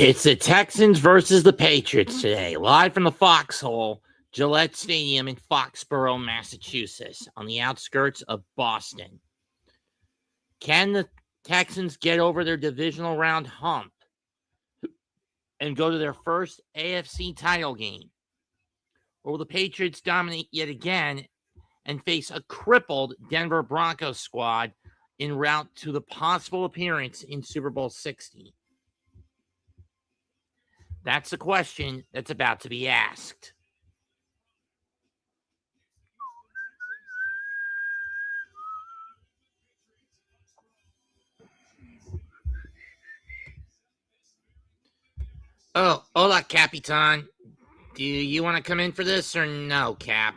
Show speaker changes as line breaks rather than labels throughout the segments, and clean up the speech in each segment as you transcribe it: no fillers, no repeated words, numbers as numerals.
It's the Texans versus the Patriots today, live from the Foxhole, Gillette Stadium in Foxborough, Massachusetts, on the outskirts of Boston. Can the Texans get over their divisional round hump and go to their first AFC title game? Or will the Patriots dominate yet again and face a crippled Denver Broncos squad en route to the possible appearance in Super Bowl 60? That's the question that's about to be asked. Oh, hola, Capitan. Do you want to come in for this or no, Cap?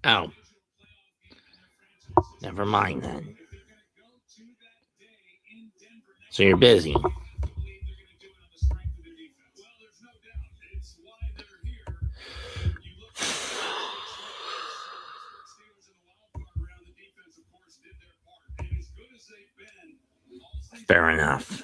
Oh. Never mind then. So you're busy. Fair enough.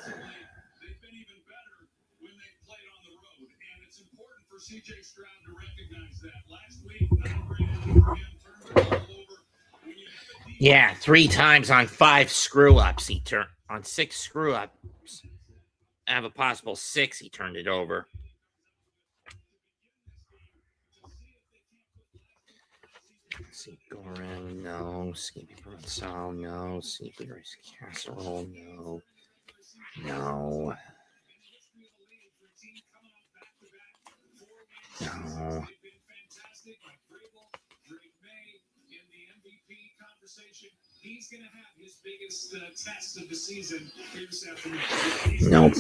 Yeah, 3 times on 5 screw-ups he turned. On 6 screw-ups, I have a possible 6 he turned it over. Seafood goreng, no. Seafood provençal, no. Seafood rice casserole, no. No. No. Nope.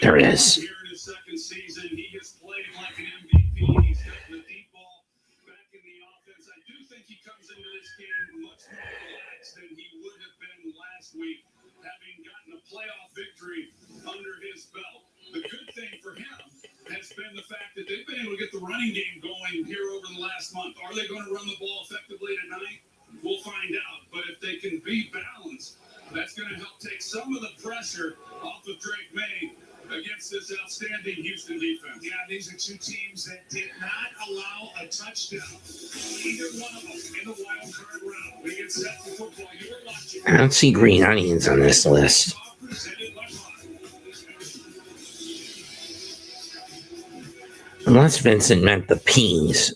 There it is.
Having gotten a playoff victory under his belt. The good thing for him has been the fact that they've been able to get the running game going here over the last month. Are they going to run the ball effectively tonight? We'll find out. But if they can be balanced, that's going to help take some of the pressure off of Drake May against this outstanding Houston defense. Yeah, these are 2 teams that did not allow a touchdown. Either one of them in the wild card round. We get set for football. You were watching.
I don't see green onions on this list. Unless Vincent meant the peas.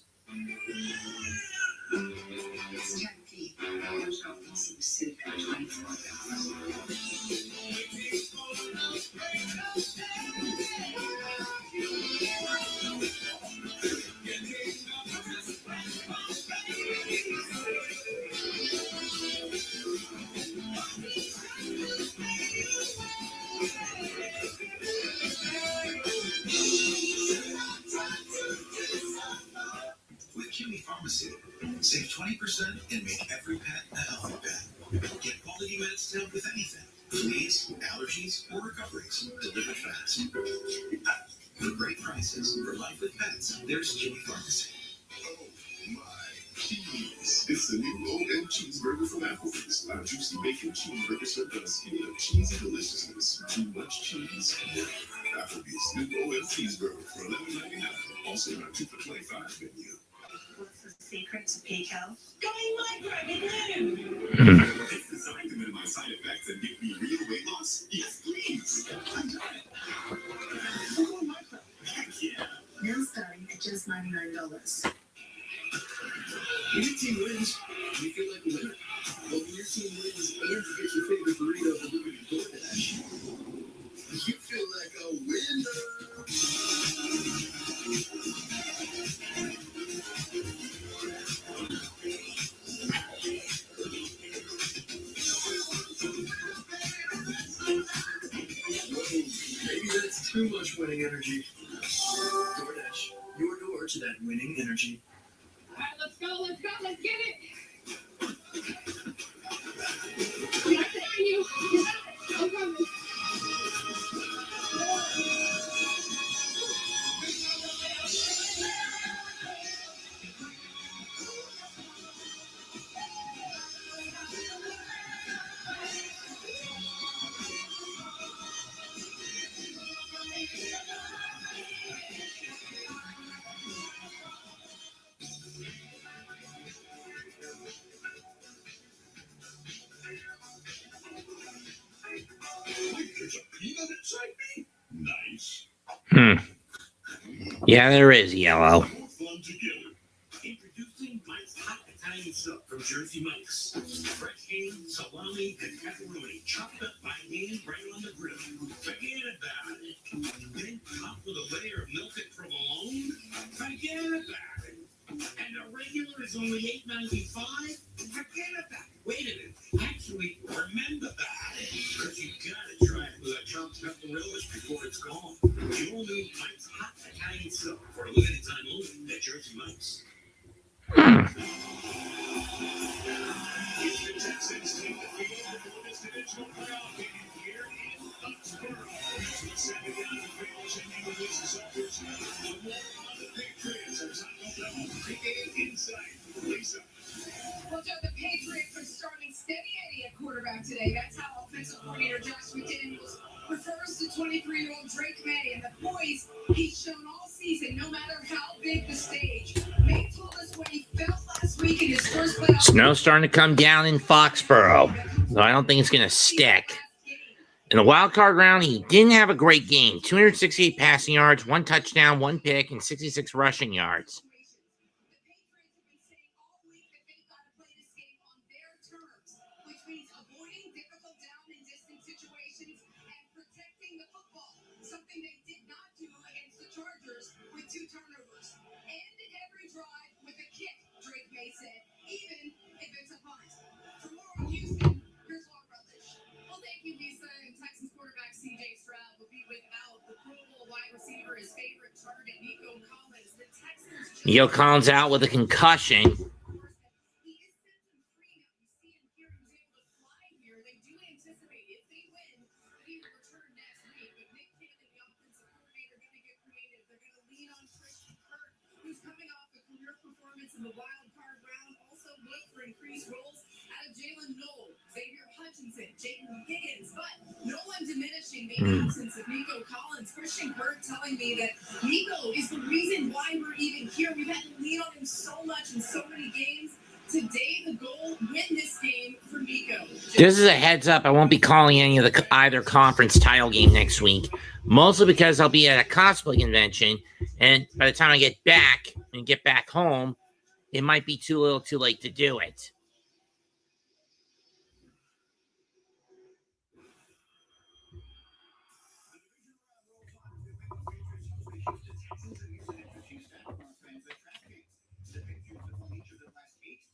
Save 20% and make every pet a healthy pet. Get quality meds to help with anything. Fleas, allergies, or recoveries. Delivered fast. For great prices for life with pets, there's Chewy Pharmacy.
Oh my cheese. It's the new low-end cheeseburger from Applebee's. Our juicy bacon cheeseburger served on a skinny of cheesy deliciousness. Too much cheese. Applebee's new low-end cheeseburger for $11.99. Also in our 2 for $25 menu.
What's the secret to peak health? Going micro again!
It's designed to minimize side effects and give me real weight loss. Yes, please. I'm done it. Going micro. Heck yeah.
Now starting at just $99.
When your team wins, you feel like a winner. But when your team wins and you get your favorite burrito delivered to DoorDash, you feel like a winner. Maybe that's too much winning energy. DoorDash. much of that winning energy.
All right, let's go, let's get it. I'm on you. I'm coming.
There's a peanut inside me? Nice.
Yeah, there is, Yellow.
More fun together.
Introducing Mike's Hot Italian Sub from Jersey Mike's. Fresh ham, salami, and pepperoni chopped up by hand right on the grill. Forget about it. Then topped with a layer of melted provolone. Forget about it. And the regular is only $8.95? Forget about it. Wait a minute. Actually, remember about it. Because you gotta try it with a chopped pepperonis before it's gone. The all new Mike's Hot Italian Sub for a limited time only at Jersey Mike's.
Houston Texans take the field for this divisional playoff game here in Foxborough. As we send it down to Phillips and he releases others. For more on the Patriots, as I don't know, big insight. Lisa.
Well, Joe, the Patriots are starting steady Eddie at quarterback today. That's how offensive coordinator Josh McDaniels refers to 23-year-old Drake May and the poise he's shown all season, no matter how big the stage. May told us what he felt last week in his first playoff.
Snow's starting to come down in Foxborough, so I don't think it's going to stick. In the wild card round, he didn't have a great game. 268 passing yards, 1 touchdown, 1 pick, and 66 rushing yards.
Something they did not do against the Chargers with 2 turnovers. End every drive with a kick, Drake May said, even if it's a punt. For more on Houston, here's Laura Rutledge. Well, thank you, Lisa. And Texans quarterback C.J. Stroud will be without the Pro Bowl wide receiver, his favorite target, Nico Collins. The Texans.
Nico Collins out with a concussion.
He is symptom free now. You see him here. He was able to fly here. They do anticipate if they win, that he will return next week. But Nick Cannon, the offensive coordinator, going to get creative. They're going to lean on Christian Kirk, who's coming off a career performance in the wild card round. Also look for increased roles out of Jalen Noel, Xavier Hutchinson, Jayden Higgins, but no one diminishing the absence of Nico Collins. Christian Kirk telling me that Nico is the reason why we're even here. We've had to lean on him so much in so many games. Today, the goal, win this game for Nico.
This is a heads up. I won't be calling any of the either conference title game next week, mostly because I'll be at a cosplay convention, and by the time I get back and get back home, it might be too late to do it.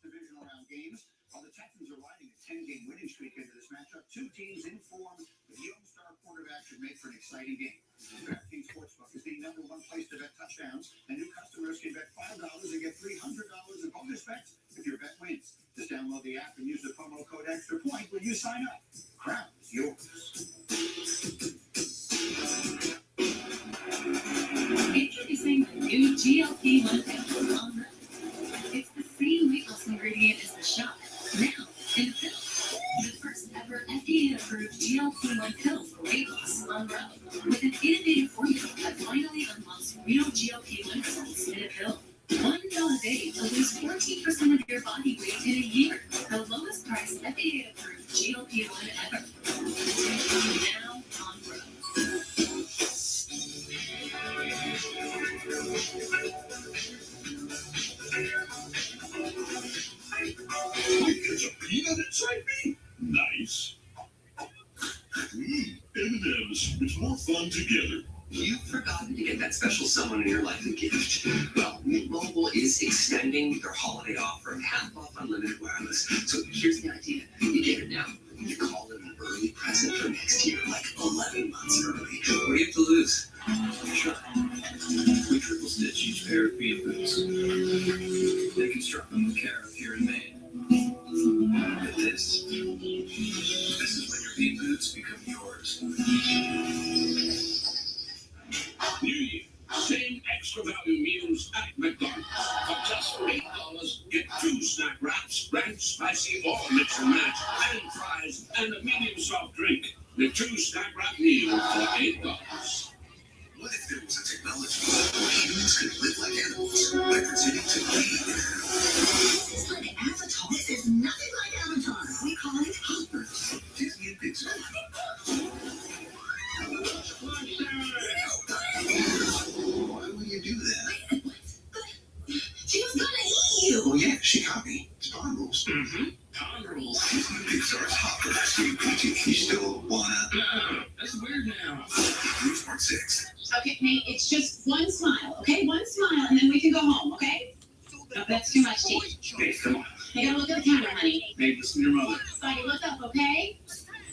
Divisional round games, while the Texans are riding a 10-game winning streak into this matchup. 2 teams in form. The young star quarterback should make for an exciting game. DraftKings Sportsbook is the #1 place to bet touchdowns, and new customers can bet $5 and get $300 in bonus bets if your bet wins. Just download the app and use the promo code Extra Point when you sign up. Crown is yours.
Introducing the new GLP-1 pill. It's the same weight loss ingredient as the shot. Now, in a pill. The first ever FDA-approved GLP-1 pill for weight loss on Row. With an innovative formula that finally unlocks real GLP-1 results in a pill. $1 a day to lose 14% of your body weight in a year. The lowest priced FDA-approved GLP-1 ever. Now on Row.
Wait, there's a peanut inside me? Nice. M&M's. It's more fun together.
You've forgotten to get that special someone in your life a gift. Well, Mint Mobile is extending their holiday offer of half off unlimited wireless. So here's the idea. You get it now. You call it an early present for next year, like 11 months early. What do you have to lose? Sure. We triple stitch each pair of feet with
this. This is when your bean boots become yours.
New Year, same extra value meals at McDonald's. For just $8, get 2 snack wraps, ranch, spicy, or mix and match, and fries, and a medium soft drink. The 2 snack wrap meal for $8.
What if there was a technology where humans could live like animals by pretending to be an animal?
It's like Avatar. This is nothing like Avatar. We call it Hopper.
Disney and Pixar. Why would you do that?
She was gonna eat you.
Oh yeah, she caught me. It's pond rules.
Pond rules.
Disney and Pixar's Hopper. Sweet Peachy. You still wanna?
That's weird now.
Bruce Part 6.
Okay, Nate, it's just one smile, okay? One smile, and then we can go home, okay? No, that's too much, Chief.
Hey, come on.
You gotta look at the camera, honey.
Hey, listen to your mother.
Buddy, look up, okay?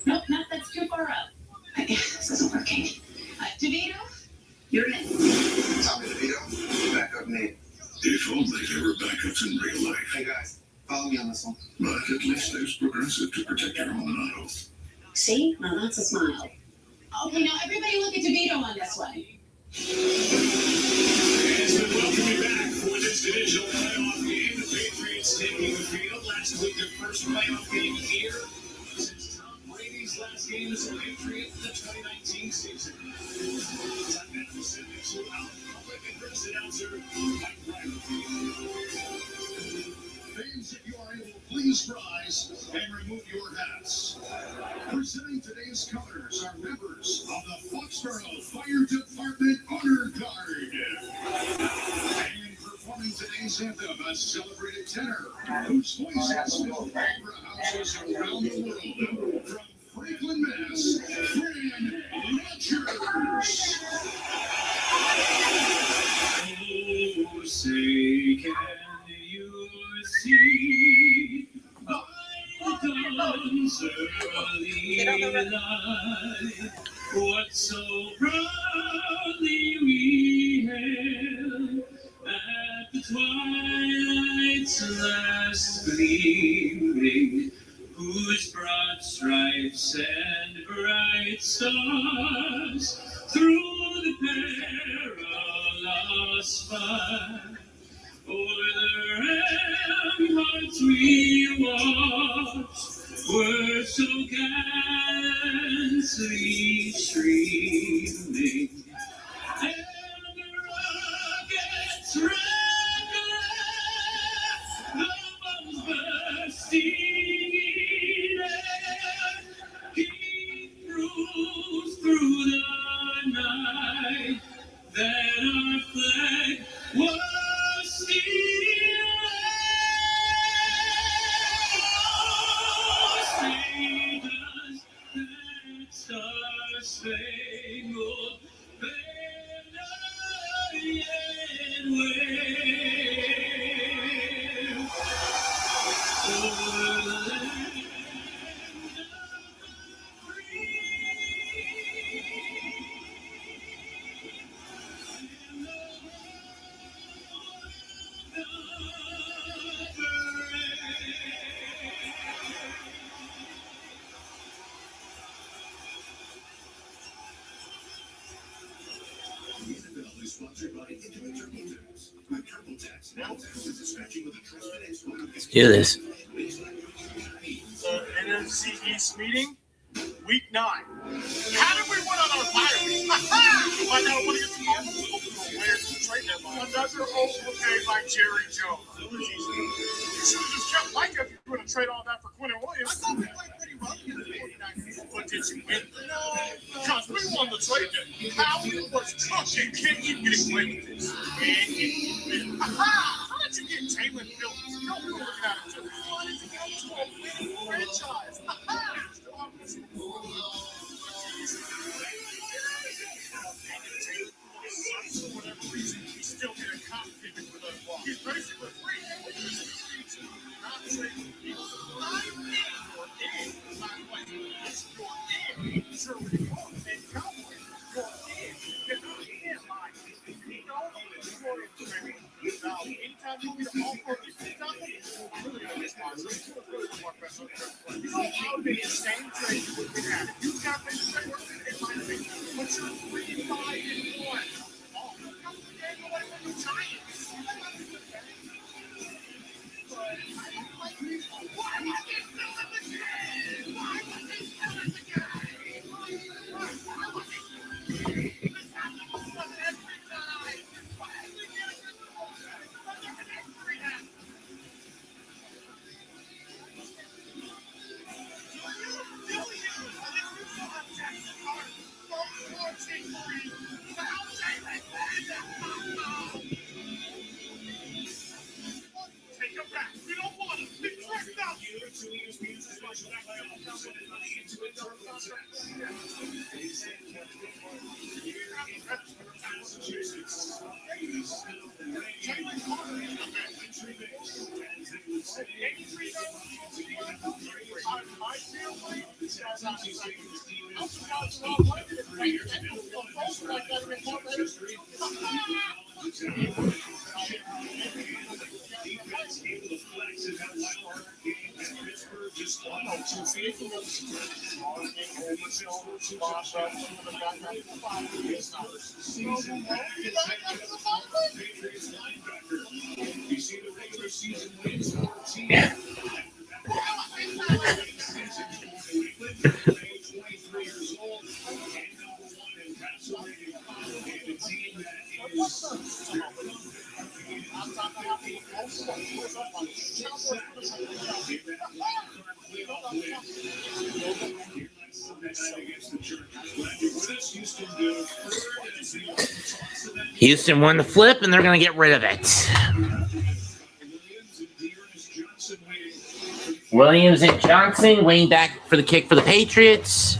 Nope, that's too far up. This isn't working. DeVito, you're in.
Tommy DeVito. Backup Nate.
If only there were backups in real life.
Hey guys, follow me on this one.
But at least there's Progressive to protect your home and auto.
See? Now that's a smile. Okay, now everybody look at DeVito on this one.
Yes, and welcome you back for this divisional playoff game. The Patriots taking the field. Last week, their first playoff game here since Tom Brady's last game as a Patriot in the 2019 season. First announcer, Mike Riley.
Fans, if you are able, please rise and remove your hats. Presenting today's colors are members of the Foxborough Fire Department Honor Guard. And performing today's anthem, a celebrated tenor whose voice has filled opera houses around the world. From Franklin, Mass, Fran Rogers.
Oh, say, can you see by dawn's early light what so proudly we hailed at the twilight's last gleaming, whose broad stripes and bright stars through the perilous fight o'er the ramparts we watched were so gallantly streaming, and the rockets reckless, the bombs bursting in air, King cruised through the night, that our flag was still status, that star-spangled banner yet waves over the land of free.
The NFL is sponsored by Intimate Turbo Tax. With Turbo Tax, now tax is dispatching with a trusted expert.
Let's do this.
NFC East meeting, week 9. How did we win on our bye week? Find out when we get to where's the trade deadline? Another overpay by Jerry Jones. You should have just kept Mike if you were going to trade all that for Quinn Williams. I thought we played pretty well in the 49ers. But did you win? No. Because we won the trade deadline. How was cooking? Can't keep getting away with this. And you win. How did you get Jalen Phillips? No, we were looking at it too. We wanted to go to a winning franchise. For whatever reason, he's still getting complicated with us. He's basically free. Not trading people. I'm in your game. By the way, it's your game. Sure we are. And Cowboys, your game. You're not in my game. You know, it's your game. Now, anytime you get all for these things out there, really, really, really, really, really, really, really, You know how the insane trade you would have had if you got this trade working in my opinion, but you're 3-5-1. Oh, come the game away from the Giants. But I don't like people. Why was he still in the game? Why was he still in the game? Why was he this happens every time? Why is he getting this bullshit? Every time. Take him back. We don't want him. Be tricked out.
Houston won the flip, and they're going to get rid of it. Williams and Johnson waiting back for the kick for the Patriots.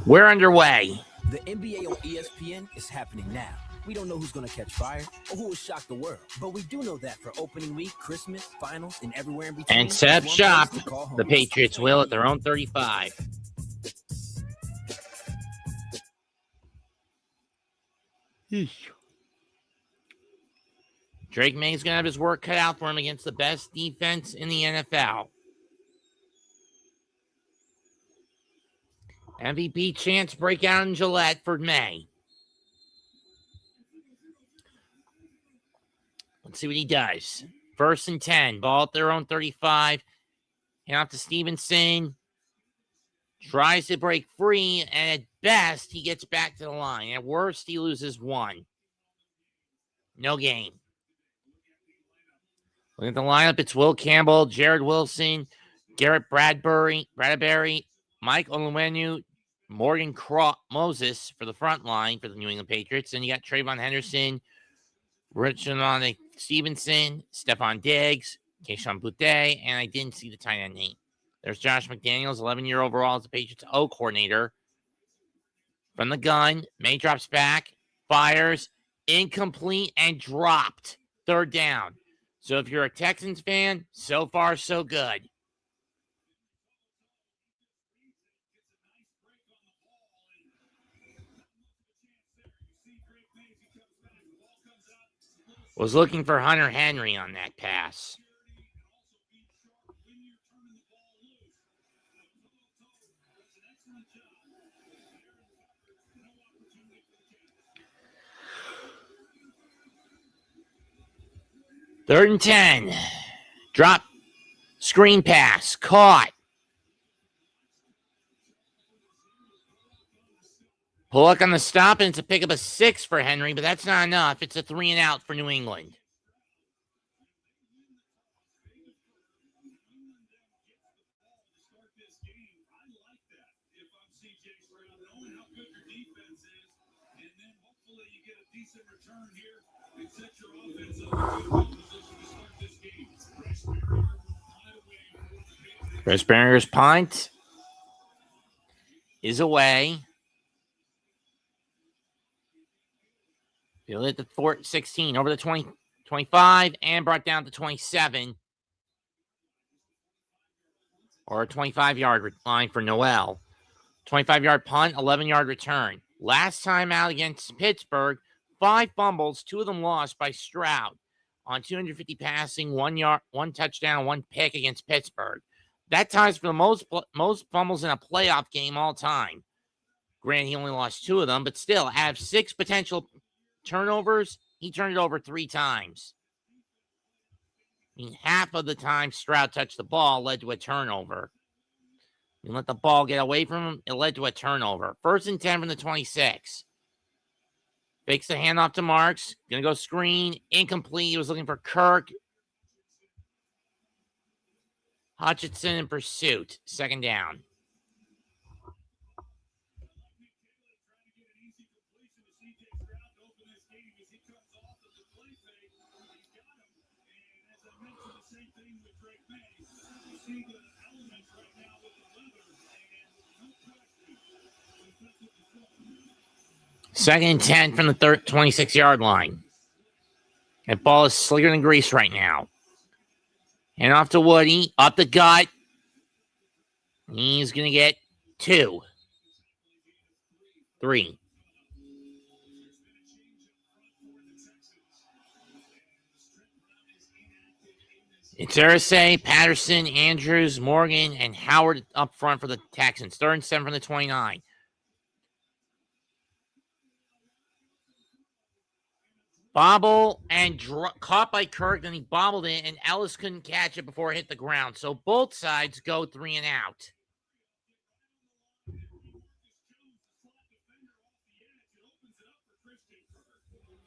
We're underway.
The NBA on ESPN is happening now. We don't know who's going to catch fire or who will shock the world, but we do know that for opening week, Christmas, finals, and everywhere in between.
And set up
there's one
shop.
place to call home.
The Patriots will at their own 35. Drake May's going to have his work cut out for him against the best defense in the NFL. MVP chance breakout in Gillette for May. Let's see what he does. 1st and 10. Ball at their own 35. Hand off to Stevenson. Tries to break free, and at best, he gets back to the line. At worst, he loses 1. No game. Look at the lineup. It's Will Campbell, Jared Wilson, Garrett Bradbury, Mike Onwenu, Morgan Moses for the front line for the New England Patriots. Then you got Trayvon Henderson, Richard Stevenson, Stephon Diggs, Keyshawn Boutte, and I didn't see the tight end name. There's Josh McDaniels, 11-year overall as the Patriots O coordinator. From the gun, May drops back, fires, incomplete, and dropped. 3rd down. So if you're a Texans fan, so far so good. Was looking for Hunter Henry on that pass. Third and 10. Drop. Screen pass. Caught. Pullock on the stop, and it's a pick up a 6 for Henry, but that's not enough. It's a 3 and out for New England. Chris Barrier's punt is away. He'll hit the 16 over the 20, 25, and brought down to 27. Or a 25-yard line for Noel. 25-yard punt, 11-yard return. Last time out against Pittsburgh, 5 fumbles, 2 of them lost by Stroud. On 250 passing, 1 touchdown, 1 pick against Pittsburgh. That ties for the most fumbles in a playoff game all time. Granted, he only lost 2 of them, but still, out of 6 potential turnovers, he turned it over 3 times. I mean, half of the time Stroud touched the ball led to a turnover. You let the ball get away from him, it led to a turnover. 1st and 10 from the 26. Fakes the handoff to Marks. Gonna go screen. Incomplete. He was looking for Kirk. Hutchinson in pursuit. 2nd down. Second and 10 from the 26-yard line. That ball is slicker than grease right now. And off to Woody. Up the gut. He's going to get 2. 3. It's Irsay, Patterson, Andrews, Morgan, and Howard up front for the Texans. 3rd and 7 from the 29. Bobble and caught by Kirk, then he bobbled it, and Ellis couldn't catch it before it hit the ground. So both sides go 3 and out.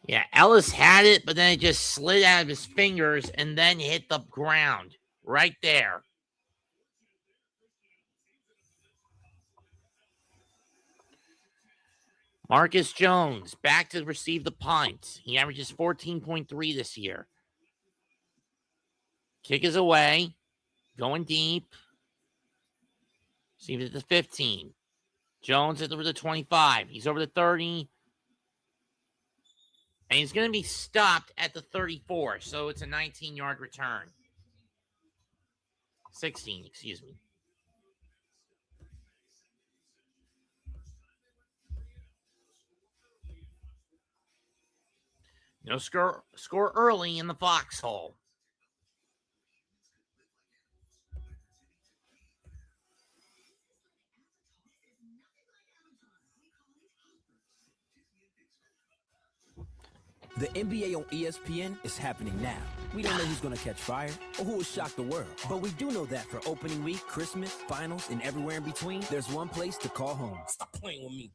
Yeah, Ellis had it, but then it just slid out of his fingers and then hit the ground right there. Marcus Jones back to receive the punt. He averages 14.3 this year. Kick is away. Going deep. Received at the 15. Jones over the 25. He's over the 30. And he's going to be stopped at the 34. So it's a 19-yard return. 16, excuse me. No score early in the foxhole.
The NBA on ESPN is happening now. We don't know who's going to catch fire or who will shock the world, but we do know that for opening week, Christmas, finals, and everywhere in between, there's one place to call home. Stop playing with me.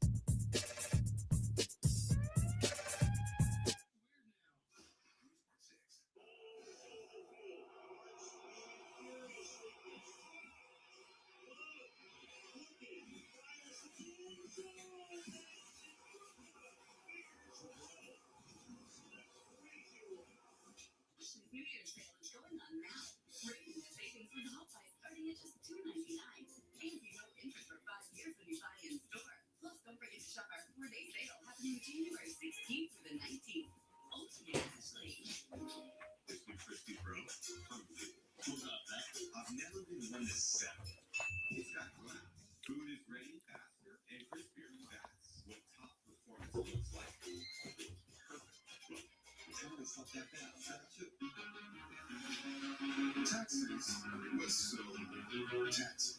New Year's sale is going on now. Raising the savings with home price starting at just $2.99. And you know interest for 5 years when you buy in store. Plus, don't forget to shop our 4-day sale happening January 16th through the 19th. Ultimate Ashley.
This new crispy bro, hungry. Who's up that? I've never been one to settle. It's got glass. Food is ready faster and crispier. That's what top performance looks like. Perfect. It's not that bad.
Texas was so Texas.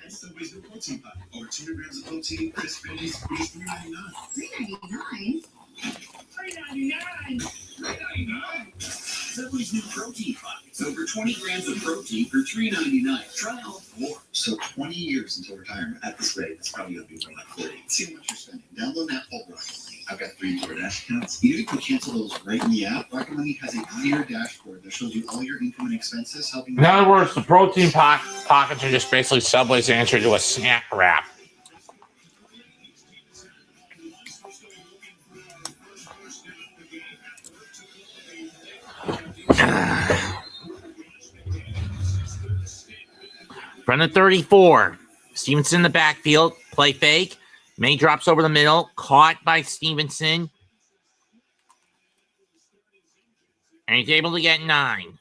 That's the reason protein pie. Over 200 grams of protein, crisp veggies, $3.99.
$3.99? $3.99?
$3.99. Subway's new protein pie. It's over 20 grams of protein for $3.99. Try all 4. So 20 years until retirement. At this rate, it's probably going to be more like 40. See how much you're spending. Download that whole rocket. I've got 3 DoorDash accounts. You can cancel those right in the app. Rocket Money has a clear dashboard that shows you all your income and expenses, helping.
In other words, the protein pockets are just basically Subway's answer to a snack wrap. From the 34, Stevenson in the backfield, play fake, May drops over the middle, caught by Stevenson. And he's able to get 9.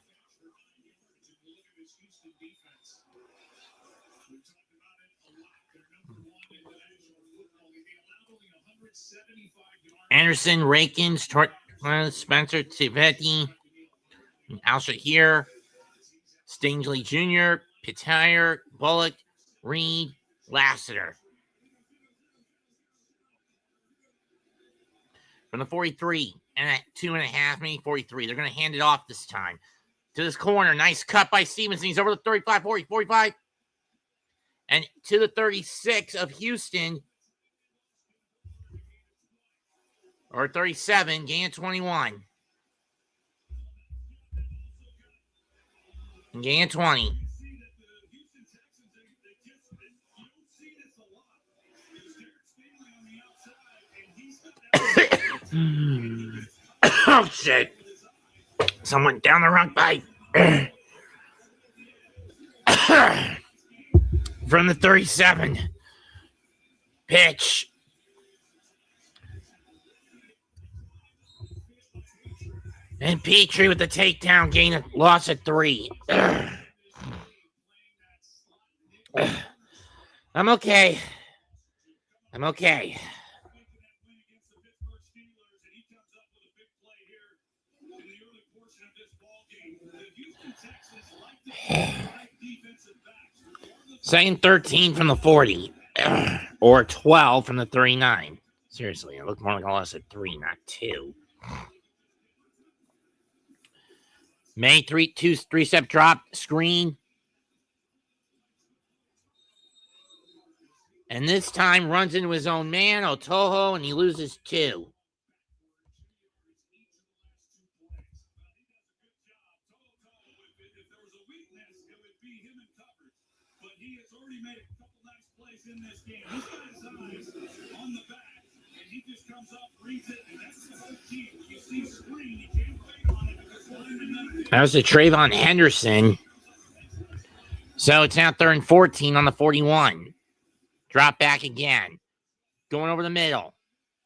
Anderson, Rakins, Spencer, Tivetti, Alsha here, Stingley Jr., Pitire, Bullock, Reed, Lassiter. From the 43, and at 2.5, maybe 43. They're going to hand it off this time. To this corner, nice cut by Stevenson. He's over the 35, 40, 45. And to the 36 of Houston. Or 37, gain of 21. And gain of 20. Oh, shit. Someone down the wrong pipe. From the 37. Pitch. And Petrie with the takedown, gain of loss at 3. I'm okay. I'm okay. Second 13 from the 40. Or 12 from the 39. Seriously, it looked more like a loss at 3, not 2. May 3-step drop, screen. And this time runs into his own man, Otoho, and he loses 2.
In this game, he's got his eyes on the back, and he just comes up, reads it, and that's the whole team. When you see screen, you can't wait on it because linemen.
That was the Trayvon Henderson. So it's now 3rd and 14 on the 41. Drop back again. Going over the middle.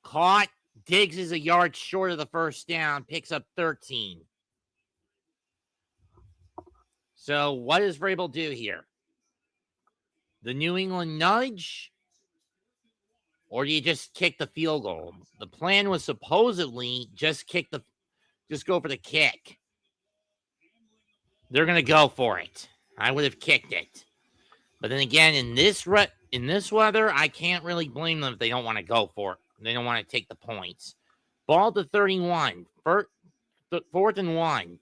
Caught. Diggs is a yard short of the first down. Picks up 13. So what does Vrabel do here? The New England nudge? Or do you just kick the field goal? The plan was supposedly just go for the kick. They're going to go for it. I would have kicked it. But then again, in this weather, I can't really blame them if they don't want to go for it. They don't want to take the points. Ball to 31. 4th and 1.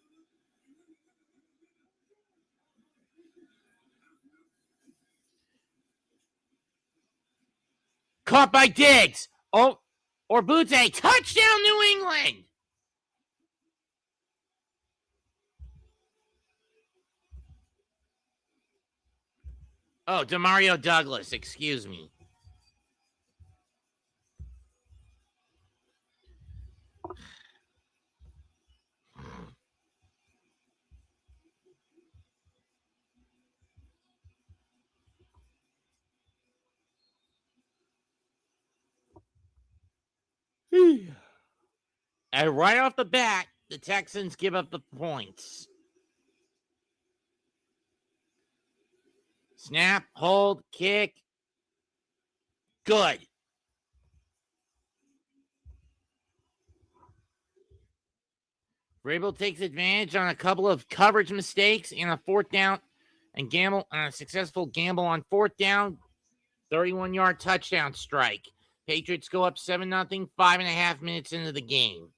Caught by Diggs. Oh, or Butte. Touchdown, New England. Oh, Demario Douglas. Excuse me. And right off the bat, the Texans give up the points. Snap, hold, kick. Good. Vrabel takes advantage on a couple of coverage mistakes and a 4th down and a successful gamble on 4th down. 31-yard touchdown strike. Patriots go up 7-0, 5.5 minutes into the game.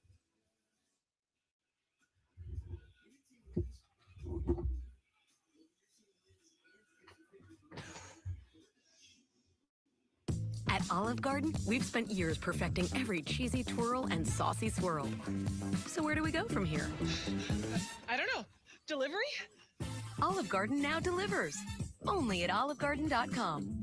At Olive Garden, we've spent years perfecting every cheesy twirl and saucy swirl. So where do we go from here?
I don't know. Delivery?
Olive Garden now delivers. Only at olivegarden.com.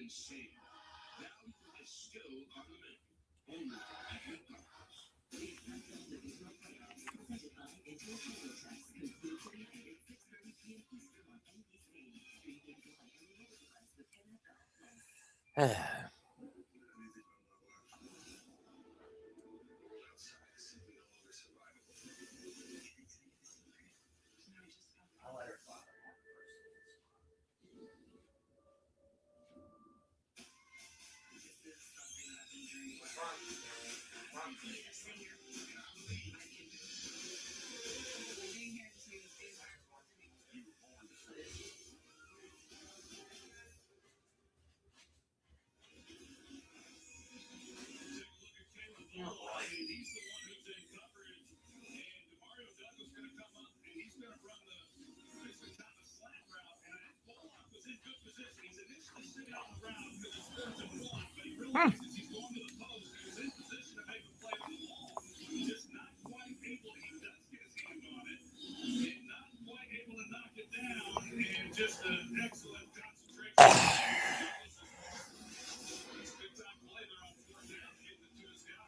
insane. Value is still on the menu. Only at McDonald's.
Just an excellent concentration. Big time play there on fourth down, getting it to his guy.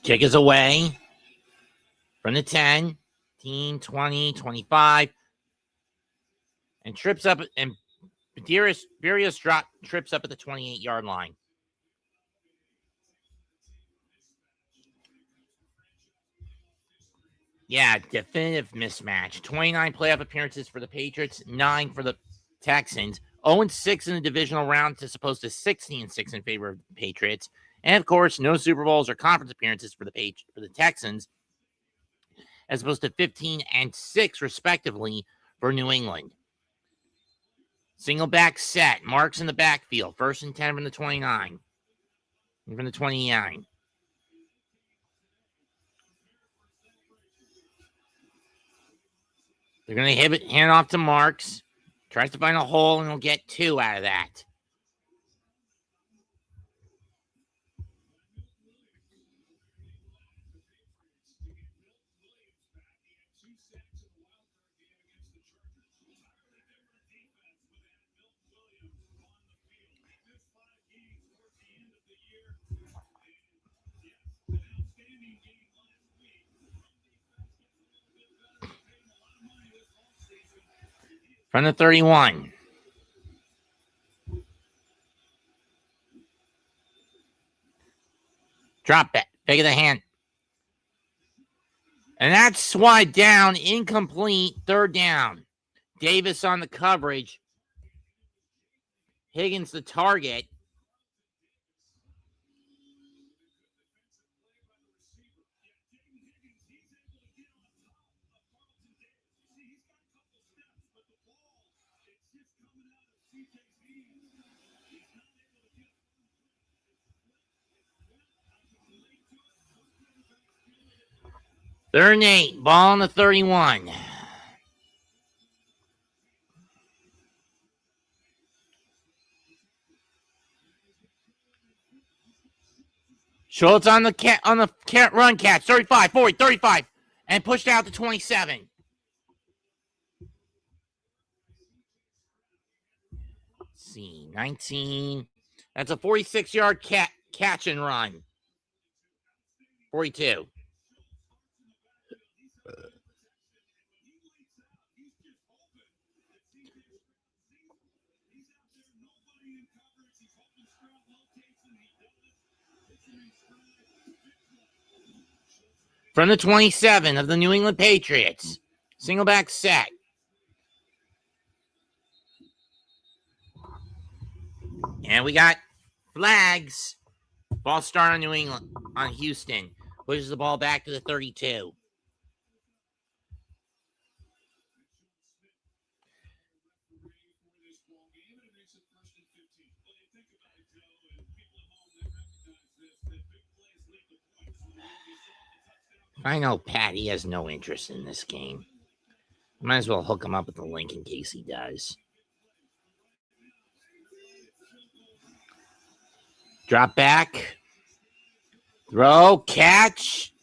Kick is away from the 10, 20, 25, and trips up, and Burius trips up at the 28-yard line. Yeah, definitive mismatch. 29 playoff appearances for the Patriots, 9 for the Texans. 0-6 in the divisional round as opposed to 16-6 in favor of the Patriots. And, of course, no Super Bowls or conference appearances for the Texans as opposed to 15-6, respectively, for New England. Single back set. Marks in the backfield. 1st and 10 from the 29. From the 29. They're going to hand off to Marks. Tries to find a hole, and he'll get 2 out of that. From the 31. Drop it. Pick of the hand. And that's swatted down. Incomplete. 3rd down. Davis on the coverage. Higgins the target. Third and 8. Ball on the 31. Schultz on the run catch. 35, 40, 35. And pushed out to 27. Let's see. 19. That's a 46-yard catch and run. 42. From the 27 of the New England Patriots. Single back set. And we got flags. Ball start on New England, on Houston. Pushes the ball back to the 32. I know Pat, he has no interest in this game. Might as well hook him up with the link in case he does. Drop back. Throw. Catch.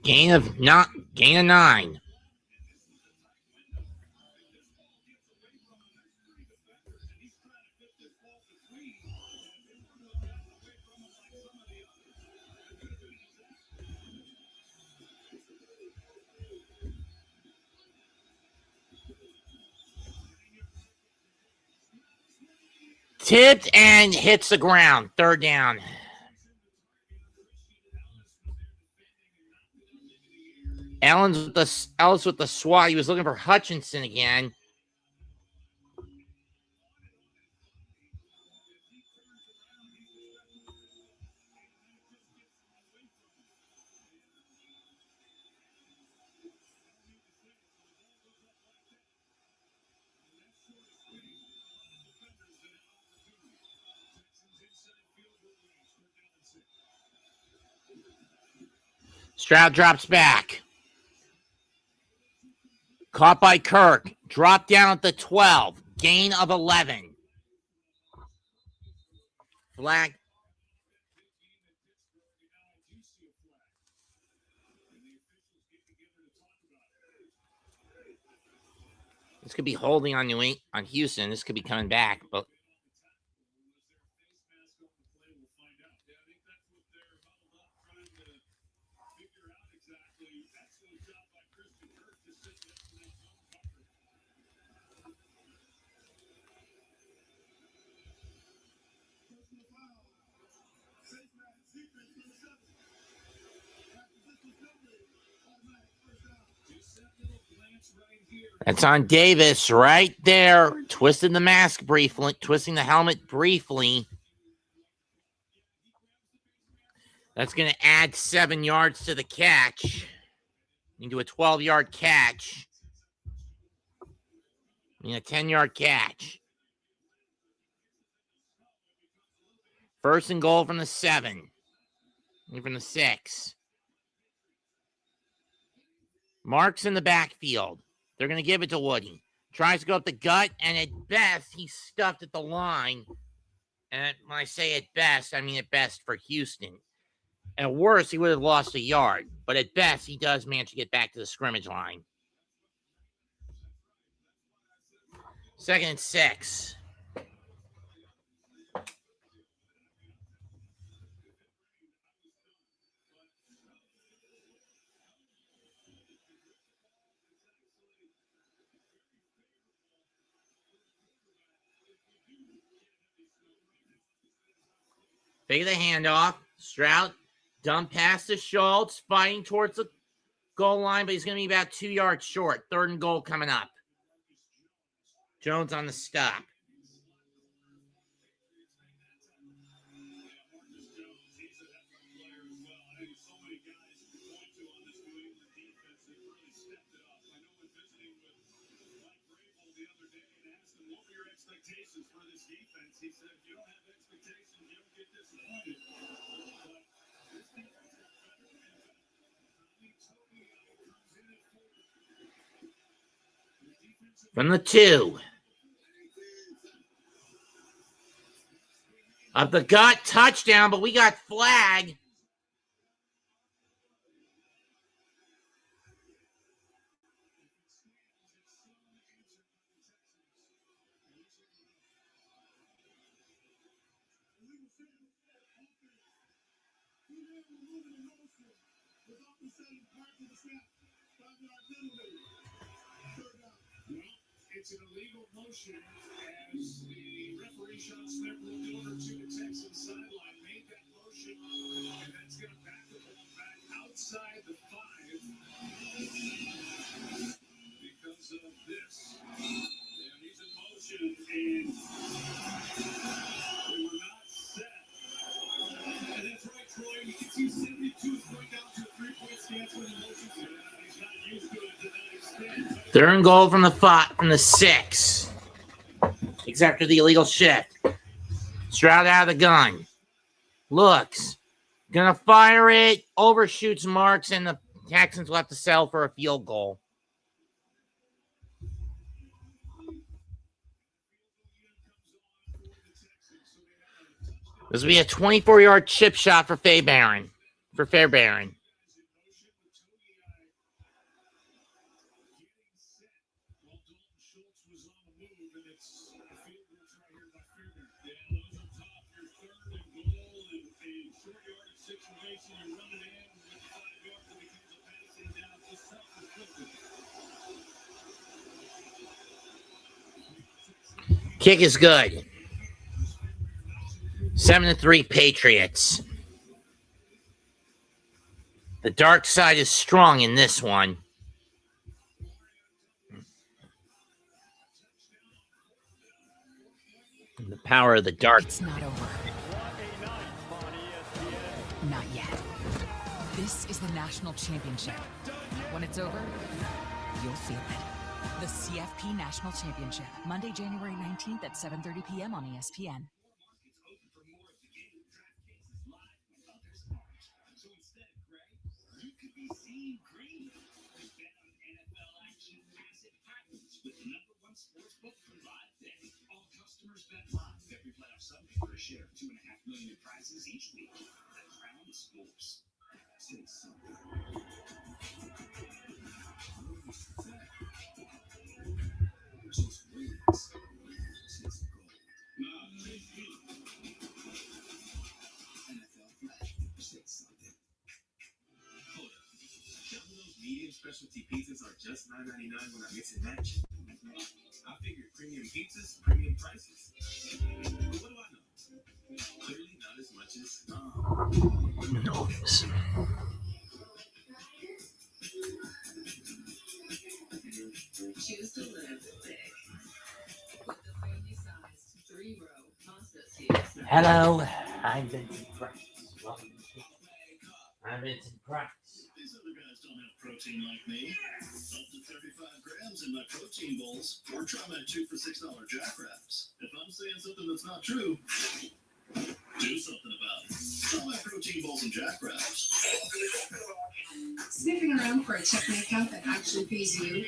Gain of 9. Tipped and hits the ground. Third down. Ellis with the swat. He was looking for Hutchinson again. Stroud drops back. Caught by Kirk. Dropped down at the 12. Gain of 11. Flag. This could be holding on on Houston. This could be coming back, but that's on Davis right there. Twisting the mask briefly, twisting the helmet briefly. That's going to add 7 yards to the catch. Into a 12-yard catch. And a 10-yard catch. First and goal from the 7. And from the 6. Marks in the backfield. They're going to give it to Woody. Tries to go up the gut, and at best, he's stuffed at the line. And when I say at best, I mean at best for Houston. At worst, he would have lost a yard. But at best, he does manage to get back to the scrimmage line. 2nd and 6. Fake the handoff. Stroud, dump pass to Schultz, fighting towards the goal line, but he's going to be about 2 yards short. 3rd and goal coming up. Jones on the stop.
He said, if you don't have expectations, you don't get disappointed.
From the 2. Up the gut, touchdown, but we got flag.
It's an illegal motion as the referee shots their ball over to the Texans sideline, made that motion, and that's going to back the ball back outside the 5 because of this. And he's in motion, and they were not set. And that's right, Troy. You can see 72 is going down to a 3-point stance when the motion's set. He's not used to it to that extent.
3rd and goal from the 5, from the 6. Except for the illegal shift. Stroud out of the gun. Looks. Gonna fire it. Overshoots Marks, and the Texans will have to settle for a field goal. This will be a 24-yard chip shot for Fairbairn. Kick is good. 7-3 Patriots. The dark side is strong in this one. The power of the dark.
It's not over. Not yet. This is the national championship. When it's over, you'll feel it. The CFP National Championship, Monday, January 19th at 7:30 p.m. on ESPN.
Share of $2.5 million in prizes each week. The Crown Sports. Say something. Just wins. It's gold. NFL Flash. Say something. Hold up. Domino's medium specialty pizzas are just $9.99 when I mix and match. I figured premium pizzas, premium prices. But what do I know? Clearly not as much as
No.
Choose to live big. With the family-sized 3-row pasta seats.
Hello, I'm Vincent Price. Welcome to I'm Vincent Price.
These other guys don't have protein like me. Up to 35 grams in my protein bowls. Or try my 2 for $6 Jackraps. If I'm saying something that's not true, do something about it. Try my protein bowls and Jackraps.
Sniffing around for a checking account that actually pays you?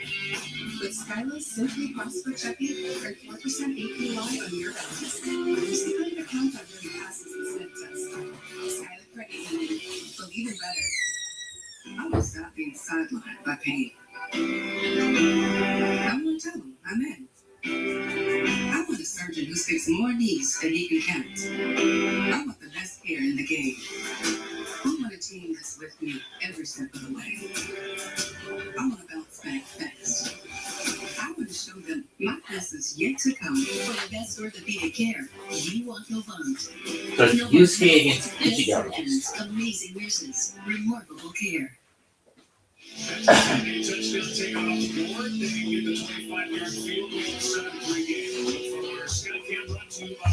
With Skyla's Simply Prosper Checking, earn 4% APY on your balance. Use the kind of account that really passes the sniff test. Skyla Credit Union. But even better, I will stop being sidelined by pain. I want to tell them I'm in. I want a surgeon who sticks more knees than he can count. I want the best care in the game. I want a team that's with me every step of the way. I want to bounce back fast. I want to show them my best is yet to come. For the best orthopedic care, you want Novant.
Does you skate against
Best surgeons, amazing nurses, remarkable care.
Touchdown taken off the board. They get the 25-yard field goal, 7-3 game. From our Sky Cam brought to you by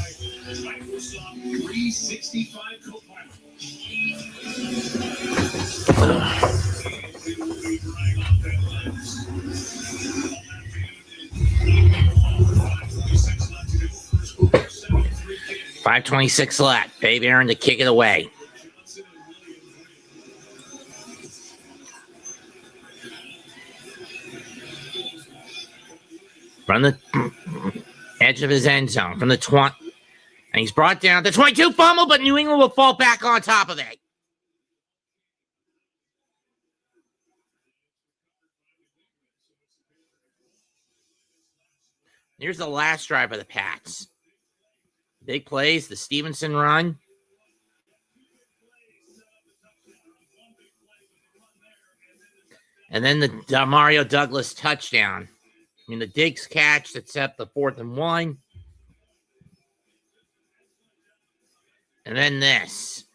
Microsoft 365 Copilot. We will be drying off that lens.
5:26 left. Babe Aaron to kick it away. From the edge of his end zone, from the 20, and he's brought down the 22 fumble, but New England will fall back on top of it. Here's the last drive of the Pats. Big plays, the Stevenson run. And then the Mario Douglas touchdown. I mean, the Diggs catch that set the 4th and 1. And then this.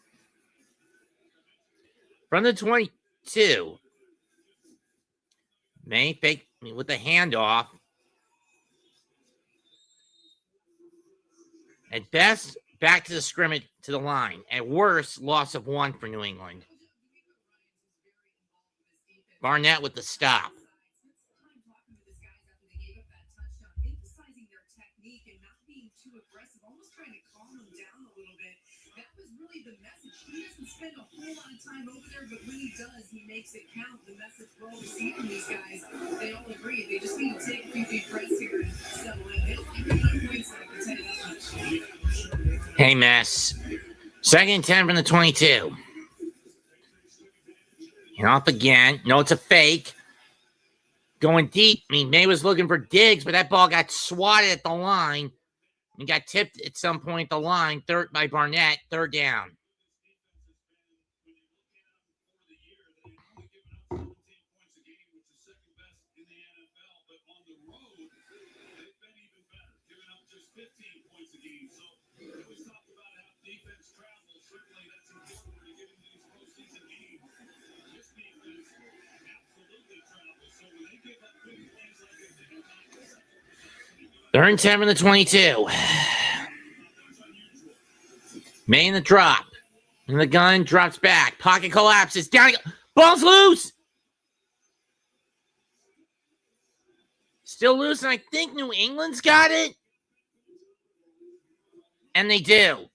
From the 22. May fake with the handoff. At best, back to the scrimmage to the line. At worst, loss of 1 for New England. Barnett with the stop.
Spend a whole lot of time over there, but when he does, he makes it count. The message we're all receiving these guys, they all agree. They just need to take a few deep breaths here and settle in. They don't like getting on points, I can tell you that much.
Hey, mess. 2nd and 10 from the 22. And off again. No, it's a fake. going deep. I mean, May was looking for Diggs, but that ball got swatted at the line and got tipped at some point at the line. Third by Barnett, third down. They're in 10 from the 22. May in the drop. And the gun drops back. Pocket collapses. Down. Ball's loose. Still loose, and I think New England's got it. And they do.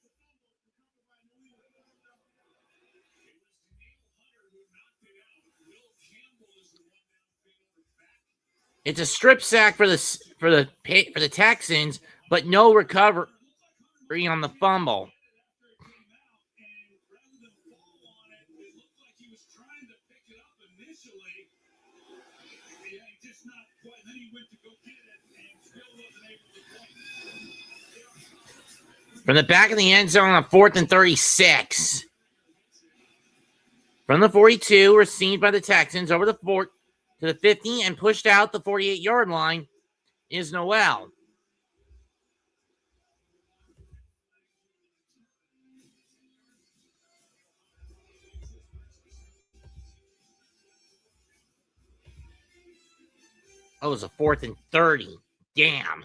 It's a strip sack for the Texans, but no recovery on the fumble. From the back of the end zone on 4th and 36. From the 42, received by the Texans over the 4 to the 50 and pushed out the 48-yard line is Noel. Oh, it was a 4th and 30. Damn.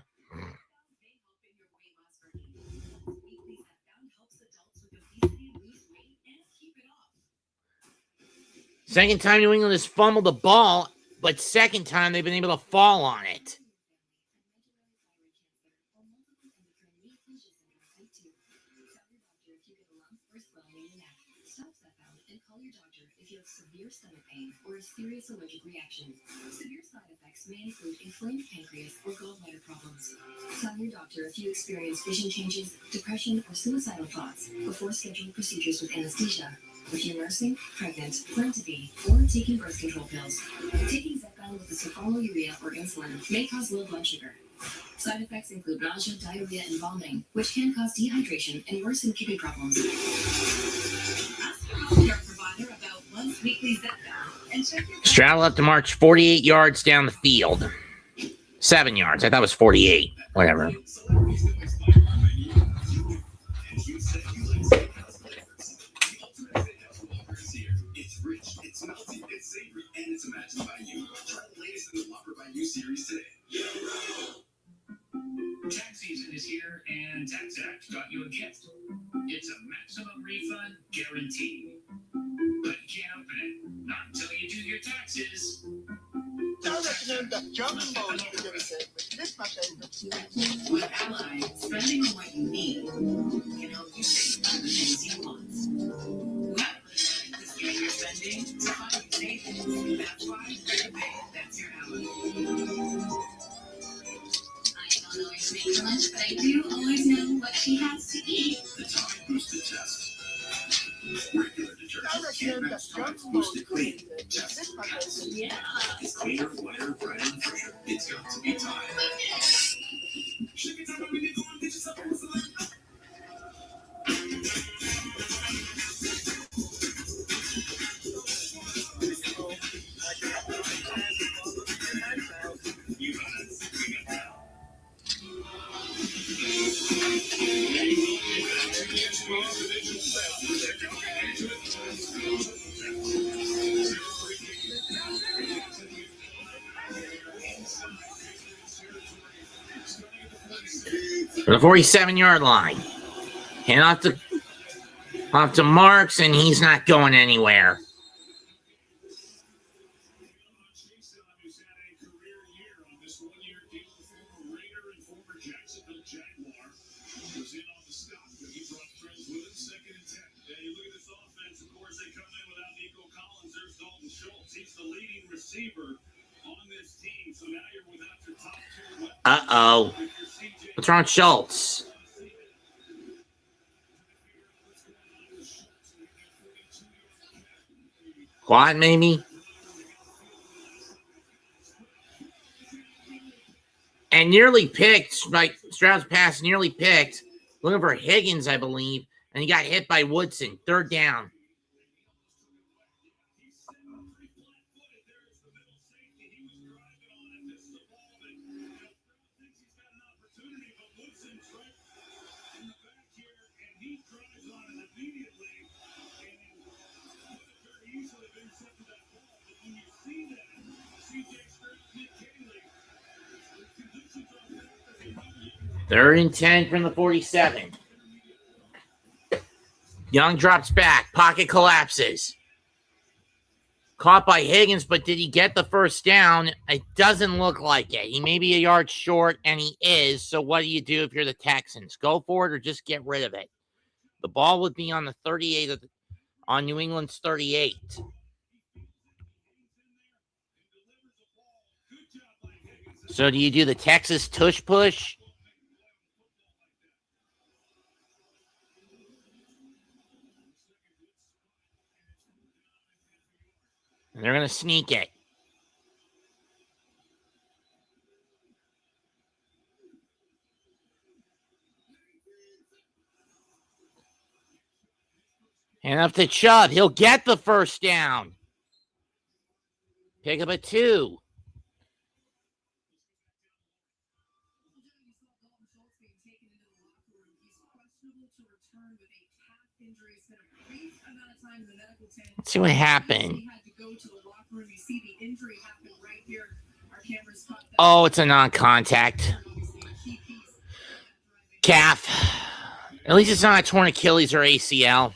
Second time New England has fumbled the ball, but second time they've been able to fall on it.
Severe stomach pain or a serious allergic reaction. Severe side effects may include inflamed pancreas or gallbladder problems. Tell your doctor if you experience vision changes, depression, or suicidal thoughts before scheduling procedures with anesthesia. If you're nursing, pregnant, plan to be, or taking birth control pills. Taking Zepbound with a sulfonylurea or insulin may cause low blood sugar. Side effects include nausea, diarrhea, and vomiting, which can cause dehydration and worsen kidney problems. Ask your healthcare provider about once weekly Zepbound and check your
Stroud left to march 48 yards down the field. 7 yards. I thought it was 48. Whatever.
It's rich, it's melty, it's savory, and it's imagined by you. Try the latest in the Whopper by You series today.
Tax season is here, and Tax Act got you a gift. It's a maximum refund guarantee. But you can't open it, not until you do your taxes.
With Ally, spending on what you need can help you save on the things you want. Not to scale your spending, to find savings. That's why you're pay. That's your Ally. I don't always make lunch, but I do always know what she has to eat.
The Tide Boosted Test. Regular detergent can't match Tide's Boosted Clean. Test.
Yeah.
It's cleaner, whiter, brighter, and fresher. It's got to be Tide.
From the 47-yard line. Hand off to Marks, and he's not going anywhere. Uh-oh. What's wrong with Schultz? Quad, maybe? And nearly picked, like Stroud's pass nearly picked. Looking for Higgins, I believe. And he got hit by Woodson. 3rd down. Third and 10 from the 47. Young drops back. Pocket collapses. Caught by Higgins, but did he get the first down? It doesn't look like it. He may be a yard short, and he is. So what do you do if you're the Texans? Go for it or just get rid of it? The ball would be on the 38 on New England's 38. So do you do the Texas tush push? And they're going to sneak it. And up to Chubb. He'll get the first down. Pick up a 2. Let's see what happened. Oh, it's a non-contact. Calf. At least it's not a torn Achilles or ACL.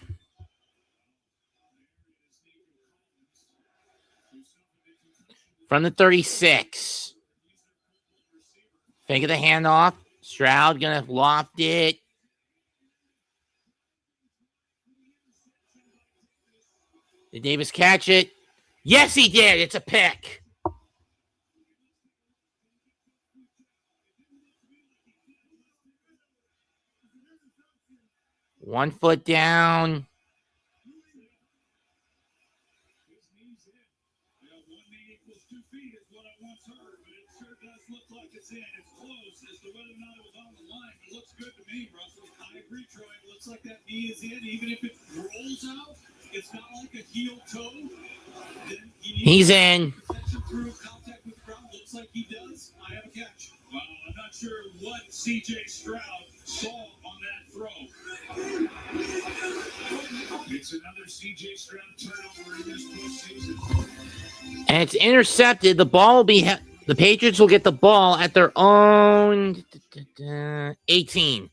From the 36. Fake of the handoff. Stroud gonna loft it. Did Davis catch it? Yes, he did. It's a pick. One foot down.
Like that knee is in, even if it rolls out, it's not like a heel toe.
He's in.
Through contact with the ground, looks like he does. I have a catch. Well, I'm not sure what CJ Stroud saw on that throw. It's another CJ Stroud turnover in this postseason.
And it's intercepted. The ball will be. The Patriots will get the ball at their own 18.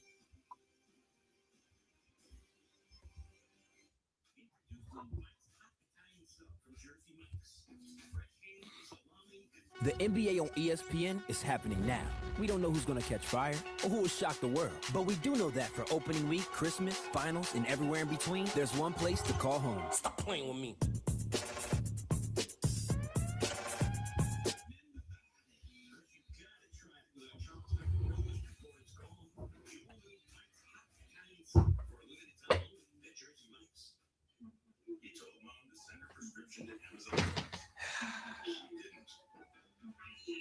The NBA on ESPN is happening now. We don't know who's going to catch fire or who will shock the world, but we do know that for opening week, Christmas, finals, and everywhere in between, there's one place to call home. Stop playing with me.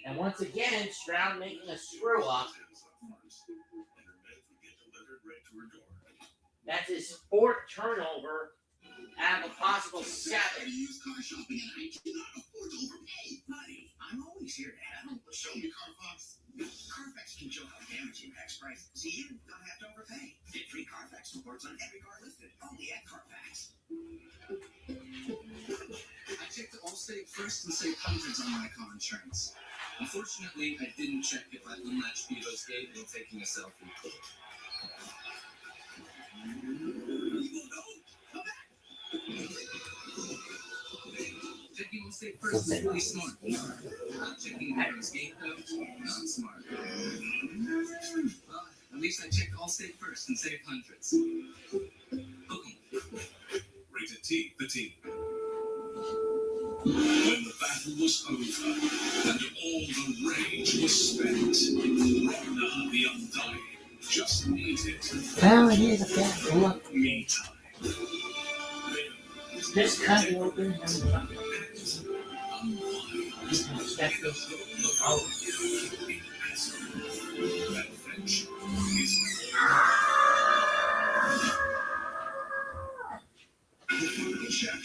And once again, Stroud making a screw up. That's his 4th turnover out of a possible 7.
I'm always here to help. Show me Carfax. Carfax can show how damage impacts price, so you don't have to overpay. Get free Carfax reports on every car listed, only at Carfax. I checked Allstate first and saved hundreds on my car insurance. Unfortunately, I didn't check if I unlatched Vito's gate while taking a selfie. Checking Allstate first is really smart. Not checking Vito's gate, though, not smart. Well, at least I checked Allstate first and saved hundreds. Okay.
Rated T, the team. When the battle was over and all the rage was spent, Ragnar the Undying just needed
Here's a bad look.
me time.
This cut open.
Chapter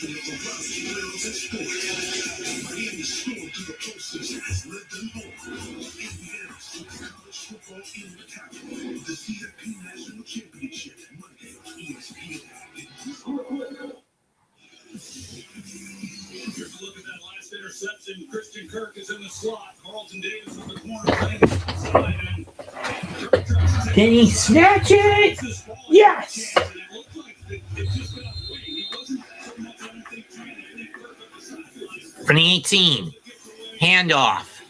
of the Rocky Worlds of Sports. Miami stormed to the postseason has lived them home. ABSN to the college football in the capital. The CFP National Championship Monday. ESPN.
Here's a look at that last interception. Christian Kirk is in the slot. Carlton Davis in the corner playing outside. And
Can he snatch it? Yes. From the 18, handoff.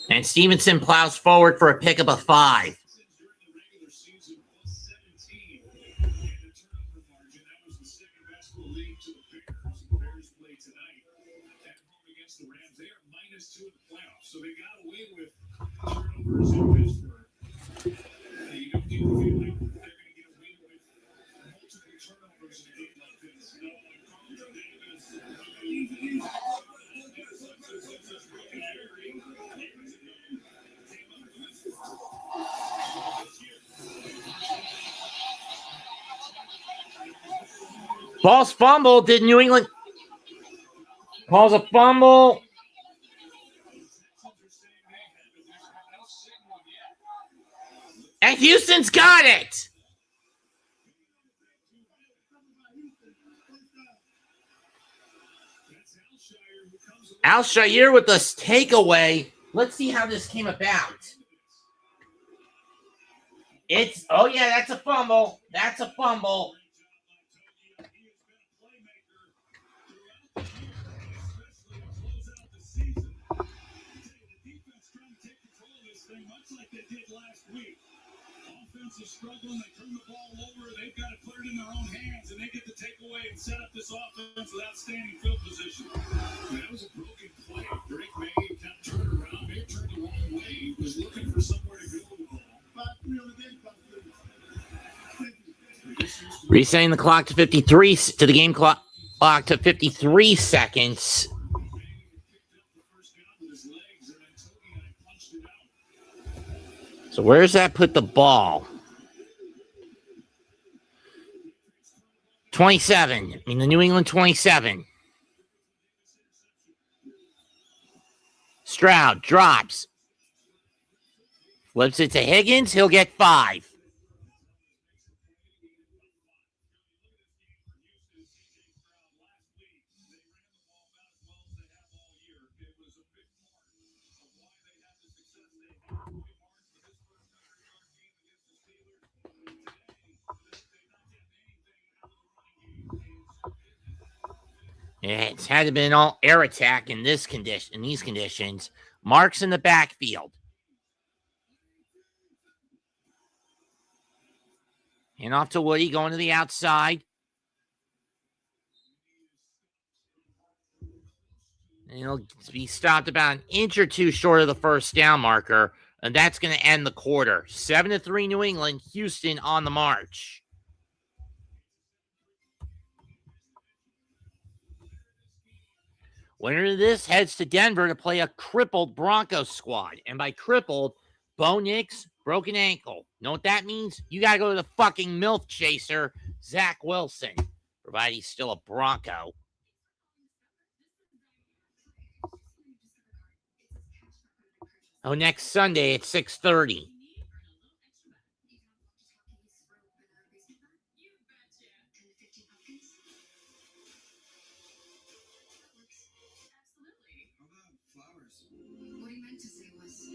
And Stevenson plows forward for a pickup of 5.
So they got away with turnovers in Pittsburgh. You don't get the feeling they're going to get away with multiple turnovers in a game like this. No, Carlton Davis.
Ball's fumble. Did New England calls a fumble? And Houston's got it. Al-Shaair with this takeaway. Let's see how this came about. Oh yeah, that's a fumble. That's a fumble.
Is struggling, they turn the ball over, they've got to put it in their own hands, and they get the takeaway and set up this offense with outstanding field position. That was a broken play. Drake May kind of turned around, may have turned the wrong way. He was looking for somewhere to go with the ball.
Resetting the clock to 53, to the game clock to 53 seconds. So where's that put the ball? 27. I mean, the New England 27. Stroud drops. Flips it to Higgins. He'll get 5. It's had to been all air attack in these conditions. Marks in the backfield. And off to Woody going to the outside. And he'll be stopped about an inch or two short of the first down marker. And that's going to end the quarter. 7-3 New England. Houston on the march. Winner of this heads to Denver to play a crippled Broncos squad. And by crippled, Bo Nix, broken ankle. Know what that means? You got to go to the fucking MILF chaser, Zach Wilson, provided he's still a Bronco. Oh, next Sunday at 6:30.
What he meant to say was a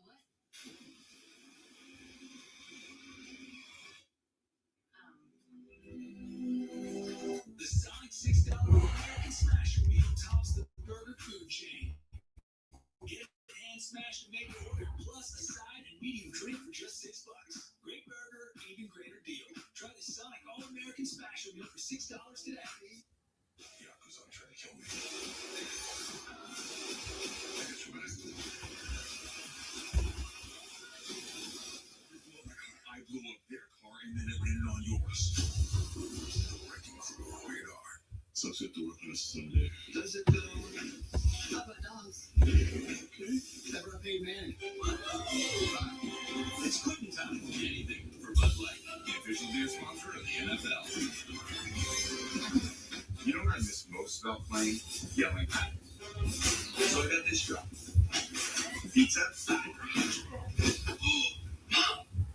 what?
The Sonic $6 American Smasher Meal tops the burger food chain. Get a hand smash to make an order, plus a side and medium drink for just $6. Great burger, even greater deal. Try the Sonic All-American Smasher Meal for $6 today. Yakuza are trying to kill me. I blew up their car and then it landed on yours. Wrecking through a radar.
Sucks at the work on a Sunday.
Does does it go? How about dogs? Okay. Never a paid man. It's quitting time. Anything for Bud Light, the official beer sponsor of the NFL. You know what I miss most about playing? Yelling. So I got this job. Pizza.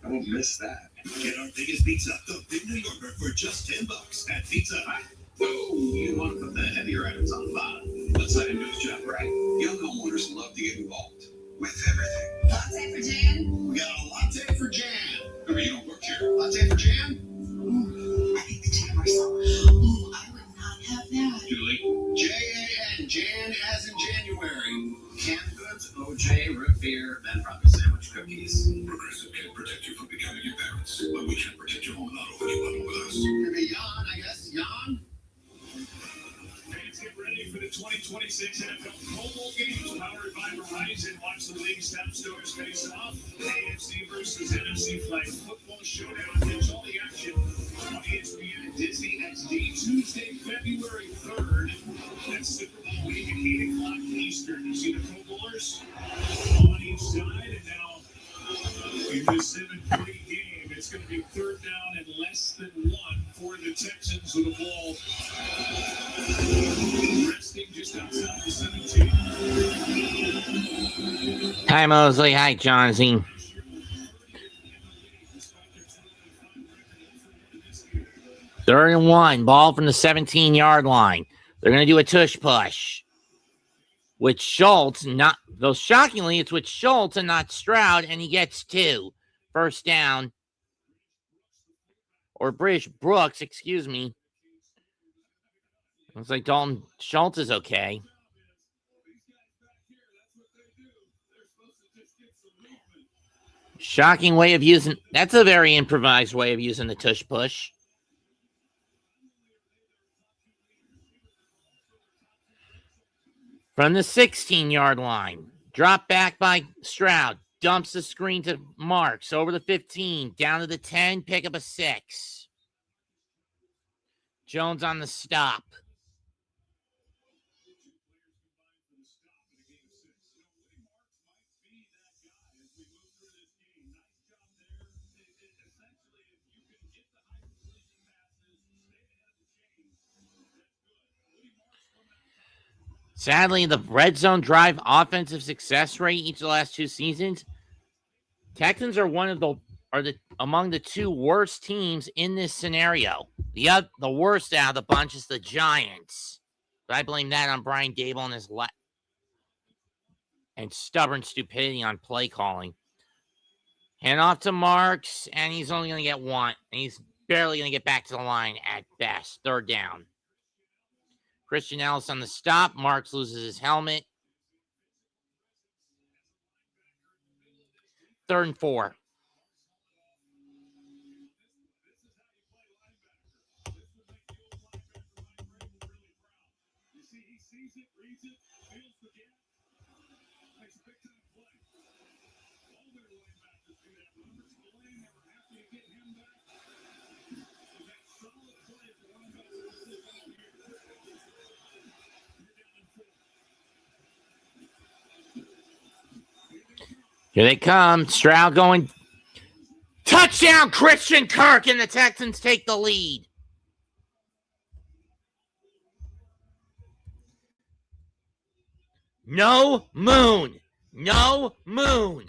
I won't miss that. Get our biggest pizza, the Big New Yorker, for just $10 at Pizza Hut. Oh, you want to put the heavier items on the bottom. Let's let him do his job right. Young homeowners love to get involved with everything.
Latte for Jan?
We got a latte for Jan.
I mean, you don't work here.
Latte for Jan?
I think the Jan Marcel. Ooh, I would not have that.
Julie.
Jan, Jan as in January.
Canned goods, OJ, root beer, then probably sandwich cookies.
Progressive can protect you from becoming embarrassed, but we can't protect your home and auto when you bundle with us.
Maybe Jan, I guess. Jan?
Fans, get ready for the 2026 NFL Pro Bowl games powered by Verizon. Watch the league's top stars face off. AFC versus NFC flag football showdown. Catch all the action on ESPN and Disney XD Tuesday, February 3rd. That's Super Bowl week at 8 o'clock Eastern. You see the Pro Bowlers on each side, and now in this 7-3 game, it's going to be third down and less than one for the Texans with the ball resting just outside the 17.
Hi, Mosley. Hi, Johnsy. Third and one. Ball from the 17-yard line. They're going to do a tush push with Schultz. Not though. Shockingly, it's with Schultz and not Stroud, and he gets 2. First down. Or Brooks, excuse me. Looks like Dalton Schultz is okay. Shocking way of using. That's a very improvised way of using the tush push. From the 16-yard line. Drop back by Stroud. Dumps the screen to Marks. Over the 15. Down to the 10. Pick up a 6. Jones on the stop. Sadly, the red zone drive offensive success rate each of the last 2 seasons, Texans are among the 2 worst teams in this scenario. The worst out of the bunch is the Giants. But I blame that on Brian Dable and his and stubborn stupidity on play calling. Hand off to Marks, and he's only going to get 1. And he's barely going to get back to the line at best. Third down. Christian Ellis on the stop. Marks loses his helmet. 3rd and 4. Here they come. Stroud going. Touchdown, Christian Kirk, and the Texans take the lead. No moon. No moon.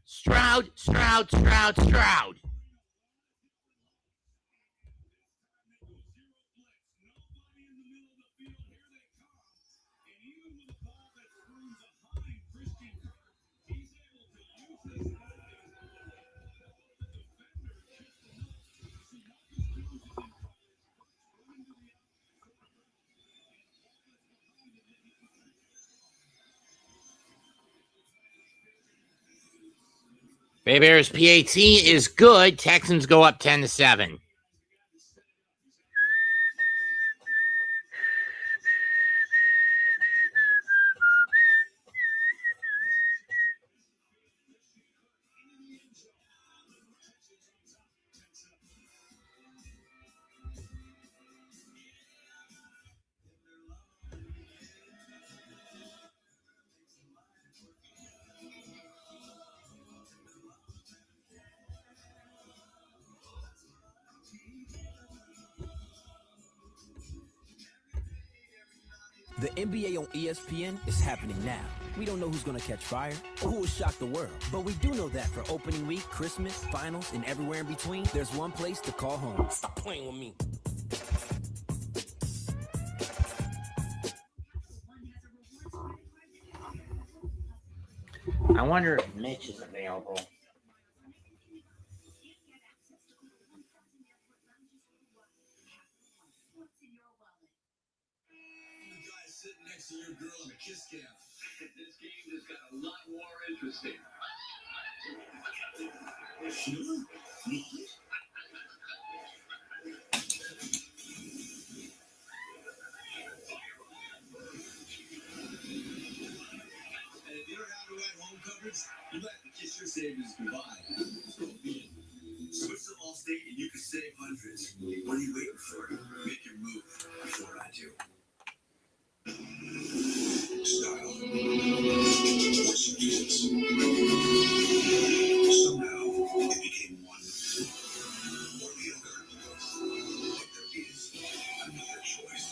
Stroud. Bay Bears PAT is good. Texans go up 10-7.
The NBA on ESPN is happening now. We don't know who's going to catch fire or who will shock the world, but we do know that for opening week, Christmas, finals, and everywhere in between, there's one place to call home. Stop playing with me.
I wonder if Mitch is available.
Sitting next to your girl in a kiss cam. This game just got a lot more interesting. Sure. And if you don't have the right home coverage, you might have to kiss your savings goodbye. Switch to Allstate and you can save hundreds. What are you waiting for? Make your move before I do. Style. Somehow, it became one or the other. But there is another choice.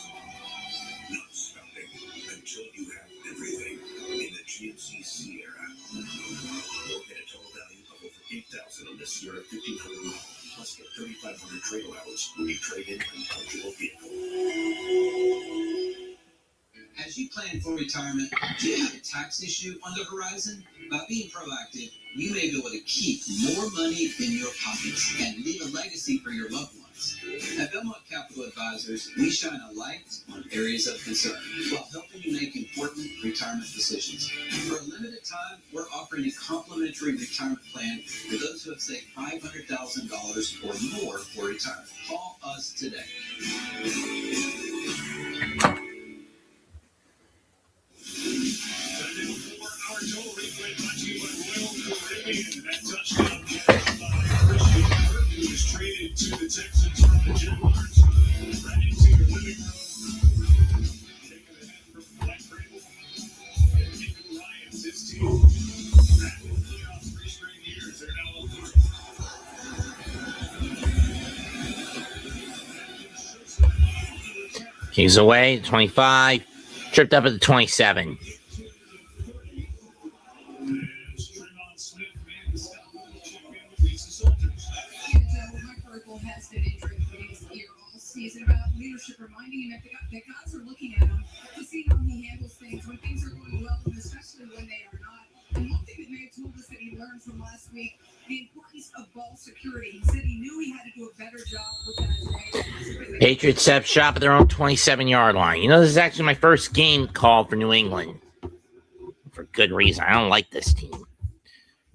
Not stopping until you have everything in the GMC Sierra. You'll get a total value of over $8,000 on this Sierra 1500 model. Plus get 3,500 trade allowance when you trade in an eligible vehicle. As you plan for retirement, do you have a tax issue on the horizon? By being proactive, you may be able to keep more money in your pockets and leave a legacy for your loved ones. At Belmont Capital Advisors, we shine a light on areas of concern while helping you make important retirement decisions. For a limited time, we're offering a complimentary retirement plan for those who have saved $500,000 or more for retirement. Call us today.
4-hour total replay brought to you by Royal Caribbean. That touchdown catch by Christian Kirk, who was traded to the Texans from the Jaguars. Right into your living room. Taking the head from Black Crippled. And Nico Ryans, his team. Back in the playoffs 3 straight years. They're now up 3.
He's away, 25. Tripped up at the 27.
Has been injured here all season. About leadership reminding him that the guys are looking at him to see how he handles things when things are going well, and especially when they are not. And one thing that May told us that he learned from last week, the importance of ball security. He said he knew he had to do a better job with that.
Patriots set up shop at their own 27-yard line. You know, this is actually my first game called for New England. For good reason. I don't like this team.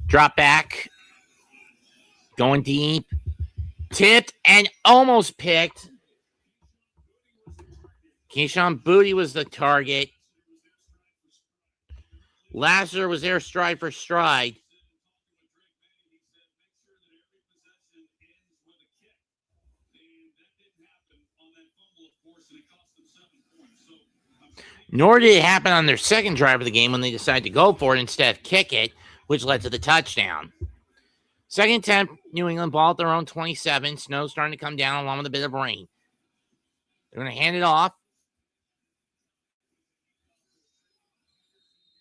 Drop back. Going deep. Tipped and almost picked. Keyshawn Booty was the target. Lasser was there stride for stride. Nor did it happen on their second drive of the game when they decided to go for it instead of kick it, which led to the touchdown. Second attempt, New England ball at their own 27. Snow starting to come down along with a bit of rain. They're going to hand it off.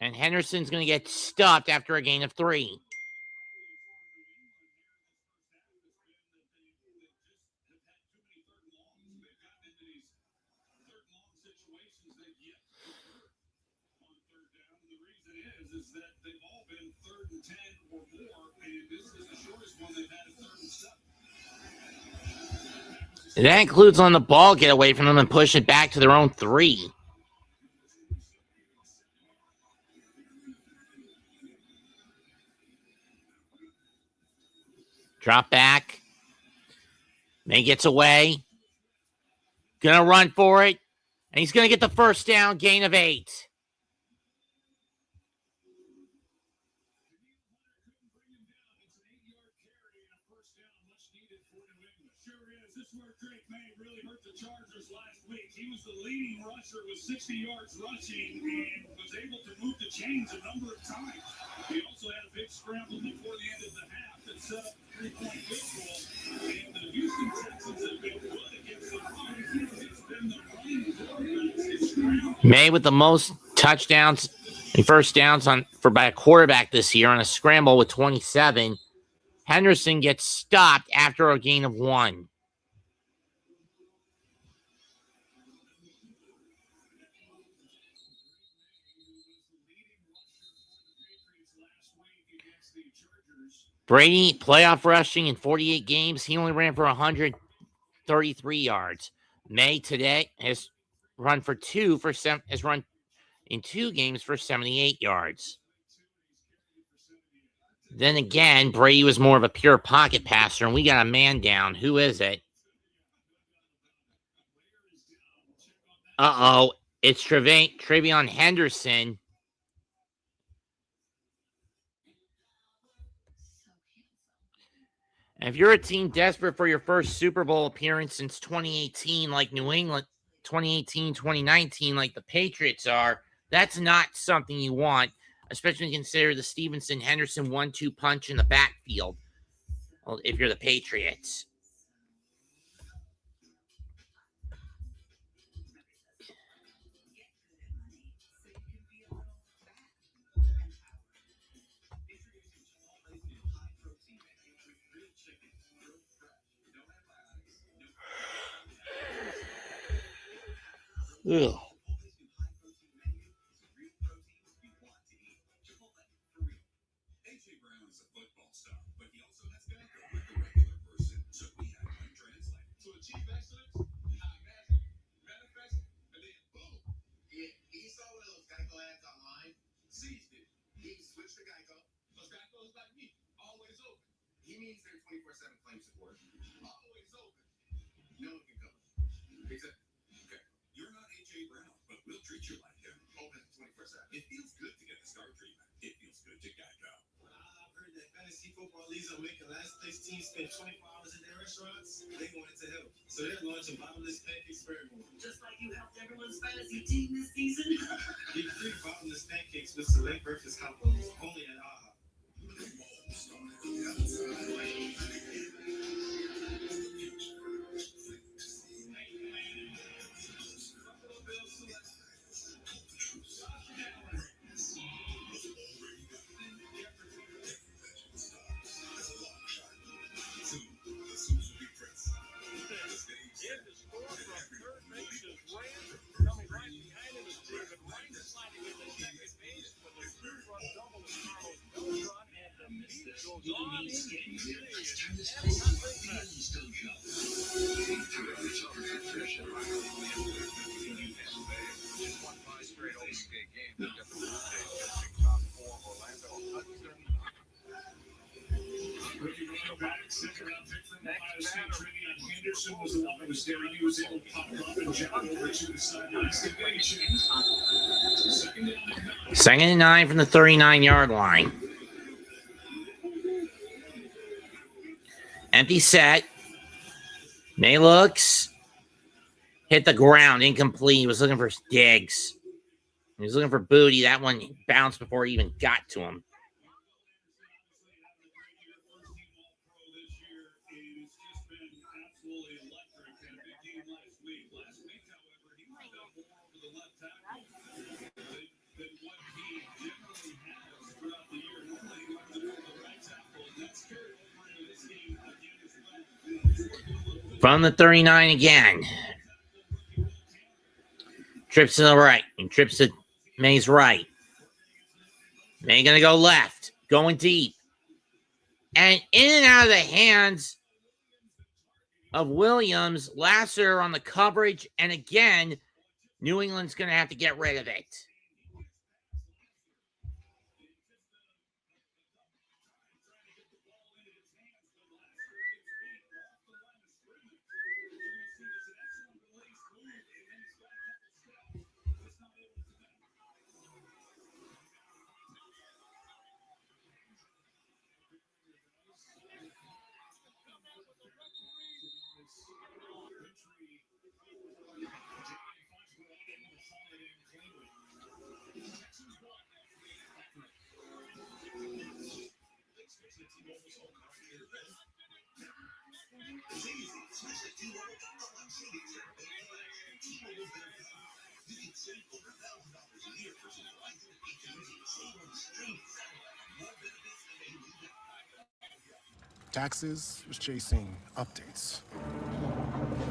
And Henderson's going to get stuffed after a gain of 3. That includes letting the ball get away from them and push it back to their own 3. Drop back. May gets away. Gonna run for it. And he's gonna get the first down, gain of 8.
He was the leading rusher with 60 yards rushing and was able to move the chains a number of times. He also had a big scramble before the end of the half that set up 3-point field goal. And the Houston Texans have been good against the run. It's been the running quarterbacks that scramble
May with the most touchdowns and first downs by a quarterback this year on a scramble with 27. Henderson gets stopped after a gain of 1. Brady, playoff rushing in 48 games. He only ran for 133 yards. May today has run in 2 games for 78 yards. Then again, Brady was more of a pure pocket passer, and we got a man down. Who is it? Uh-oh. It's Trevion Henderson. And if you're a team desperate for your first Super Bowl appearance since 2018, like New England, 2018, 2019, like the Patriots are, that's not something you want, especially when you consider the Stevenson-Henderson 1-2 punch in the backfield. Well, if you're the Patriots. Ugh.
He means their 24/7 claim support. Always open. No one can cover. Except, okay, you're not H.A. Brown, but we'll treat you like him. Open 24/7. It feels good to get the star treatment. It feels good to Geico. I've heard that fantasy football leagues are making last place teams spend 24 hours in their restaurants. They wanted to help. So they're launching bottomless pancakes for everyone. Just like you helped everyone's fantasy team this season. Get free bottomless pancakes with select breakfast combos. Only at AHA. Henderson was the one that was there. He was able to pop up and jump over to the sidelines.
Second and 9 from the 39-yard line. Empty set. May looks. Hit the ground. Incomplete. He was looking for Diggs. He was looking for Booty. That one bounced before he even got to him. From the 39 again. Trips to the right. And trips to May's right. May going to go left. Going deep. And in and out of the hands of Williams. Lasser on the coverage. And again, New England's going to have to get rid of it.
Taxes was chasing updates.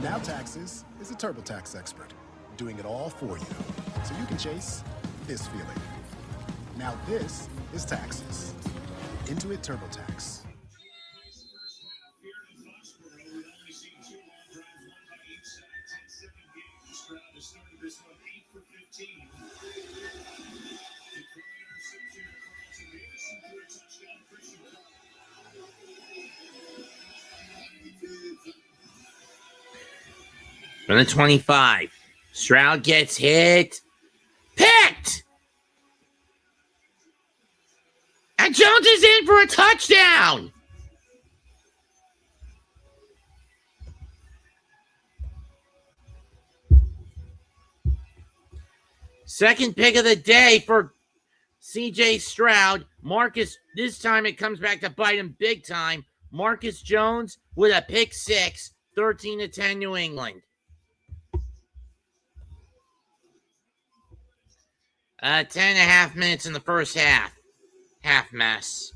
Now Taxes is a TurboTax expert, doing it all for you, so you can chase this feeling. Now this is Taxes. Intuit TurboTax.
From the 25, Stroud gets hit. Picked! And Jones is in for a touchdown! Second pick of the day for C.J. Stroud. Marcus, this time it comes back to bite him big time. Marcus Jones with a pick six, 13-10 New England. 10.5 minutes in the first half. Half mess.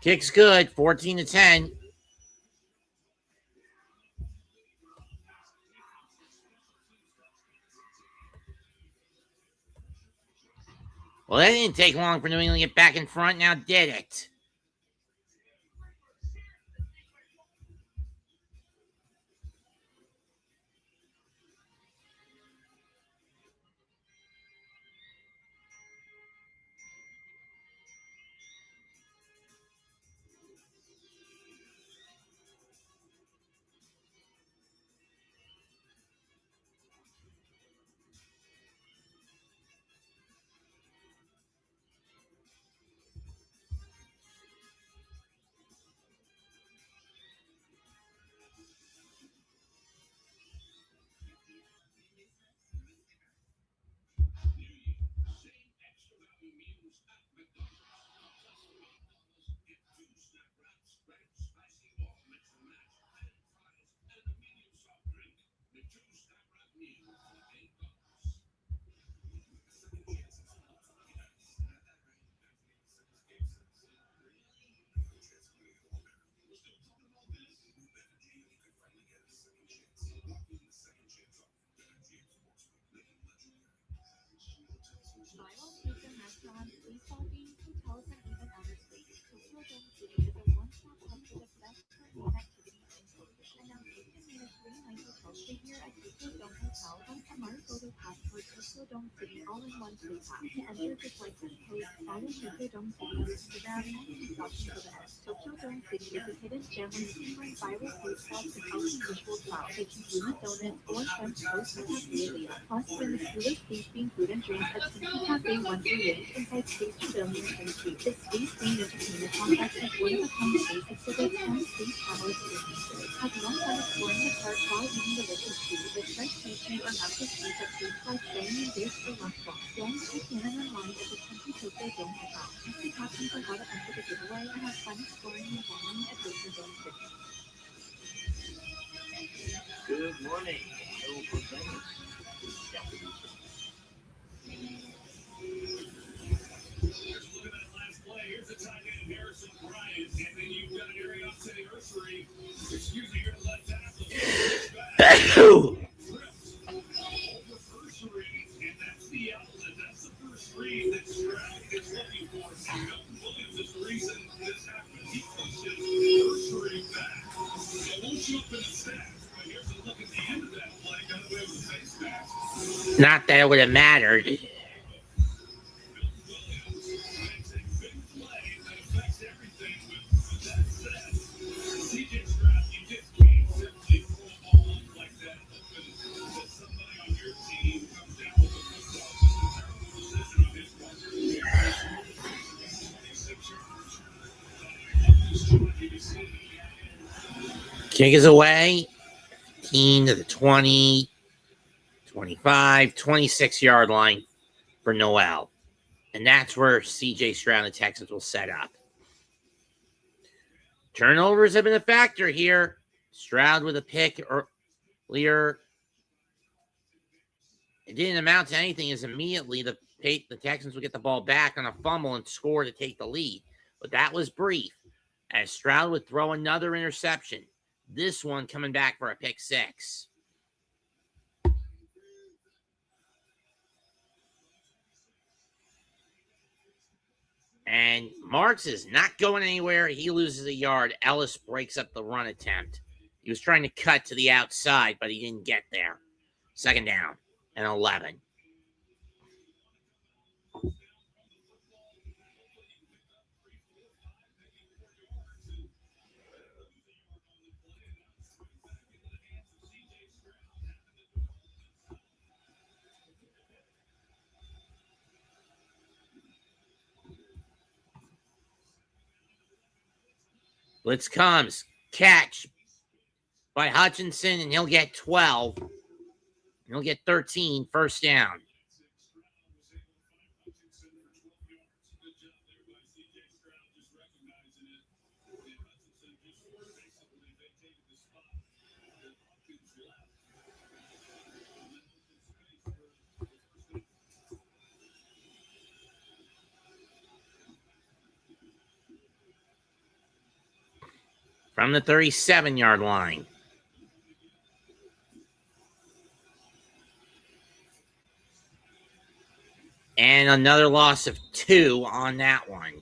Kick's good, 14-10. Well, that didn't take long for New England to get back in front. Now did it?
Good morning.
Here's the tight end, Harrison Bryant, and then you've got Ari offsetting Ursary. Excuse me, you're the left tackle. And that's the outlet. That's the first screen that Stroud is looking for. Milton Williams is
Not that it would have mattered. Kick is away. 15 to the 20, 25, 26-yard line for Noel. And that's where C.J. Stroud and the Texans will set up. Turnovers have been a factor here. Stroud with a pick earlier. It didn't amount to anything as immediately the Texans would get the ball back on a fumble and score to take the lead. But that was brief, as Stroud would throw another interception. This one coming back for a pick six. And Marks is not going anywhere. He loses a yard. Ellis breaks up the run attempt. He was trying to cut to the outside, but he didn't get there. Second down and 11. Blitz comes. Catch by Hutchinson, and he'll get 12. He'll get 13. First down. From the 37-yard line. And another loss of 2 on that one.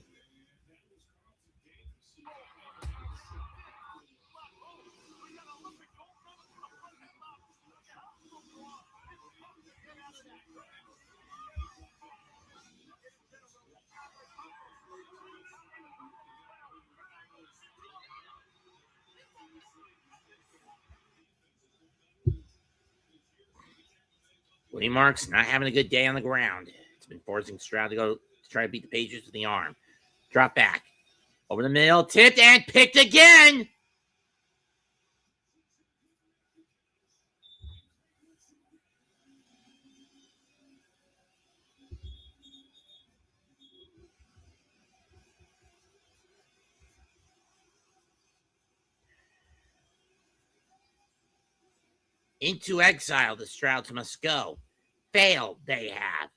Woody Marks not having a good day on the ground. It's been forcing Stroud to try to beat the Patriots with the arm. Drop back. Over the middle. Tipped and picked again. Into exile, the Strouds must go. Failed, they have.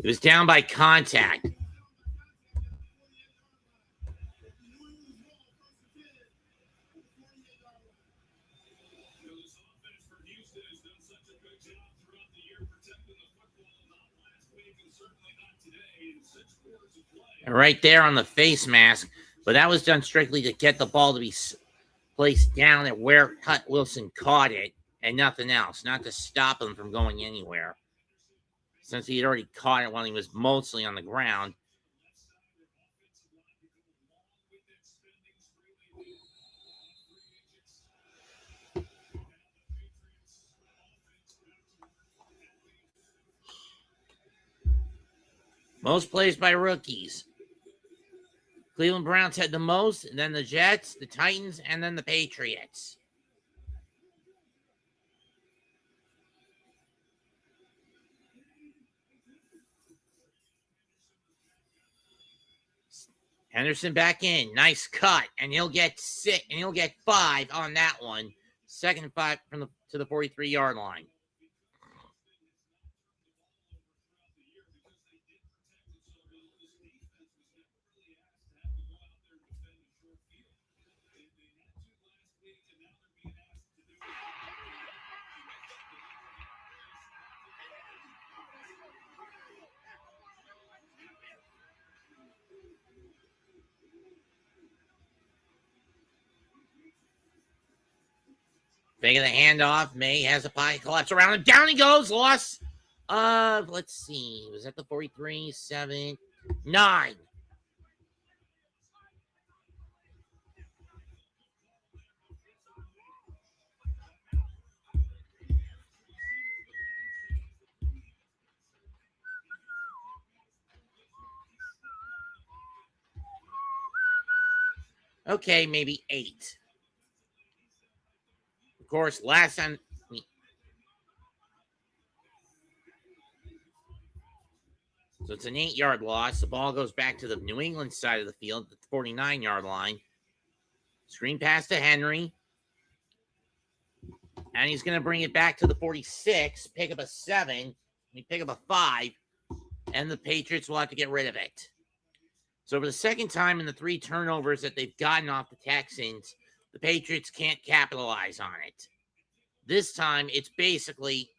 He was down by contact. Right there on the face mask, but that was done strictly to get the ball to be placed down at where Wilson caught it and nothing else, not to stop him from going anywhere. Since he had already caught it while he was mostly on the ground. Most plays by rookies. Cleveland Browns had the most, and then the Jets, the Titans, and then the Patriots. Henderson back in. Nice cut. And he'll get 6, and he'll get 5 on that one. Second and 5 to the 43-yard line. Faking the handoff. May has a pocket collapse around him. Down he goes. Loss of, let's see. Was that the 43, 7, 9? Okay, maybe 8. Of course, last time. So it's an 8-yard loss. The ball goes back to the New England side of the field, the 49-yard line. Screen pass to Henry. And he's going to bring it back to the 46, pick up a 7, pick up a 5, and the Patriots will have to get rid of it. So for the second time in the 3 turnovers that they've gotten off the Texans, the Patriots can't capitalize on it. This time, it's basically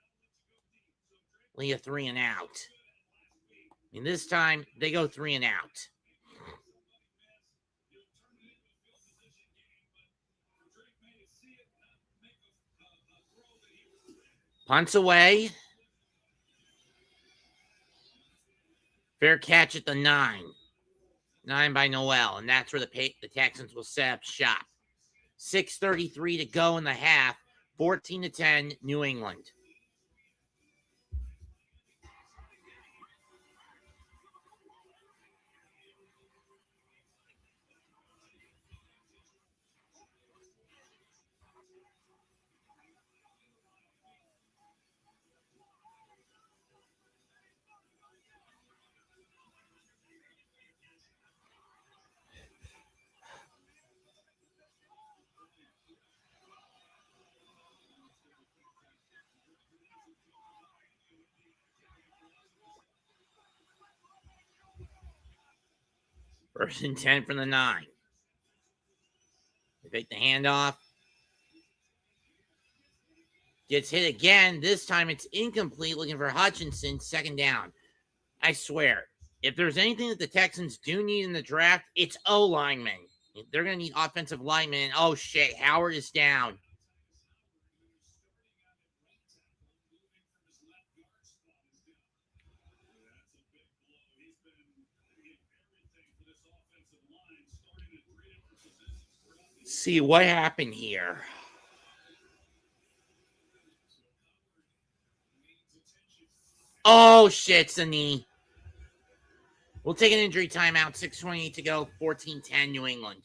a 3 and out. And this time, they go 3 and out. Punts away. Fair catch at the 9. 9 by Noel, and that's where the Texans will set up shop. 6:33 to go in the half. 14-10, New England. First and 10 from the 9. They take the handoff. Gets hit again. This time it's incomplete, looking for Hutchinson. Second down. I swear, if there's anything that the Texans do need in the draft, it's O-linemen. They're going to need offensive linemen. Oh, shit. Howard is down. See what happened here. Oh, shit, it's a knee. We'll take an injury timeout. 6:28 to go. 14-10, New England.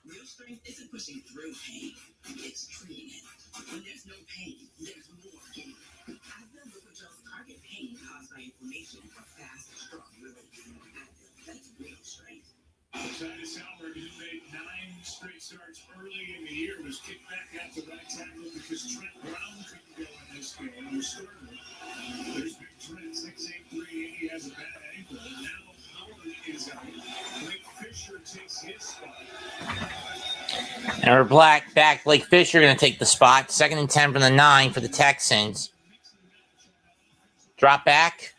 Real strength isn't pushing through pain. no pain, there's more gain. Advil Lipogel's target pain caused by inflammation for fast, strong relief. Advil, that's real strength.
Titus Albert, who made 9 straight starts early in the year, was kicked back out to right tackle because Trent Brown couldn't go in this game. He was starting. There's big Trent, 6'8", 380, he has a bad ankle. And now Howard is out. Blake Fisher takes his spot.
And we're back. Blake Fisher going to take the spot. 2nd and 10 from the 9 for the Texans. Drop back.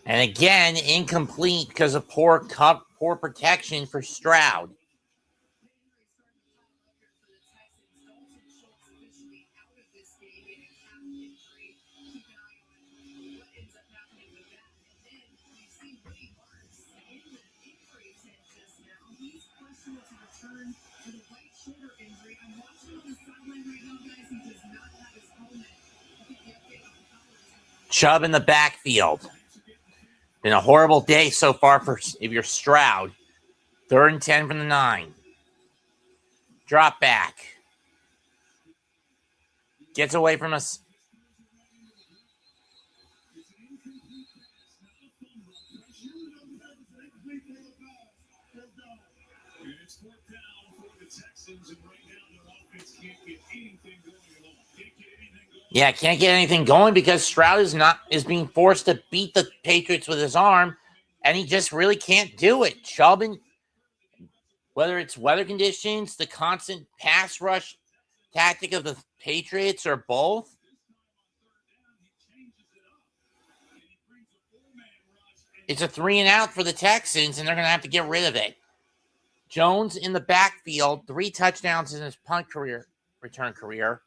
And again, incomplete because of poor protection for Stroud. Chubb in the backfield. Been a horrible day so far for if you're Stroud. 3rd and 10 from the 9. Drop back. Gets away from us.
It's 4th down for the Texans, and right now their offense can't get anything going at all.
Yeah, can't get anything going because Stroud is being forced to beat the Patriots with his arm, and he just really can't do it. Chubb, whether it's weather conditions, the constant pass rush tactic of the Patriots, or both. It's a 3-and-out for the Texans, and they're going to have to get rid of it. Jones in the backfield, 3 touchdowns in his punt return career.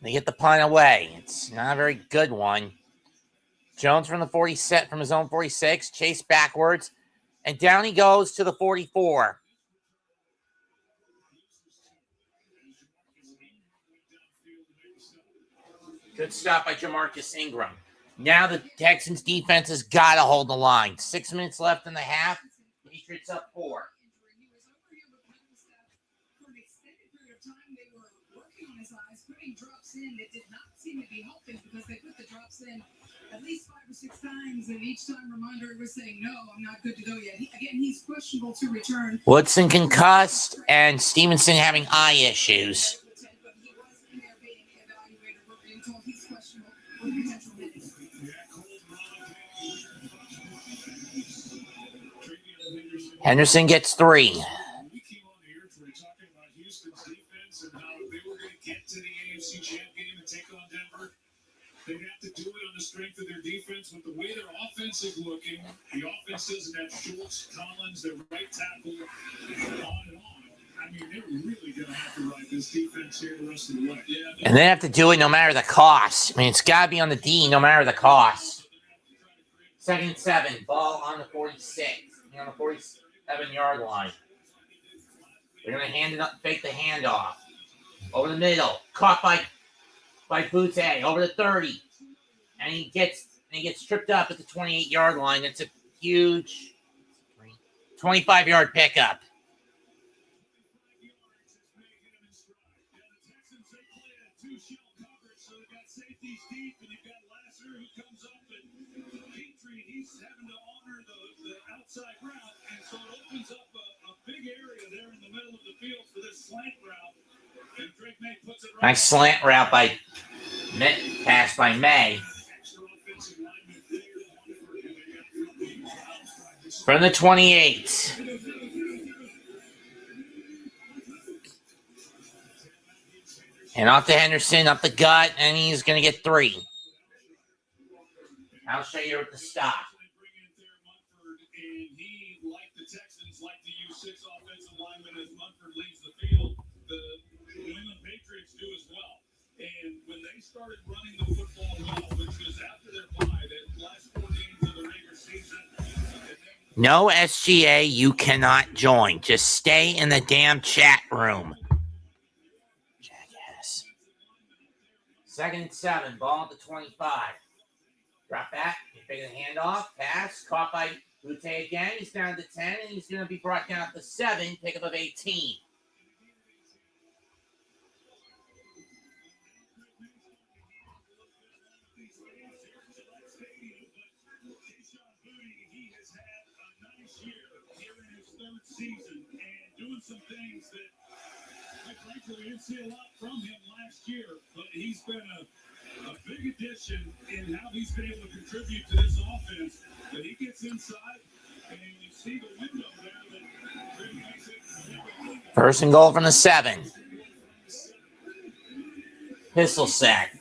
They get the punt away. It's not a very good one. Jones from the 40 set from his own 46, chase backwards, and down he goes to the 44. Good stop by Jamarcus Ingram. Now the Texans defense has got to hold the line. 6 minutes left in the half. Patriots up 4.
Drops in that did not seem to be helping because they put the drops in at least 5 or 6 times, and each time Ramondre was saying, no, I'm not good to go yet. He's questionable to return.
Woodson concussed, and Stevenson having eye issues. Henderson gets 3.
We came on the air today talking about Houston's defense and how they were going to get to the AFC Champ game and take on Denver. They'd have to do it on the strength of their defense, but the way their offense is looking, the offense doesn't have Schultz, Collins, their right tackle, on and on. I mean, they're really going to have to ride this defense here the rest of the way. Yeah,
and they have to do it no matter the cost. I mean, it's got to be on the D no matter the cost. 2nd and 7, ball on the 46, on the 47-yard line. They're going to hand it up, fake the handoff. Over the middle, caught by Boutte, over the 30. And he gets tripped up at the 28-yard line. It's a huge 25-yard pickup.
Outside route, and so it opens up a big area there in the middle of the field for this slant route. And Drake May puts it right.
Nice slant route pass by May. From the 28. And off to Henderson, up the gut, and he's going to get 3. I'll show you with the stop.
Texans like to use 6 offensive linemen as Munford leaves the field. The New England Patriots do as well. And when they started running the football well, which was after their bye, the last 4 games of the regular season.
No SGA, you cannot join. Just stay in the damn chat room. Jackass. Second and 7. Ball at the 25. Drop back. Taking the handoff. Pass. Caught by Butte again. He's down to 10, and he's going to be brought down to 7. Pickup of 18.
Season and doing some things that, quite frankly, we didn't see a lot from him last year, but he's been a big addition in how he's been able to contribute to this offense. That he gets inside, and you see the window there that really makes it.
First and goal from the 7. Pistol set.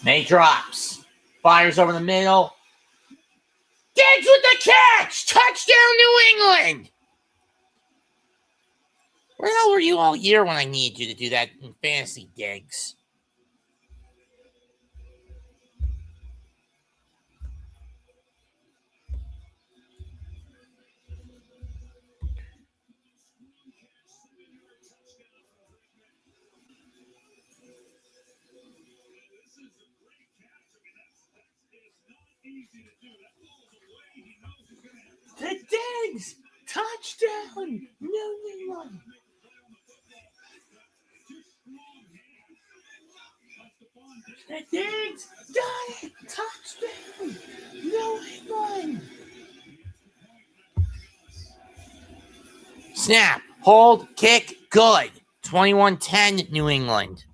May drops. Fires over the middle. Diggs with the catch! Touchdown, New England! Where the hell were you all year when I needed you to do that in fantasy, Diggs? The Diggs! Touchdown! New England! The Diggs! Got it! Touchdown! New England! Snap! Hold! Kick! Good! 21-10 New England.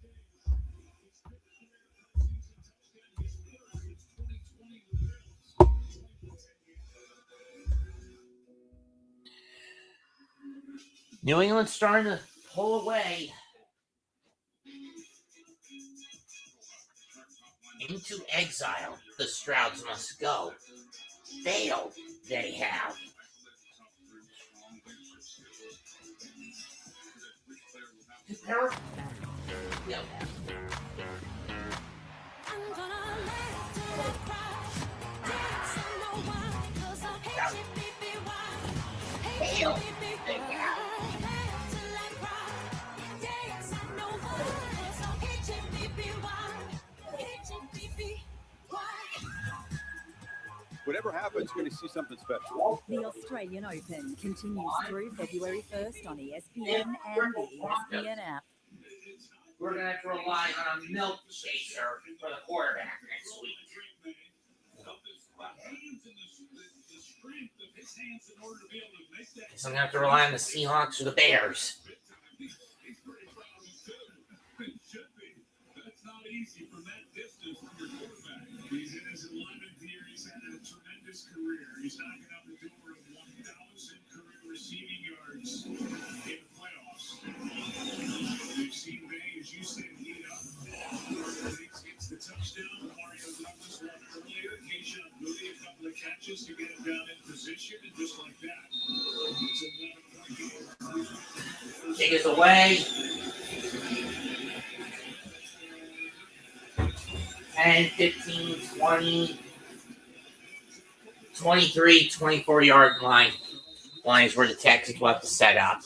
New England's starting to pull away into exile. The Strouds must go. Failed, they have. Yep. Failed, they have.
Whatever happens, you're going to see something special.
The Australian Open continues through February 1st on ESPN and the ESPN app.
We're going to have to rely on a milk chaser for the quarterback next week. So I'm going to have to rely on the Seahawks or the Bears.
That's not easy from that distance from your quarterback. He's in his 11th year. He's had a tremendous career. He's knocking on the door of 1,000 career receiving yards in the playoffs. We've seen Bay, as you said, heat up. Diggs gets the touchdown. Mario Douglas won earlier. Keyshawn Moody, a couple of catches to get him down in position, and just like that, it's a 11-point game.
Kick is away. 10, 15, 20, 23, 24-yard line. Line is where the Texans will have to set up.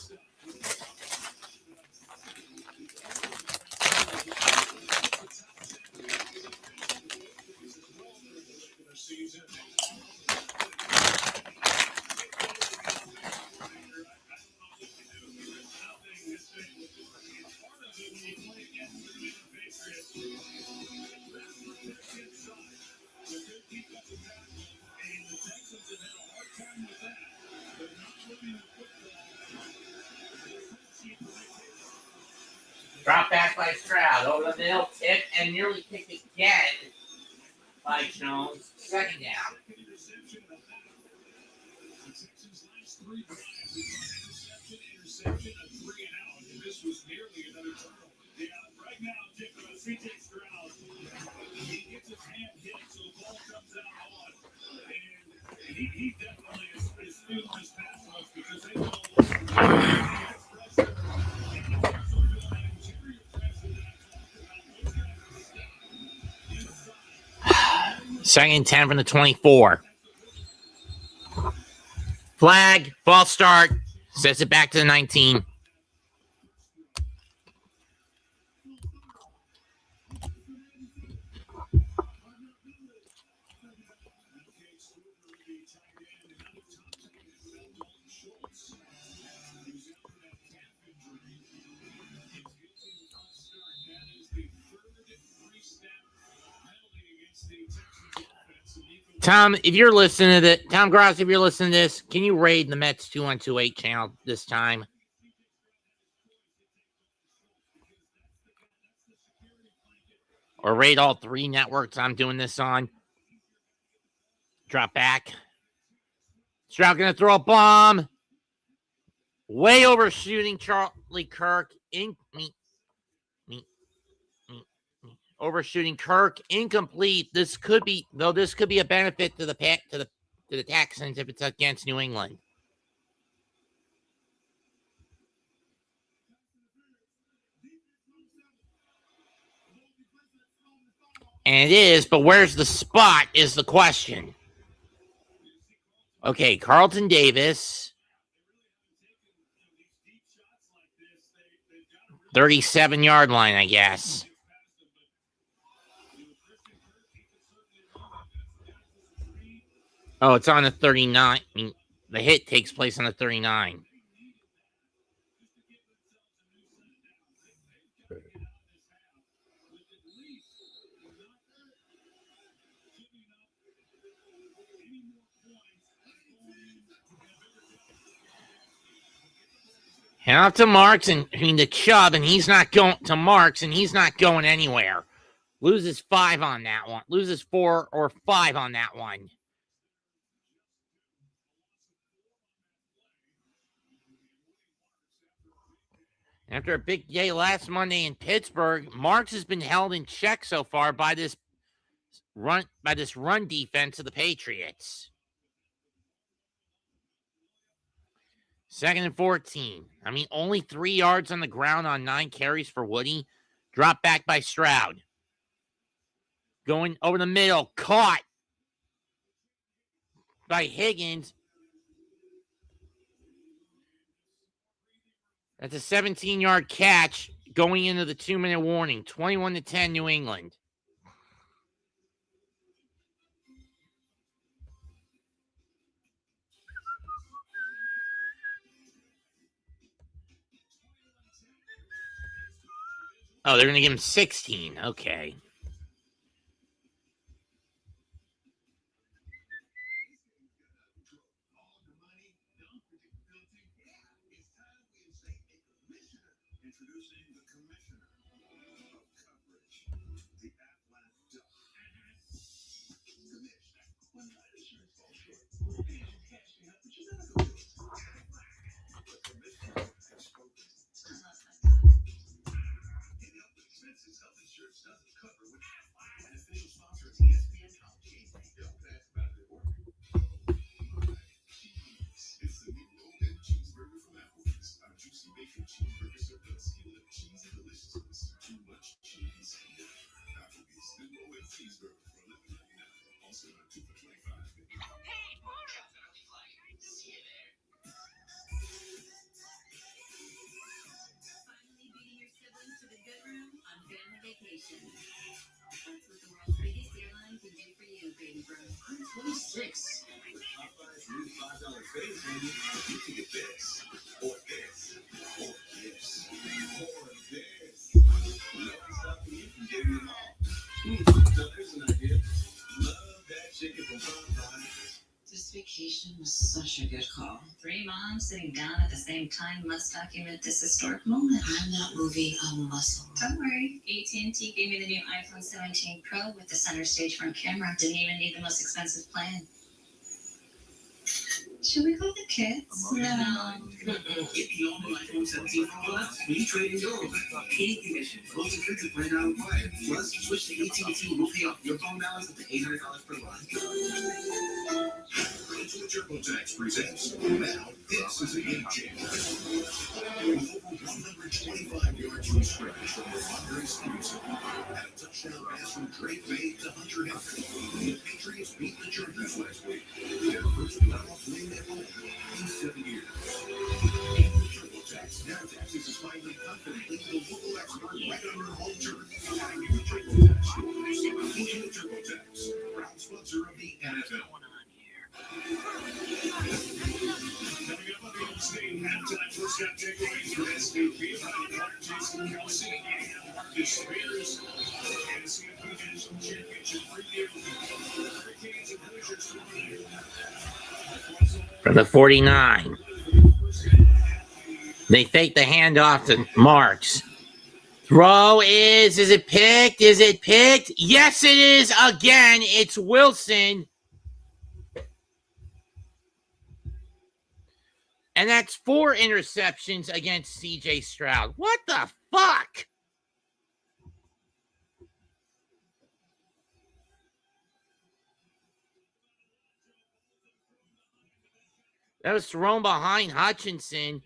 Drop back by Stroud. Over the middle, tip, and nearly picked again by Jones. Second down.
Interception, a 3-and-out, and this was nearly another turnover. Yeah, right now, C.J. Stroud, he gets his hand hit, so the ball comes out on, and he definitely is feeling his pass rush because they know
Second and 10 from the 24. Flag, false start, sets it back to the 19. Tom, if you're listening to this, Tom Gross, if you're listening to this, can you raid the Mets 2128 channel this time? Or raid all 3 networks I'm doing this on. Drop back. Stroud gonna throw a bomb. Way overshooting Charlie Kirk. Overshooting Kirk. Incomplete. This could be a benefit to the Texans if it's against New England. And it is, but where's the spot is the question. Okay, Carlton Davis. 37-yard line, I guess. Oh, it's on the 39. I mean, the hit takes place on the 39. Hand off to Marks and to Chubb, and he's not going to Marks, and he's not going anywhere. Loses 5 on that one. Loses 4 or 5 on that one. After a big day last Monday in Pittsburgh, Marks has been held in check so far by this run defense of the Patriots. 2nd and 14. I mean, only 3 yards on the ground on 9 carries for Woody. Drop back by Stroud. Going over the middle. Caught by Higgins. That's a 17-yard catch going into the 2-minute warning. 21-10 New England. Oh, they're going to give him 16. Okay.
Health insurance doesn't cover what an official sponsor of ESPN It's the new roll-in cheeseburger from Applebee's. Our juicy bacon cheeseburger served on a skin of cheesy deliciousness. Too much cheese. Applebee's new roll-in cheeseburger for $11.99. Also on 2 for $25. Hey, see you there.
Finally beating your siblings to the good room on family vacation. That's what the world's biggest airline can do for you, baby bro.
I'm 26. With Popeye's new $5 phase menu, you can get this, or this, or this, or this. No one's stopping you from getting them all. So there's an idea. Love that chicken from Popeyes.
This vacation was such a good call. 3 moms sitting down at the same time must document this historic moment. I'm not moving a muscle. Don't worry. AT&T gave me the new iPhone 17 Pro with the center stage front camera. Didn't even need the most expensive plan. Should we call the kids? No.
Get the all-new iPhone 17 Pro Max when you trade in yours. Pay commission. Most expensive plan out of wire. Plus, switch to AT&T and we'll pay off your phone balance up to $800 per line. Into TurboTax presents. Now, this is a game changer. With over 125 yards from scrimmage from Ramondre Stevenson and a touchdown pass from Drake May to Hunter Henry, the Patriots beat the Chargers last week. Their first playoff win at home in 7 years. TurboTax now taxes is finally confidently the local expert right on your home turf. New TurboTax. New TurboTax. Proud sponsor of the NFL.
Coming up on the All-State halftime, first half takeaways for SVP, Ryan Clark, Jason Kelsey, and Marcus Spears. And CFP National Championship
For the 49. They fake the handoff to Marks. Throw is it picked? Is it picked? Yes, it is again. It's Wilson. And that's 4 interceptions against C.J. Stroud. What the fuck? That was thrown behind Hutchinson.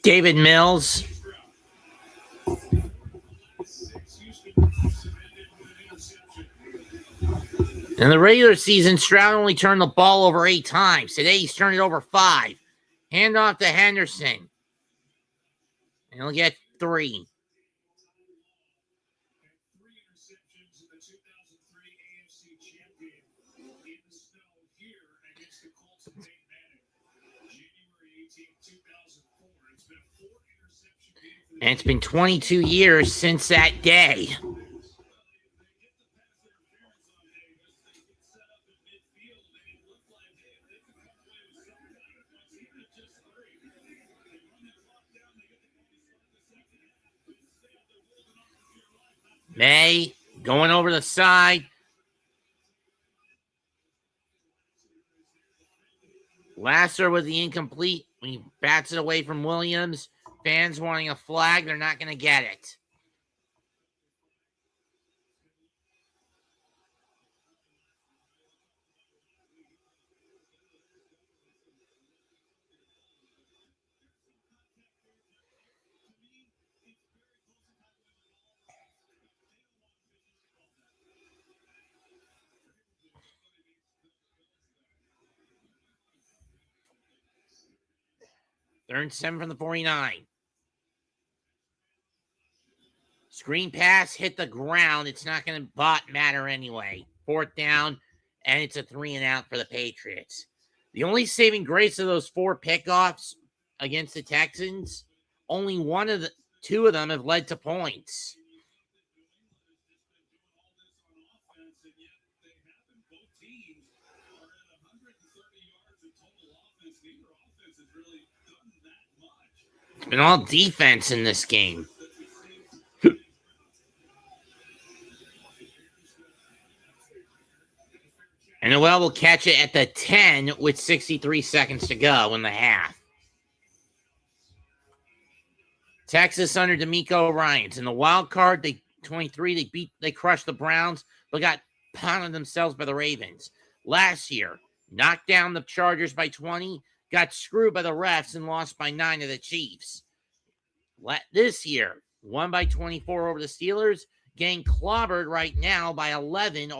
David Mills. In the regular season, Stroud only turned the ball over 8 times. Today, he's turned it over 5. Hand off to Henderson. And he'll get 3.
Interceptions in the 2003 AFC Championship in the snow here against the Colts of Peyton Manning. January 18, 2004. It's been a 4 interception game.
And it's been 22 years since that day. May going over the side. Lasser with the incomplete. When he bats it away from Williams. Fans wanting a flag. They're not going to get it. Third and 7 from the 49. Screen pass hit the ground. It's not going to matter anyway. 4th down, and it's a 3-and-out for the Patriots. The only saving grace of those 4 pickoffs against the Texans, only 2 of them have led to points. It's been all defense in this game. And Noel will catch it at the 10 with 63 seconds to go in the half. Texas under D'Amico Ryans. In the wild card, 23, they crushed the Browns, but got pounded themselves by the Ravens. Last year, knocked down the Chargers by 20, got screwed by the refs and lost by 9 to the Chiefs. This year, won by 24 over the Steelers, getting clobbered right now by 11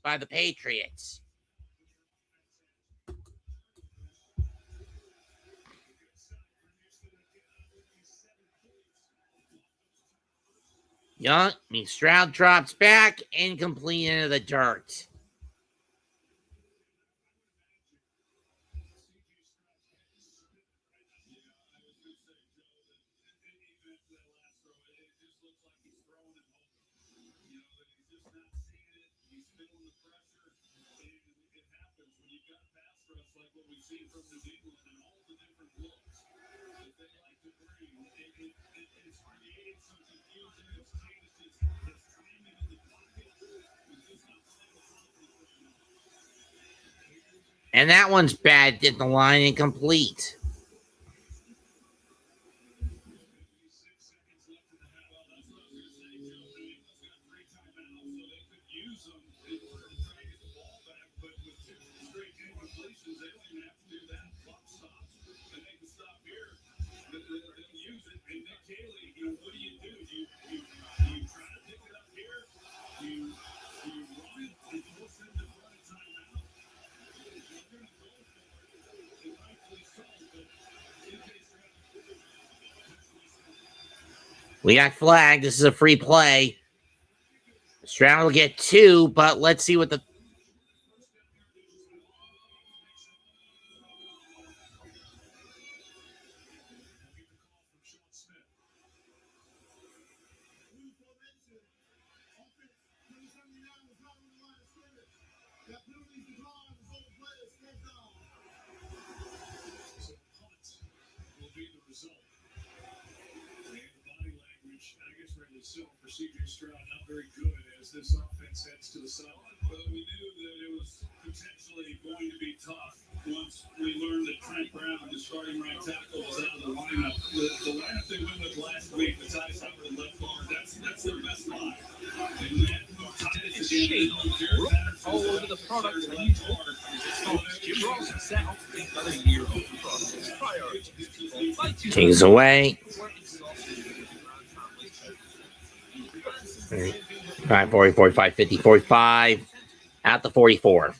by the Patriots. Stroud drops back, incomplete into the dirt. And that one's bad at the line, incomplete. We got flagged. This is a free play. Stroud will get 2, but let's see what the...
For CJ Stroud, not very good as this offense heads to the sideline. But we knew that it was potentially going to be tough once we learned that Trent Brown, the starting right tackle, was out of the lineup. The lineup they went with last week, the Titus Howard and left guard, that's their best line. And then Titus again,
all over the product and you Jim Ross set up another year of the process. Priorities.
Kings away. 5, 40, 45, 50, 45. At the 44.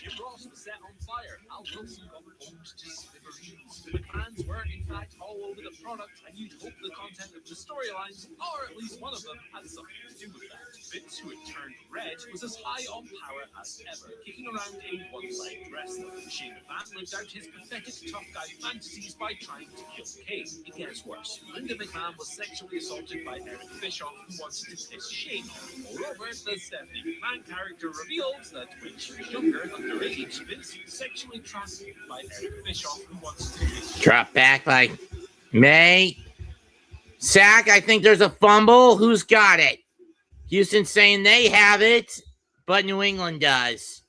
Jim Ross was set on fire. Al Wilson got reduced to smithereens. The fans were, in fact, all over the product, and you'd hope the content of the storylines, or at least one of them, had something to do with that. Vince, who had turned red, was as high on power as ever, kicking around a one-legged wrestler. Shane McMahon lived out his pathetic tough guy fantasies by trying to kill Kane. It gets worse. Linda McMahon was sexually assaulted by Eric Bischoff, who wanted to piss Shane off. Moreover, the Stephanie McMahon character reveals that when she was younger, underage, Vince sexually trafficked by Eric Bischoff, who wants to piss
Drop back by May. Sack, I think there's a fumble. Who's got it? Houston saying they have it, but New England does.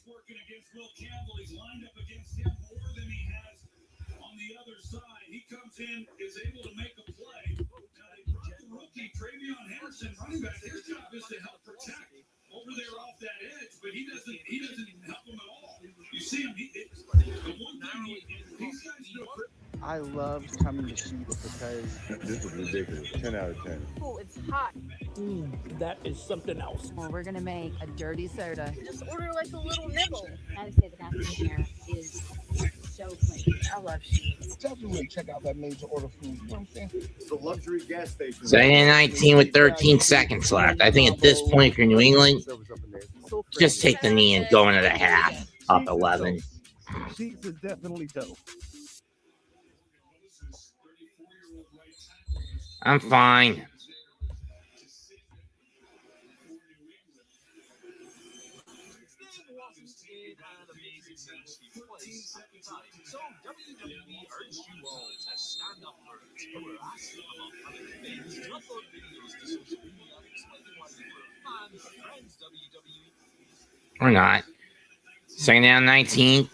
Working against Will Campbell. He's lined up against him more than he has on the other side. He comes in, is able to make a play. Now they brought the rookie Travion Henderson, running back. His job is to help protect over there off that edge, but he doesn't help him at all. You see him, the one thing these guys do.
I loved coming to Sheets because
this is ridiculous. 10 out of 10.
Oh, it's hot.
That is something else.
Well, we're gonna make a dirty soda.
Just order like a little nibble.
I would say the bathroom here is so clean.
I love Sheets.
definitely check out that made to order food. You know what I'm saying?
It's a luxury gas station.
19 with 13 seconds left. I think at this point, if you're New England, just take the knee and go into the half. Up 11.
Sheets is definitely dope.
I'm fine.
So WWE urged you all to stand up for it. But we're asking about having fans to upload videos to social media explaining why they were fans, friends, WWE.
Or not. Second down, 19.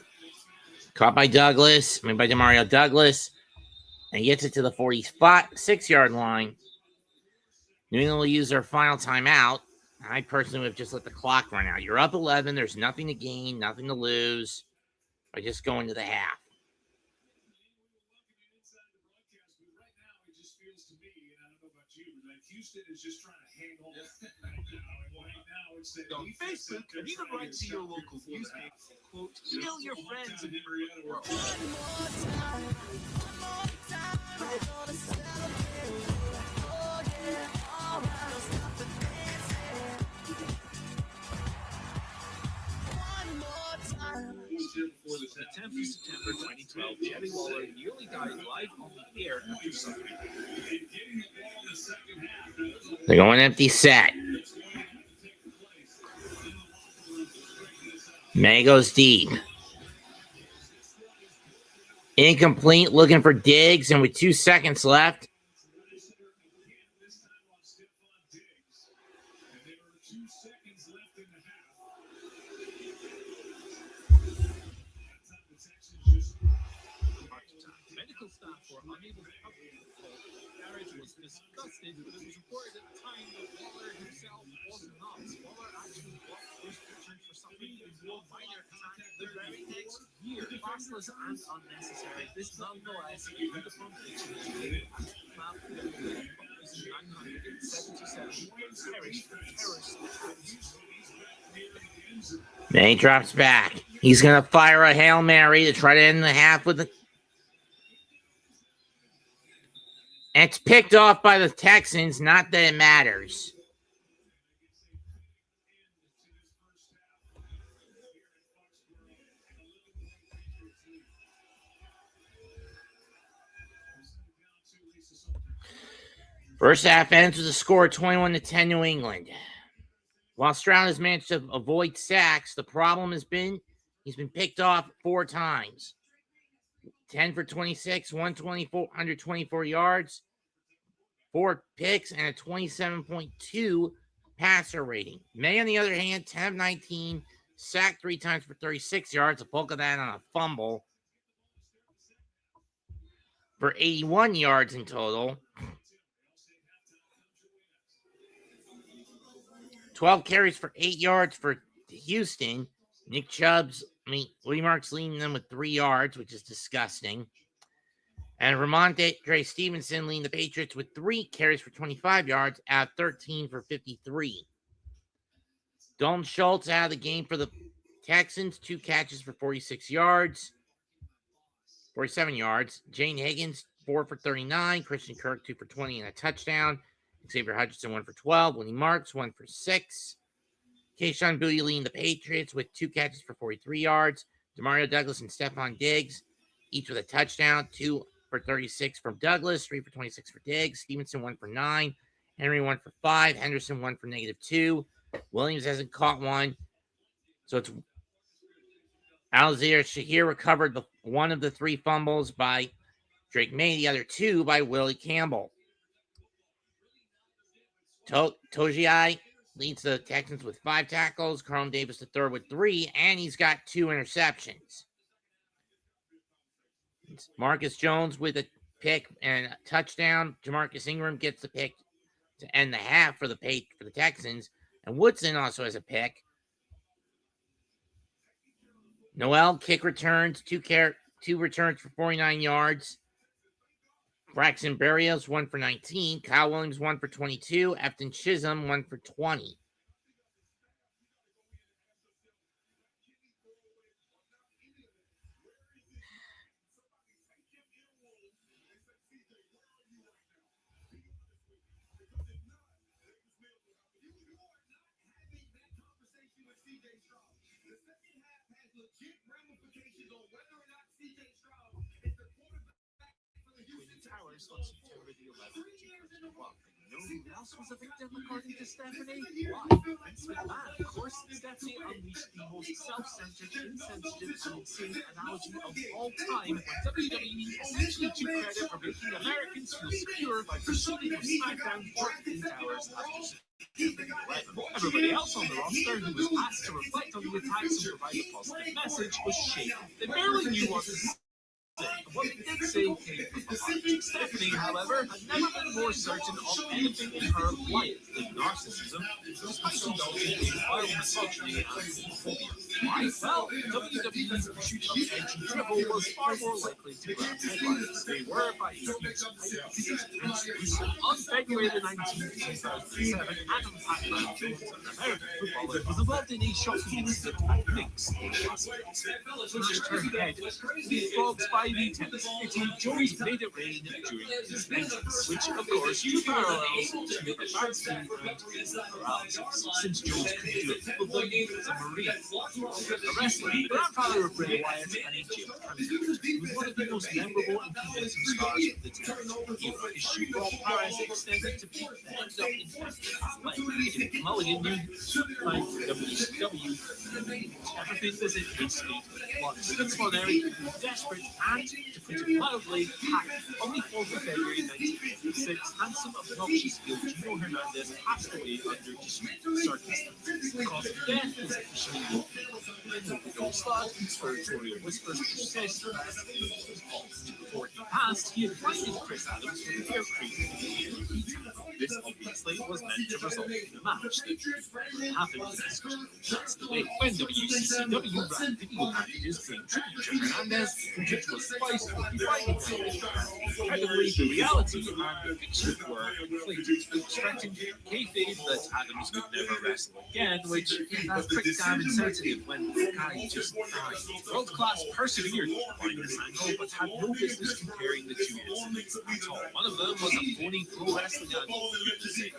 Caught by Douglas. I mean by Demario Douglas. And he gets it to the 46-yard line. New England will use their final timeout. I personally would have just let the clock run out. You're up 11. There's nothing to gain, nothing to lose by just going to the half.
Houston is just trying to hang on. Right now, it's the
On Facebook, and even write to your local newspaper, quote, email your friends and world. The 10th of September 2012, Jerry Waller nearly died live on the air after suffering.
They're going empty set. May goes deep. Incomplete, looking for Diggs, and with 2 seconds left.
Medical staff were unable to help him. Garage was disgusted, but it was reported at the time that Waller himself was not. Waller actually one minor attack the very next year. Fastless and unnecessary. This nonetheless with the front pitch in the map 977 perished terrorist attacks.
Then he drops back. He's going to fire a Hail Mary to try to end the half with the... And it's picked off by the Texans, not that it matters. First half ends with a score of 21-10 New England. While Stroud has managed to avoid sacks, the problem has been he's been picked off 4 times. 10 for 26, 124 yards, 4 picks, and a 27.2 passer rating. May, on the other hand, 10 of 19, sacked 3 times for 36 yards, a bulk of that on a fumble for 81 yards in total. 12 carries for 8 yards for Houston. Lee Marks leading them with 3 yards, which is disgusting. And Ramondre Stevenson leading the Patriots with 3 carries for 25 yards out of 13 for 53. Dalton Schultz out of the game for the Texans, 2 catches for 47 yards. Jane Higgins, 4 for 39. Christian Kirk, 2 for 20 and a touchdown. Xavier Hutchinson, 1 for 12. Willie Marks, 1 for 6. Kayshon Boutte leading the Patriots with 2 catches for 43 yards. Demario Douglas and Stephon Diggs, each with a touchdown. 2 for 36 from Douglas, 3 for 26 for Diggs. Stevenson, 1 for 9. Henry, 1 for 5. Henderson, 1 for -2. Williams hasn't caught one. So it's Alzir Shahir recovered one of the 3 fumbles by Drake May, the other 2 by Willie Campbell. Togiai leads the Texans with 5 tackles. Carlton Davis III with 3, and he's got 2 interceptions. It's Marcus Jones with a pick and a touchdown. Jamarcus Ingram gets the pick to end the half for the Texans, and Woodson also has a pick. Noel kick returns, 2 returns for 49 yards. Braxton Berrios, 1 for 19. Kyle Williams, 1 for 22. Efton Chisholm, 1 for 20.
Towers on September the 11th, 2001. No one else was a victim, according to Stephanie. Why? Vince McMahon. Of course, Stephanie unleashed the most self-centered, insensitive, and insane analogy of all time when WWE essentially took credit for making Americans feel secure by proceeding with SmackDown for Twin Towers after everybody else on the roster who was asked to reflect on the attacks and provide a positive message was shaken. They barely knew what to say. What they did say came from the heart. Stephanie, however, had never been more certain of anything in her life than narcissism, just indulging in wild misogyny and homophobia. Why? Well, WWE's pursuit of edgy dribble was far more likely to grab headlines. They were, by on February 19, 2007, Adam Pac-Man Jones, an American footballer, was involved in a shocking incident at Knicks. Smashed her head, leapfrogged by the Tennessee Jones made it rain during his entrance, which of course drew parallels to the advanced team and paralysis, since Jones couldn't do it with them as a Marine. Arrested, the grandfather of Bray Wyatt and AJ Candidate was one of the most memorable and convincing stars of the time. His shoe ball prowess extended to peak and ended up in like Mulligan knew like WCW. Everything was in his state. Vince McMahon was desperate and, to put it mildly, hacked. On the 4th of February 1986, handsome, obnoxious heel Gino Hernandez passed away under discreet circumstances. The cause of death was officially locked in the gold slot. Conspiratorial whispers persist. Before he passed, he had blinded Chris Adams with an air cream. This obviously was meant to result in a match that happened. That's the day when WCCW ran video packages paying tribute to Hernandez, which was spiced with fighting language. Incredibly, the reality and the fiction were conflated, stretching kayfabe that Adams would never wrestle again, which is pretty damn insensitive when the guy just died. World Class persevered to find this angle, but had no business comparing the two incidents at all. One of them was a phony pro wrestling angle.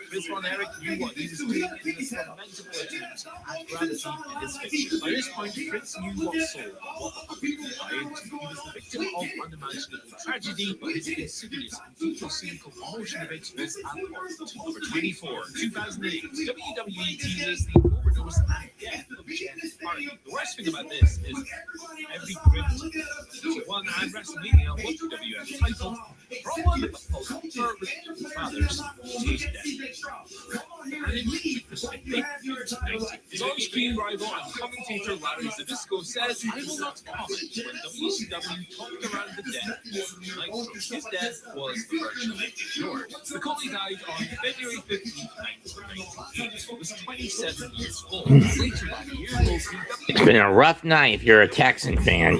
Chris Von Erich knew what he was doing in this lamentable attempt at gravity in his fiction. By this point, Fritz knew what soul, what people buy into. He was the victim of unimaginable tragedy, but his insidious and deeply cynical promotion of it was at point. Number 24, 2008, WWE teases the overdose and death of Jeff Hardy. The worst thing about this is every grip he won and WrestleMania was the WF title. Braun Fathers chased death. And in perspective, his on-screen rival and commentator Larry Zbyszko says, "I will not comment when WCW talked around the death of Nitro. His death was virtually ignored." The Coley died on February 15, 1998. He was 27 years old. Later that year,
It's been a rough night if you're a Texan fan.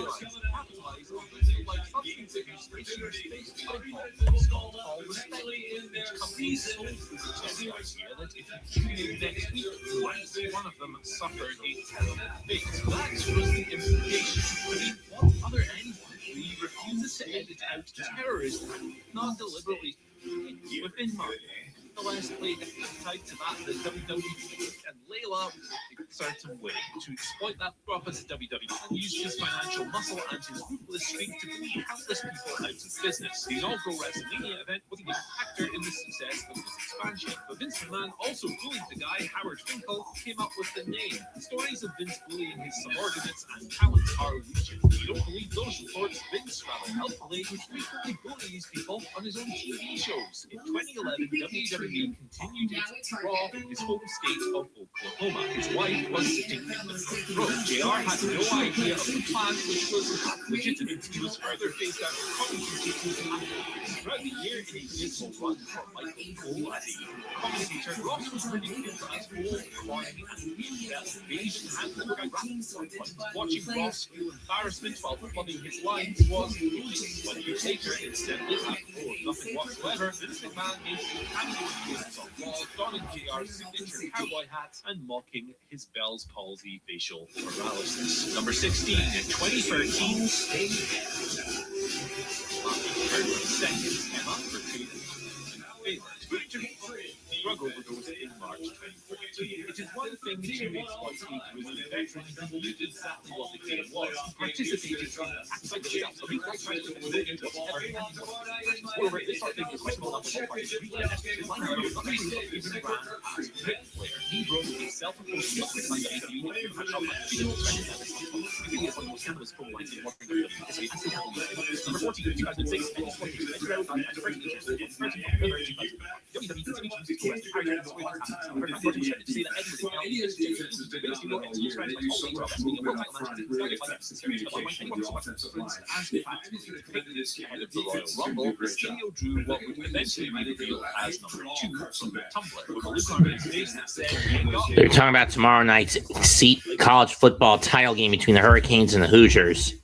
One of them suffered a terrible fate. That was the implication. I mean, what other anyone who refuses to edit out terrorism, not deliberately within marketing? The last played tied to that, the WWE and Layla in a certain way to exploit that prophet WWE and use his financial muscle and his ruthless streak to bully countless people out of business. The inaugural WrestleMania event was a factor in the success of this expansion, but Vince McMahon also bullied the guy Howard Finkel came up with the name. The stories of Vince bullying his subordinates and talents are legion. If you don't believe those reports, Vince rather helpfully would frequently bully these people on his own TV shows. In 2011, WWE continued its Raw in his home state of Oklahoma. His wife was sitting in the front row. JR had no idea of the plan, which was legitimate. He was further phased out of commentating throughout the year in a dismal run for Michael Cole as a commentator. Ross was ridiculed as old, corny, and invasion and watching Ross feel embarrassment while plumbing his lines was bullying. When you take her instead of nothing whatsoever, Vince McMahon made a cameo appearance on Raw, donning JR's signature cowboy hat and mocking his Bell's palsy facial paralysis. Number 16 in 2013, Stay seconds, Emma for two. Drug overdose in March 2014. It is one thing to exploit a grizzly veteran who knew exactly what the game was. He participated in acts like stealth, a recall trying to avoid whatever anyone. Moreover, this sort of thing is questionable enough for parties to read it. His line however was not even even ran as a hit player. He broke a self-imposed secret by the ABU and had trouble with the really is one of the most cannabis pro lines in modern history. Number 14 in 2006, and he's working with Edinburgh and first features in 13 November 2000. WWE continued to use Arrest Harrigan to say that Edwards is now the biggest people in the franchise always wrestling a world title match in 35 series of anyone who watches influence as the fact ahead of the Royal Rumble, Mysterio drew what would eventually be revealed as number 2 from Tumblr, with a look on his face that said
They're talking about tomorrow night's college football title game between the Hurricanes and the Hoosiers.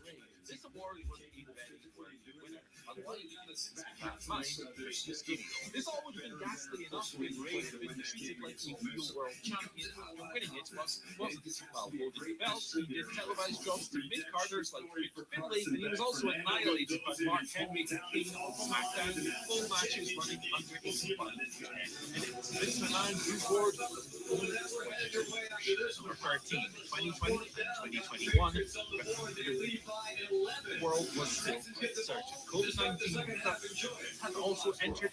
This all would have been ghastly enough when Ray had been treated like a real world champion after winning it, but wasn't while holding the belt. He did televised jobs to mid-carders like Rick Finlay, and he was also annihilated by Mark Henry and King on SmackDown with full matches running under his 5 minutes. Vince McMahon grew bored with number 13, 2020 and 2021. The world was still uncertain. COVID-19 had also entered.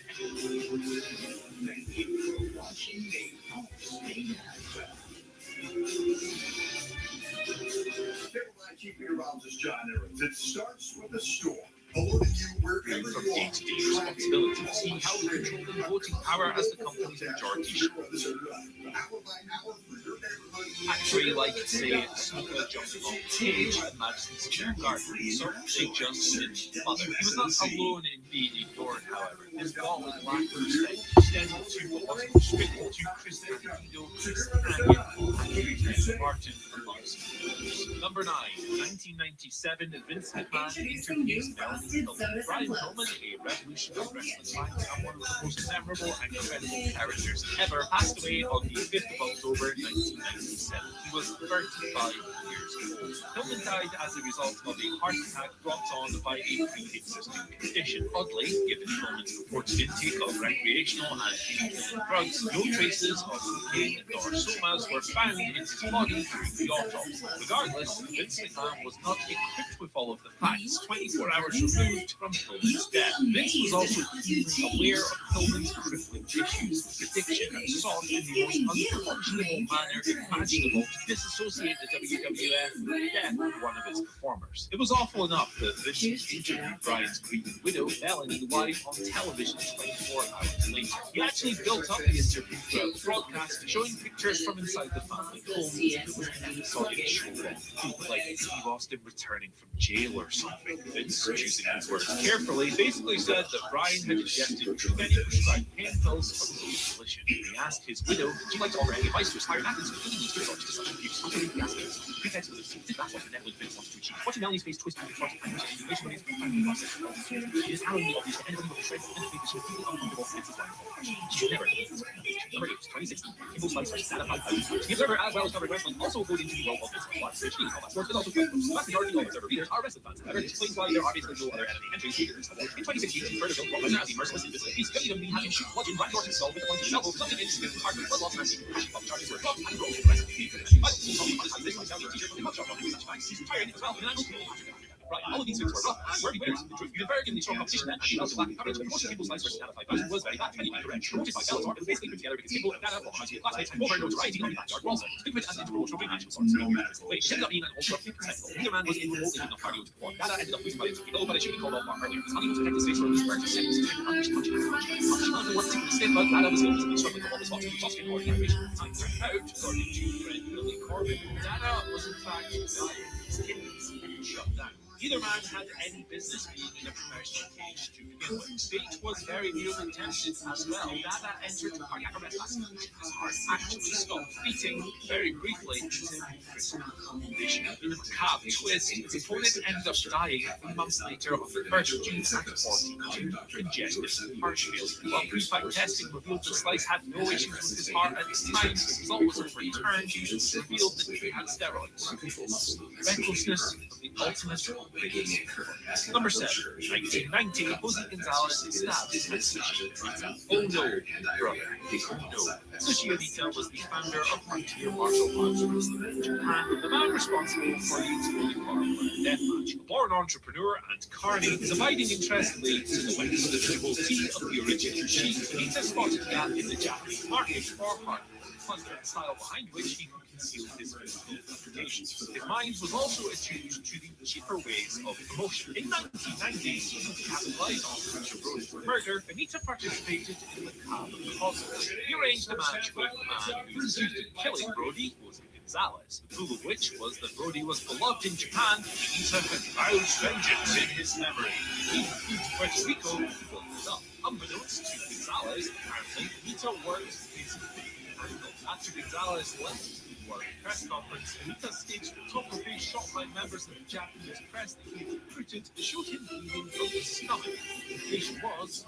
Keeping around this John Evans. It starts with a store. Hello to you wherever
from
you are.
day-to-day responsibilities. He held control and voting power as the company's majority shareholder.
Hour by hour for your neighborhood
Actually, like, say, snooker jumping off the stage at Madison Square Garden, so Big John didn't bother. He was not alone in being ignored, however. His galling lack of respect extended to what wasn't restricted to Chris Candido, Chris Canyon, and Martin amongst others. Number 9, 1997, Vince McMahon introduced Melanie Hill. Brian Pillman, a revolutionary wrestling fan and one of the most memorable and credible characters ever, passed away on the 5th of October 1997. He was 35 years old. Pillman died as a result of a heart attack brought on by a pre-existing condition. Oddly, given Pillman's reported intake of recreational and illegal drugs, no traces of cocaine nor somas were found in his body during the autopsy. Regardless, Vince McMahon was not equipped with all of the facts 24 hours removed from Pillman's death. Vince was also keenly aware of Pillman's crippling issues, addiction, and sought in the most unconscionable manner imaginable to disassociate the WWF from the death of one of its performers. It was awful enough that Vince interviewed Brian's grieving widow, Melanie, live on television 24 hours later. He actually built up the interview throughout the broadcast, showing pictures from inside the family home as if it was an episodic show, like Steve Austin returning from jail or something. Vince, choosing his words carefully, basically said that Brian had ingested too many prescribed pain pills for his volition. He asked his widow, would you like to offer any advice to aspiring athletes who really need to resort to such abuse? Contrary to the aspects, pretext of the this that's what the network Vince wants to achieve. Watching Melanie's face twist and contort and push into racial ways from family process. It is hourly obvious to anybody with a strength and faith that she was deeply uncomfortable with Vince's life. She should never leave. Number 8, 2016. Kimbo Slice versus Dana 5,000. The Observer, as well as Covered Wrestling, also goes into the role of Vince McMahon, which means combat sports is also quite close. The vast majority of Observer readers are wrestling fans. However, this explains why there are basically no other enemy entries readers. In 2016, he further built what was as a merciless and visible beast, WWE having shoot bludgeon Randy Orton's skull with a pointed elbow, resulting in significant heart rate, blood loss, and crashing pop charges were dropped and broken the rest of the game. But this like down your t-shirt with a shot on the match. He's retiring as well, and I'm okay. Right, all of these things were rough and worthy winners. The truth, the very given the strong competition and the lack of coverage, the promotion of Kimbo Slice versus Dana 5,000 was very bad. Many correct. Promoted by Bellator, it was basically put together because Kimbo and Dana were high school classmates and over notoriety on the backyard brawl side. Think of it as an interpromotional financial source. No matter what. It ended up being an ultra spectacle. Neither man was in remotely enough cardio to perform. Dana ended up losing by a low, but it should be called off earlier. His honeymoon to protect his face from his burnt seconds. Punch. Dana was stiff, but Dana was still struggling to hold his spots with the skin or the animation. Time turned out, according to friend Billy Corbin, Dana was in fact dying. His kidneys shut down. Neither man had any business being in a professional cage to begin with. Fate was very nearly tempted as well. Dana entered cardiac arrest last week. His heart actually stopped beating very briefly until critical condition. In a macabre twist, his opponent ended up dying 3 months later on the 1st of June at 42, congestive heart failure. While pre-fight testing revealed that Slice had no issues with his heart at this time, the result was overturned and revealed that he had steroids. Recklessness of the ultimate. Number 7, 1990, Jose Gonzalez stabbed his physician. Oh no, brother. Oh no. Sushi was the founder of frontier martial arts wrestling in Japan, the man responsible for its fully barbed deathmatch. A born entrepreneur and carny, his abiding interest lay to the west. The devotee of the original chief, Nita spotted a gap in the Japanese market for hardcore plunder, style behind which he could conceal his physical applications. His mind was also attuned to the cheaper ways of promotion. In 1990, to capitalize on Future Road's murder, Anita participated in the macabre causes. He arranged a match with the man who was accused of killing Brody, Jose Gonzalez. The proof of which was that Brody was beloved in Japan. Anita had vowed vengeance in his memory. He flew to Puerto Rico to build it up. Unbeknownst to Gonzalez, apparently, Anita worked his angle. After Gonzalez left the press conference, Anita staged photography shot by members of the Japanese press that he had recruited to show him bleeding from his stomach. The patient was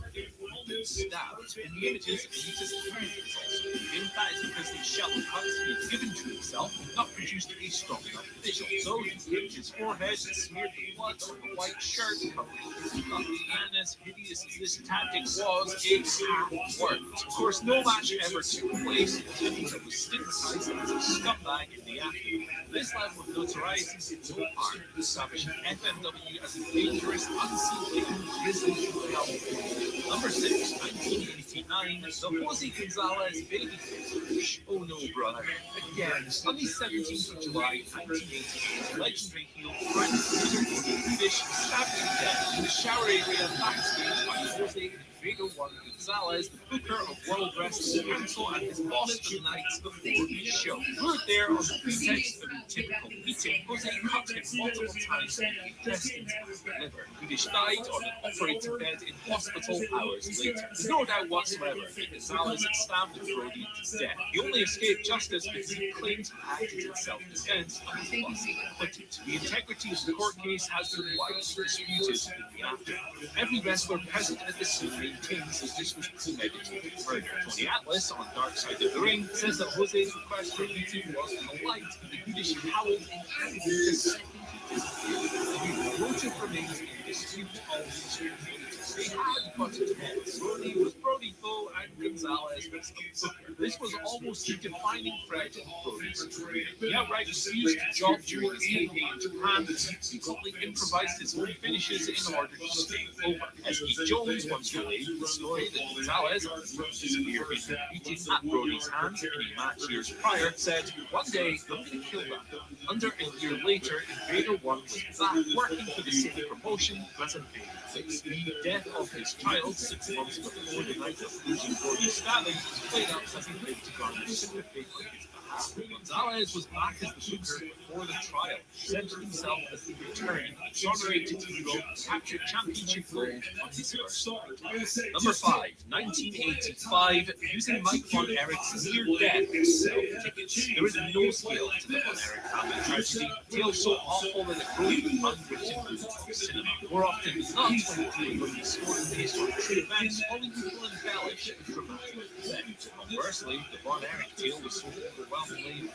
stabbed. In the images, Anita's hand is also bleeding. That is because the shallow cuts he had given to himself had not produced a strong enough visual. So he scraped his forehead and smeared the blood on the white shirt covering his stomach. And as hideous as this tactic was, it worked. Of course, no match ever took place. Anita was stigmatized as a scumbag in the afternoon. This level of notoriety did no harm, establishing FMW as a dangerous, unseemly, and grisly reality. Number 6, 1989, the Jose Gonzalez babyface. Oh no, brother. Again, on the 17th of July, 1988, legendary heel Frank Fish stabbed to death in the shower area backstage by Jose Vega 1 Gonzalez. Gonzalez, the booker of World Wrestling Council, and his boss for the nights before each show. Lured there on the pretext of a typical meeting, Jose cut him multiple times with intestines and the liver. Kudish died on an operating bed in hospital hours later. There's no doubt whatsoever that Gonzalez stabbed Brody to death. He only escaped justice because he claimed to have acted in self-defense and was thus acquitted. The integrity of the court case has been widely disputed in the aftermath. Every wrestler present at the scene maintains that this was premeditated murder. Tony Atlas, on Dark Side of the Ring, says that Jose's request for a meeting was polite, and the Kudish howled in agony the second he disappeared. The motive remains in dispute all these years. They had butted heads. Brody was Brody Bow and Gonzalez was the booker. This was almost the defining thread in Brody's career. He outright refused to job during his heyday in Japan. He simply improvised his own finishes in order to stay over. As Keith Jones once related the story that Gonzalez, who disappeared in a beating at Brody's hands in a match years prior, said, "One day I'm going to kill that guy." Under a year later, Invader 1 was back working for the same promotion as Invader 6. The death of his child 6 months before the night of losing Brody's stabbing was played up as he lived to garner sympathy on his behalf. Gonzalez was back as the booker before the trial, presented himself as the returning, exonerated hero, captured championship gold on his first fight. Number 5, 1985, using Mike Von Erich's near death to sell tickets. There is no scale to the Von Erich family tragedy, tale so awful that it broke the unwritten rules of cinema. More often than not, when a deal was scored based on true events, Hollywood will embellish and dramatically present. Conversely, the Von Erich tale was so overwhelmingly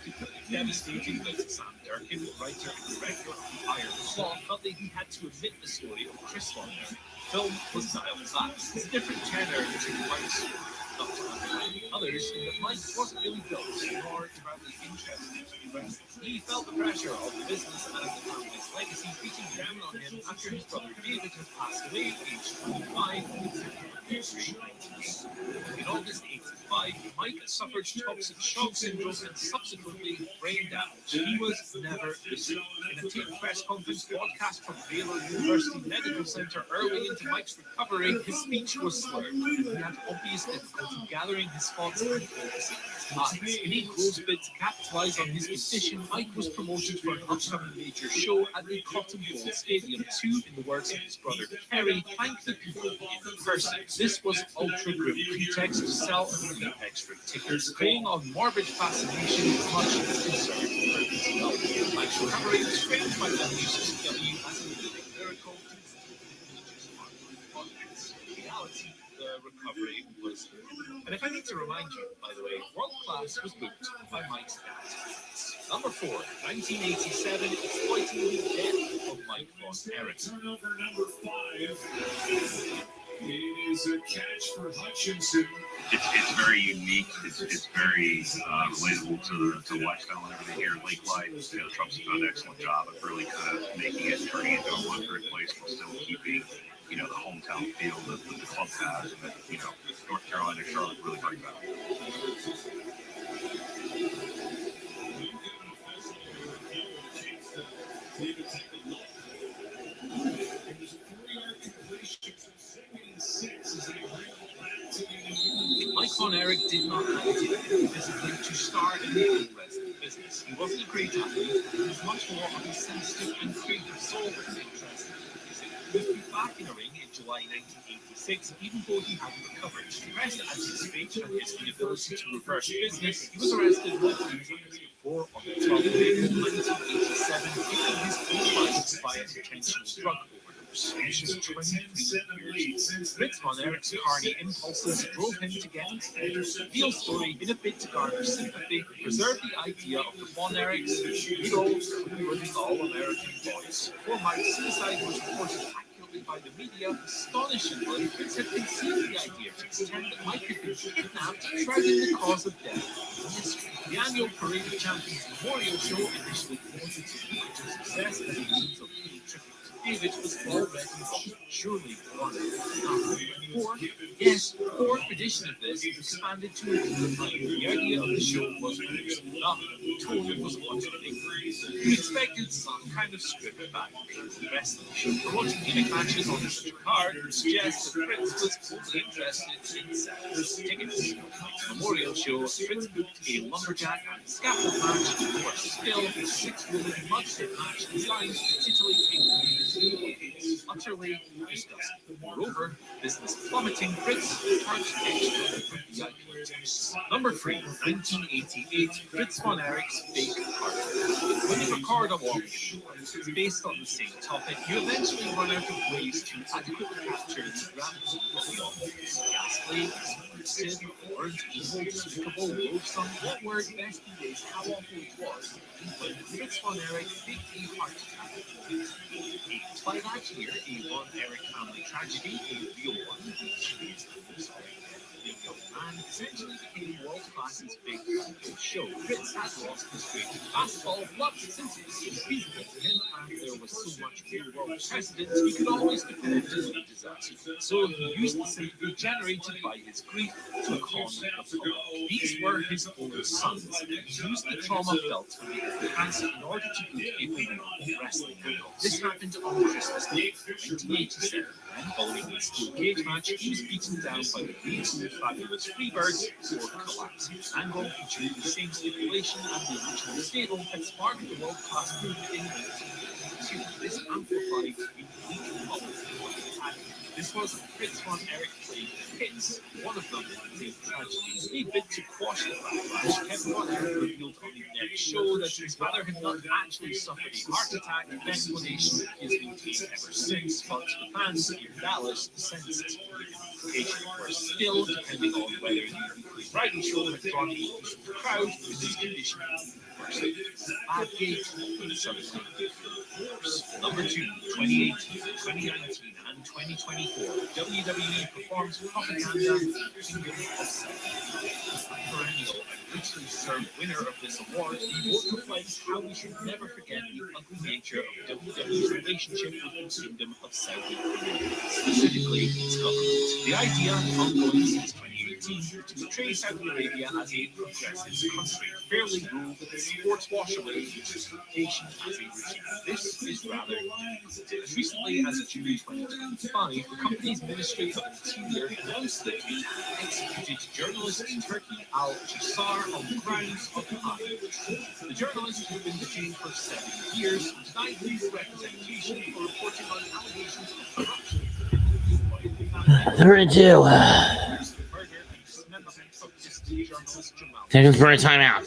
devastating that Sam Durkin, writer and director of The Iron Claw, felt that he had to omit the story of Chris Von Erich. The film was dialed back. It's a different tenor to Mike's story, not to undermine the others, in that Mike wasn't really built nor terribly interested in wrestling. He felt the pressure of the business and the family's legacy beating down on him after his brother David had passed away at age 25 in August 85, Mike suffered toxic shock syndrome and subsequently brain damage. He was never the same. In a taped press conference broadcast from Baylor University Medical Center early into Mike's recovery, his speech was slurred, and he had obvious difficulty gathering his thoughts and focusing his eyes. In a close bid to capitalize on his condition, Mike was promoted for an upcoming major show at the Cotton Bowl Stadium to, in the words of his brother Kerry, thank the people in person. This was ultra grim pretext to sell a few extra tickets, playing on morbid fascination as much as concern for his health. Mike's recovery was framed by WCW as a living miracle. In reality, the recovery was. And if I need to remind you, by the way, World Class was booked by Mike's dad. Number 4, 1987, exploiting the death of Mike Von Erich.
Turnover number 5. It is a catch for Hutchinson.
It's very unique. It's very relatable to the lifestyle and everything here. Lakelight, the Trumps have done an excellent job of really kind of making it, turning it into a luxury place while still keeping, the hometown feel that the club has, and that, North Carolina, Charlotte really brings out.
Mike Von Erich did not have the discipline to start in the wrestling business. He wasn't a great athlete, he was much more of a sensitive and creative soul with an interest in music. He was put back in the ring in July 1986, even though he hadn't recovered. Stressed at his fate and his inability to reverse business, he was arrested 1 years before on the 12th of April 1987, taking his own life by a potential drug overdose. Aged 23 years. Fritz Von Erich's carny impulses drove him to get his real story in a bid to garner sympathy, preserve the idea of the Von Erichs, heroes who were the all-American boys. Before Mike's suicide was reported accurately by the media, astonishingly, Fritz had conceived the idea to pretend that Mike had been kidnapped, shrouding the cause of death in mystery. The annual Parade of Champions Memorial Show initially promoted to greater success as a means of paying tribute. David was already surely one. 4. Yes, the fourth edition of this was expanded to include the idea of the show was produced not told it was a bunch of things. We expected some kind of script back the rest of the show. Promoting gimmick matches on such a card suggests that Fritz was only interested in selling tickets. Memorial show, Fritz booked a lumberjack and scaffold match for still a 6-woman mud-pit match designed to titillate utterly disgusting. Moreover, business plummeting, Fritz charged extra for VIP. Number 3, 1988, Fritz von Erich's Fake Heart. When you record a long show based on the same topic, you eventually run out of ways to adequately capture the gravity of the audience. Ghastly, explosive, orange, evil, despicable, loathsome, what word best conveys how awful it was when Fritz von Erich faked a heart attack. By that year, a Von Erich family tragedy, a real one, which is the young man essentially became world-class's big show. Fritz had lost his great fastball, but since it seemed feasible to him and there was so much real-world precedent, he could always defend his own disaster. So he used the sympathy generated by his grief to calm the public. These were his own sons, and he used the trauma felt from the cancer in order to book a woman wrestling angle. This happened on Christmas Day, 1987. Following a steel cage match, he was beaten down by the Leeds and fabulous Freebirds before collapsing. Angle featuring the same stipulation and the original stable had sparked the world-class movement in 1982. This amplified the weak public. This was Fritz von Erich playing hits. One of them was a tragedy. A bit to quash the backlash, Kevin von Erich revealed on the next show that his father had not actually suffered a heart attack, an explanation that he has maintained ever since, but the fans in Dallas sensed it. The implications were still, depending on whether the variety show had drawn a the crowd with his condition. Bad gate, suddenly. Number 2, 2018, 2019, and 2024. WWE performs propaganda in the Kingdom of Self. Perennial and richly served winner of this award, the award reflects how we should never forget the ugly nature of WWE's relationship with the Kingdom of Saudi Arabia, specifically its government. The idea, ongoing since 2018, to portray Saudi Arabia as a progressive country, fairly ruled with its sports wash away justification as a regime. This is rather difficult. As recently as June 2025, the company's Ministry of Interior announced that it had executed journalist Turki Al-Jassar on the grounds of hiding. The journalist had been detained for 7 years, denied legal representation for reporting on allegations of corruption.
32. Texans for a timeout.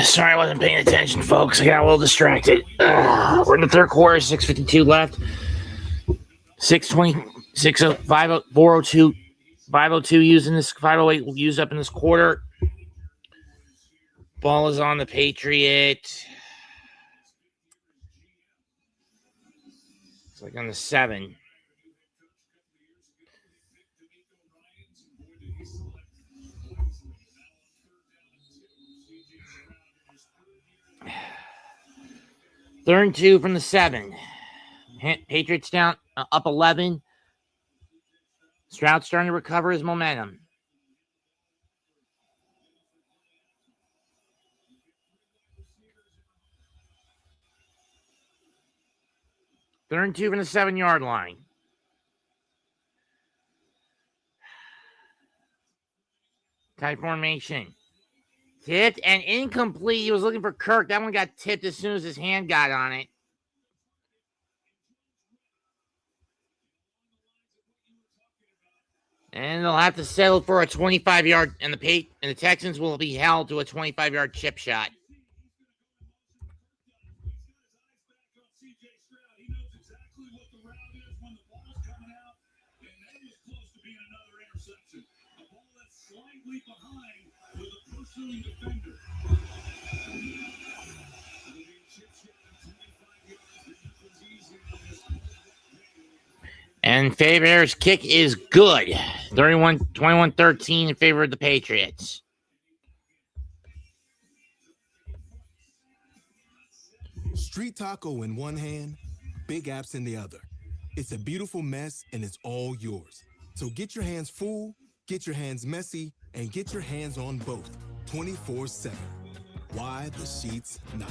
Sorry, I wasn't paying attention, folks. I got a little distracted. We're in the third quarter, 6:52 left. 6:20, 402, 502 using this, 508 used up in this quarter. Ball is on the Patriots. It's like on the 7. Third and 2 from the 7. Patriots down, up 11. Stroud starting to recover his momentum. Third and 2 from the 7-yard line. Tight formation. Tipped and incomplete. He was looking for Kirk. That one got tipped as soon as his hand got on it. And they'll have to settle for a 25-yard, and the Texans will be held to a 25-yard chip shot. And Favor's kick is good. 21-13 in favor of the Patriots.
Street taco in one hand, big apps in the other. It's a beautiful mess and it's all yours. So get your hands full, get your hands messy, and get your hands on both 24/7. Why the sheets not?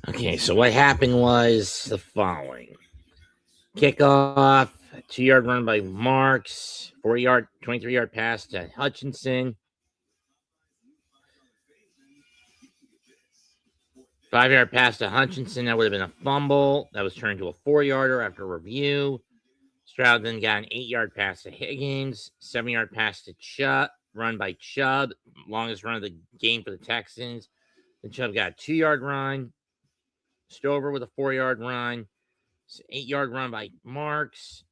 Okay, so what happened was the following. Kickoff, 2-yard run by Marks, 4-yard, 23-yard pass to Hutchinson. 5-yard pass to Hutchinson. That would have been a fumble. That was turned to a 4-yarder after review. Stroud then got an 8-yard pass to Higgins. 7-yard pass to Chubb, run by Chubb. Longest run of the game for the Texans. Then Chubb got a 2-yard run. Stover with a 4-yard run. 8-yard run by Marks.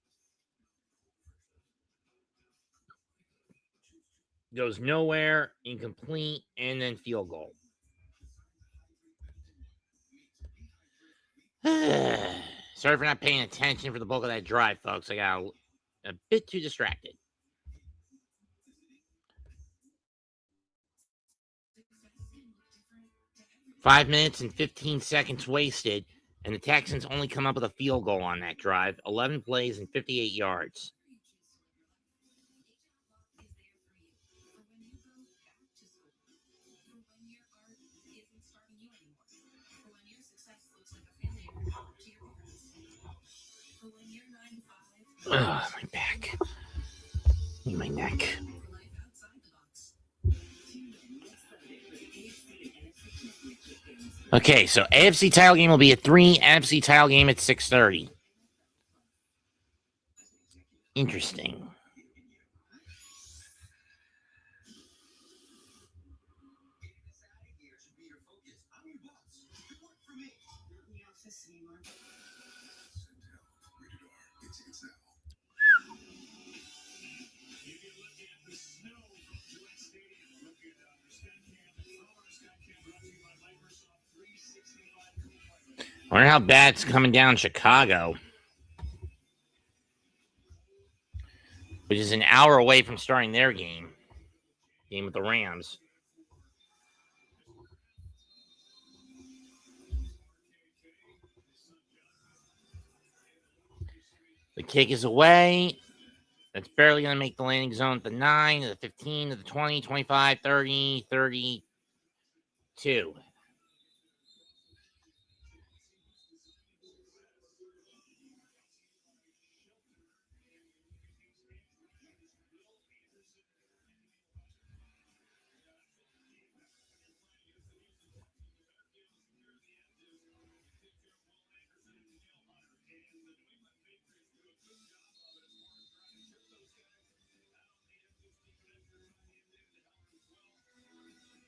Goes nowhere, incomplete, and then field goal. Sorry for not paying attention for the bulk of that drive, folks. I got a bit too distracted. Five minutes and 15 seconds wasted, and the Texans only come up with a field goal on that drive. 11 plays and 58 yards. Oh, my back. My neck. Okay, so AFC title game will be at 3, NFC title game at 6:30. Interesting. I wonder how bad it's coming down in Chicago, which is an hour away from starting their game with the Rams. The kick is away. That's barely going to make the landing zone at the 9, to the 15, to the 20, 25, 30, 32.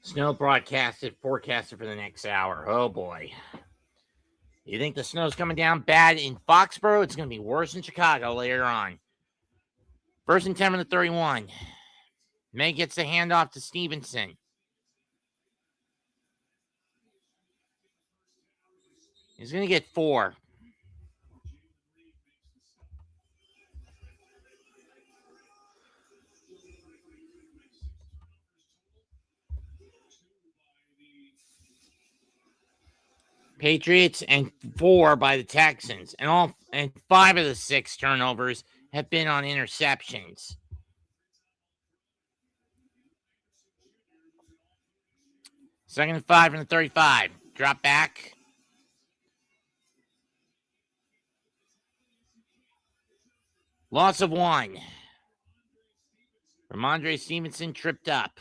Snow forecasted for the next hour. Oh, boy. You think the snow's coming down bad in Foxborough? It's going to be worse in Chicago later on. 1st and 10 from the 31. May gets the handoff to Stevenson. He's going to get 4. Patriots and 4 by the Texans. And 5 of the 6 turnovers have been on interceptions. Second and 5 from the 35. Drop back. Loss of 1. Ramondre Stevenson tripped up.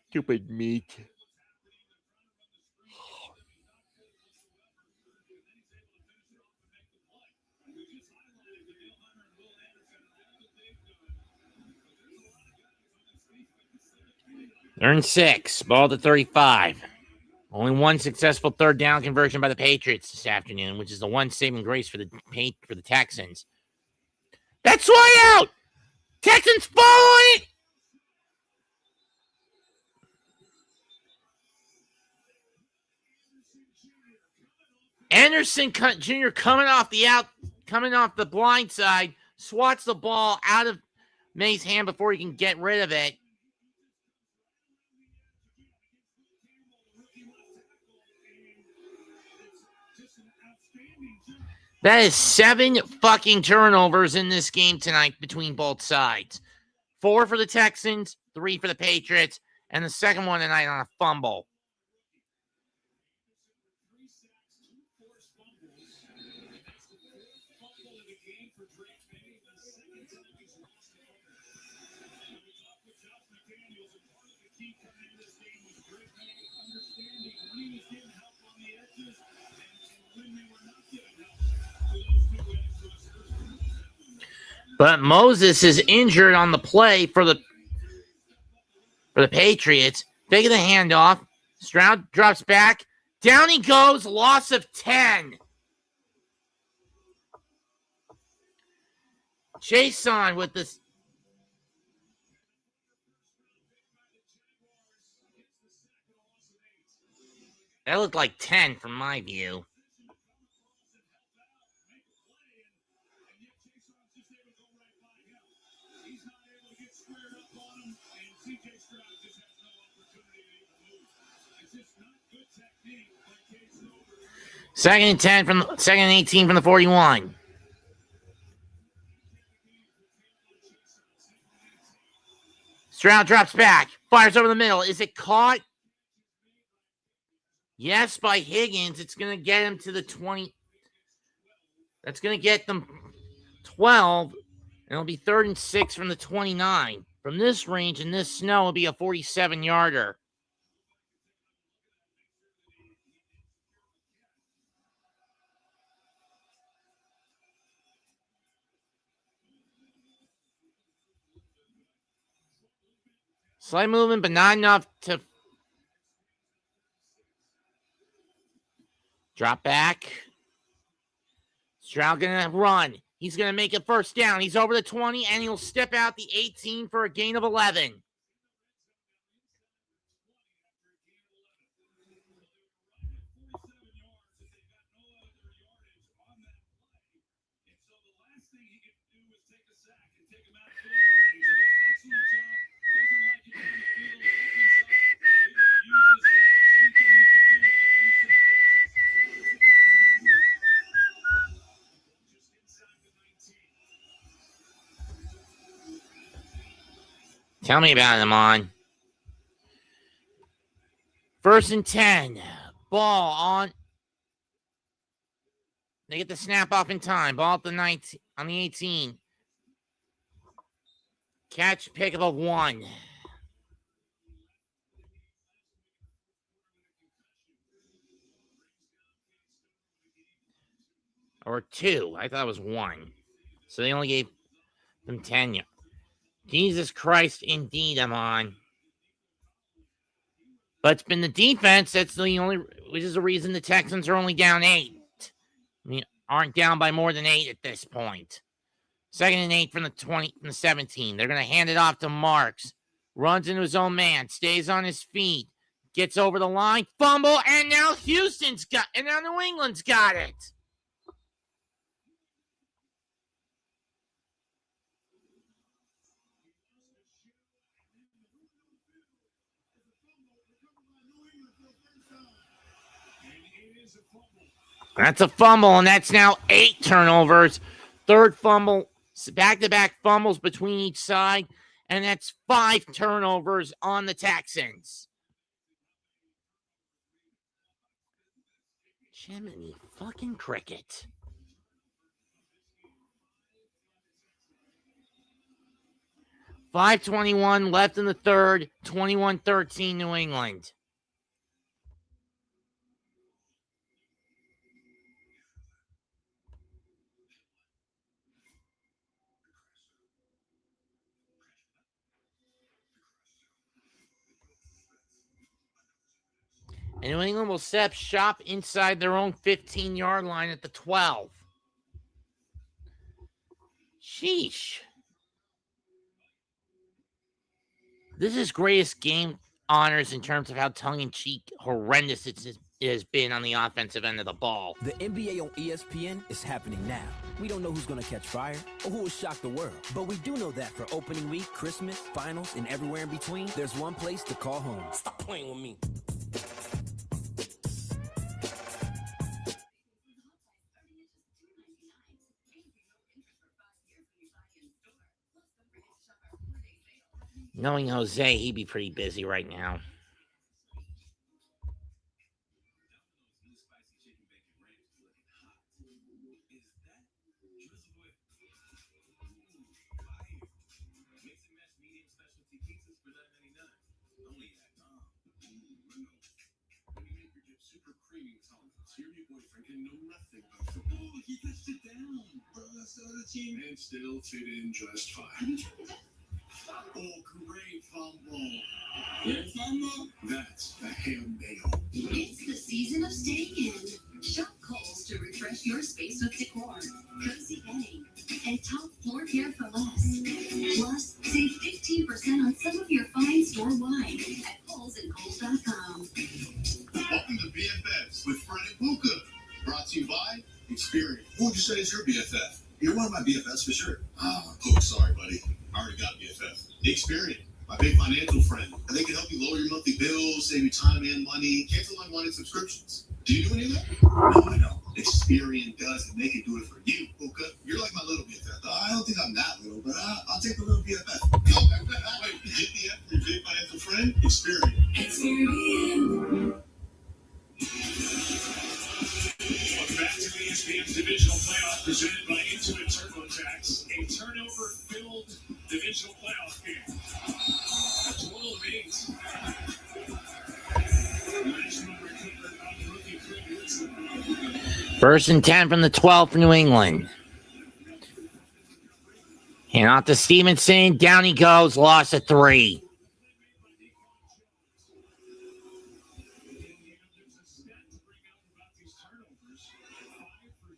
Stupid meat. Earn 6. Ball to 35. Only one successful third down conversion by the Patriots this afternoon, which is the one saving grace for the Texans. That's way out. Texans following it. Anderson Jr. coming off the blind side, swats the ball out of May's hand before he can get rid of it. That is 7 fucking turnovers in this game tonight between both sides. 4 for the Texans, 3 for the Patriots, and the second one tonight on a fumble. But Moses is injured on the play for the Patriots. Taking the handoff. Stroud drops back. Down he goes. Loss of 10. Jason with this. That looked like 10 from my view. Second and 10 from second and 18 from the 41. Stroud drops back, fires over the middle. Is it caught? Yes, by Higgins. It's going to get him to the 20. That's going to get them 12, and it'll be 3rd and 6 from the 29. From this range and this snow, it'll be a 47-yarder. Slight movement, but not enough to drop back. Stroud going to run. He's going to make it first down. He's over the 20, and he'll step out the 18 for a gain of 11. Tell me about it, Amon. 1st and 10. Ball on. They get the snap off in time. Ball at the 19, on the 18. Catch, pick of a 1. Or 2. I thought it was 1. So they only gave them 10 yards. Jesus Christ, indeed, Amon. But it's been the defense that's the only, which is the reason the Texans are only down 8. I mean, aren't down by more than 8 at this point. 2nd and 8 from the 20, from the 17. They're going to hand it off to Marks. Runs into his own man, stays on his feet, gets over the line, fumble, and now now New England's got it. That's a fumble, and that's now 8 turnovers. 3rd fumble, back-to-back fumbles between each side, and that's 5 turnovers on the Texans. Jiminy fucking cricket. .521 left in the 3rd, 21-13 New England. And New England will set up shop inside their own 15-yard line at the 12. Sheesh. This is greatest game honors in terms of how tongue-in-cheek horrendous it has been on the offensive end of the ball.
The NBA on ESPN is happening now. We don't know who's going to catch fire or who will shock the world, but we do know that for opening week, Christmas, finals, and everywhere in between, there's one place to call home. Stop playing with me.
Knowing Jose, he'd be pretty busy right now.
Your boyfriend can know nothing about football. He touched it down. Bro, that's the other team. And still fit in just fine. Have you tried it? Oh, great fumble. Yes, fumble. That's the hail mail.
It's the season of staying in. Shop Kohl's to refresh your space with decor, cozy bedding, and top floor care for less. Plus, save 15% on some of your fine store wine at Kohl's and Kohl's.com.
Welcome to BFFs with Fred and Puka. Brought to you by Experian. Who would you say is your BFF? You're one of my BFFs for sure. Oh, sorry, buddy. I already got a BFF. Experian, my big financial friend. And they can help you lower your monthly bills, save you time and money, cancel unwanted subscriptions. Do you do any of that? No, I don't. Experian does, and they can do it for you, Puka. You're like my little BFF. I don't think I'm that little, but I'll take the little BFF. Wait, BFF, your big financial friend? Experian.
Experian.
Welcome back to the ESPN's divisional playoff presented by Intuit TurboTax. A turnover-filled divisional playoff game. A total of 8. Maximum recovered on rookie Craig Woodson.
First and 10 from the 12 for New England. Hand off to Stevenson. Down he goes. Loss of 3.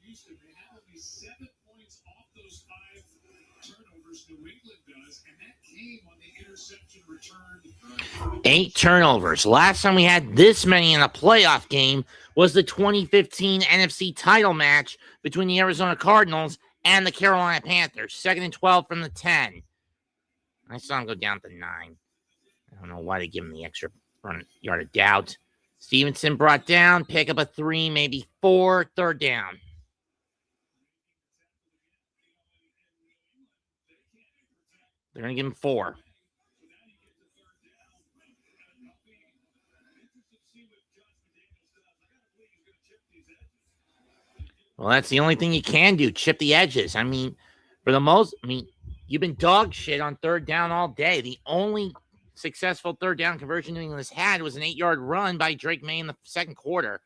Houston, they have only 7 points off those 5 turnovers. New England does, and that came on the interception return.
8 turnovers. Last time we had this many in a playoff game was the 2015 NFC title match between the Arizona Cardinals and the Carolina Panthers. 2nd and 12 from the 10. I saw him go down to 9. I don't know why they give him the extra front yard of doubt. Stevenson brought down, pick up a 3, maybe 4, 3rd down. They're going to give him 4. Well, that's the only thing you can do, chip the edges. I mean, you've been dog shit on 3rd down all day. The only successful 3rd down conversion New England has had was an 8-yard run by Drake May in the 2nd quarter.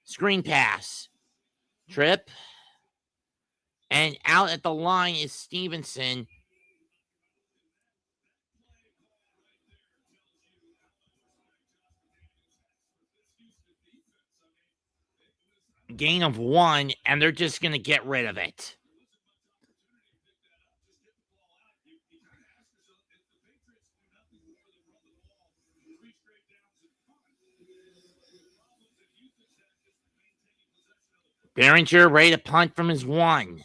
Screen pass. Trip. And out at the line is Stevenson. Gain of 1, and they're just going to get rid of it. Behringer ready to punt from his 1.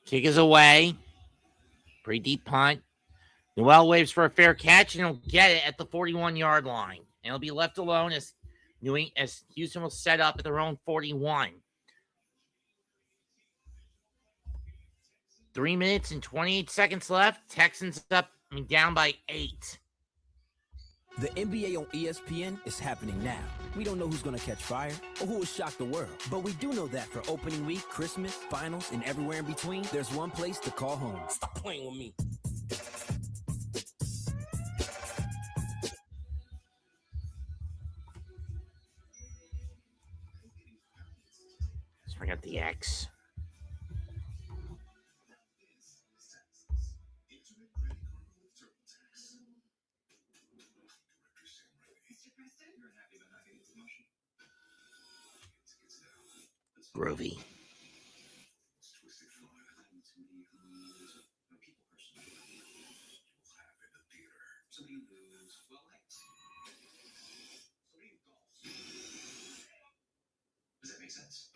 Kick is away. Pretty deep punt. Noel waves for a fair catch, and he'll get it at the 41-yard line. And he'll be left alone as Houston will set up at their own 41. 3 minutes and 28 seconds left. Texans down by 8.
The NBA on ESPN is happening now. We don't know who's going to catch fire or who will shock the world, but we do know that for opening week, Christmas, finals, and everywhere in between, there's one place to call home. Stop playing with me.
Let's bring up the X. Groovy.
Does that make sense?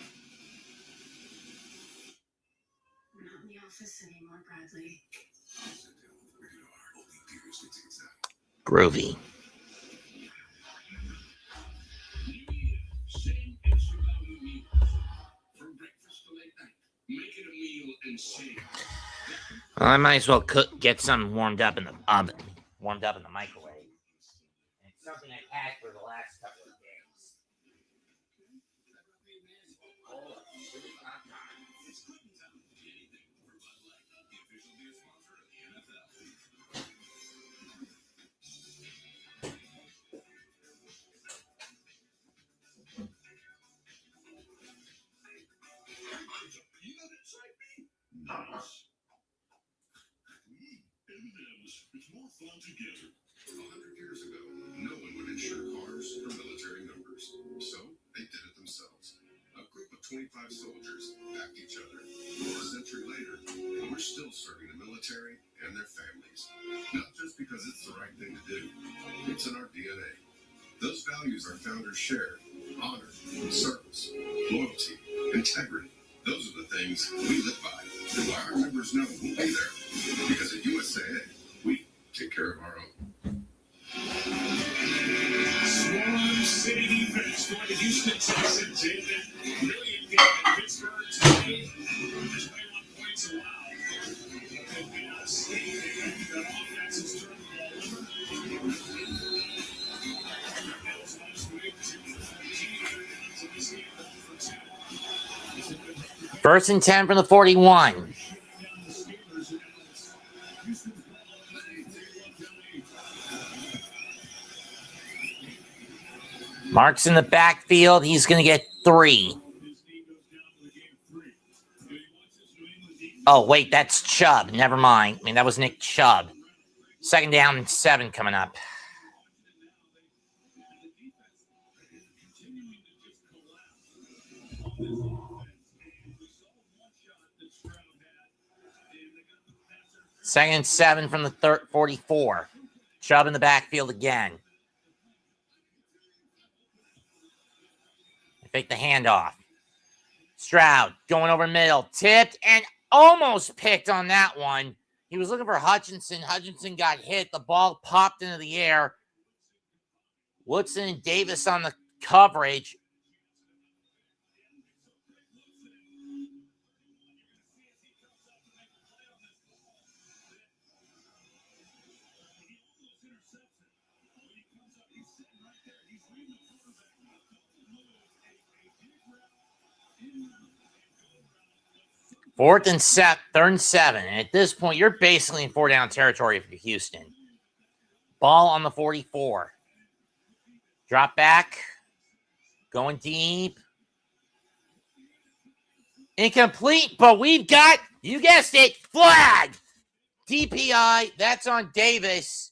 Not in the office anymore, Bradley.
Groovy.
Same is about a meal. From breakfast to late night. Make it a meal and save.
Well, I might as well get some warmed up in the oven, warmed up in the microwave. And it's something I've had for the last couple of days.
Nice. M&M's. It's more fun together.
100 years ago, no one would insure cars for military members, so they did it themselves. A group of 25 soldiers backed each other. A century later, we're still serving the military and their families. Not just because it's the right thing to do, it's in our DNA. Those values our founders shared: honor, service, loyalty, integrity. Those are the things we live by, and why our members know we'll be there. Because at USAA, we take care of our own.
Swarm City defense for the Houston Texans in that brilliant game in Pittsburgh today. Just 21 points allowed. They've been outstanding. That offense has turned the ball over. Bills last week, 2-14 to this game, 1 for 10.
First and 10 from the 41. Mark's in the backfield. He's going to get 3. Oh, wait, that's Chubb. Never mind. I mean, that was Nick Chubb. Second down and 7 coming up. Second and 7 from the 44. Chubb in the backfield again. Take the handoff. Stroud going over middle. Tipped and almost picked on that one. He was looking for Hutchinson. Hutchinson got hit. The ball popped into the air. Woodson and Davis on the coverage. Third and 7. And at this point, you're basically in 4-down territory for Houston. Ball on the 44. Drop back. Going deep. Incomplete, but we've got, you guessed it, flag. DPI, that's on Davis.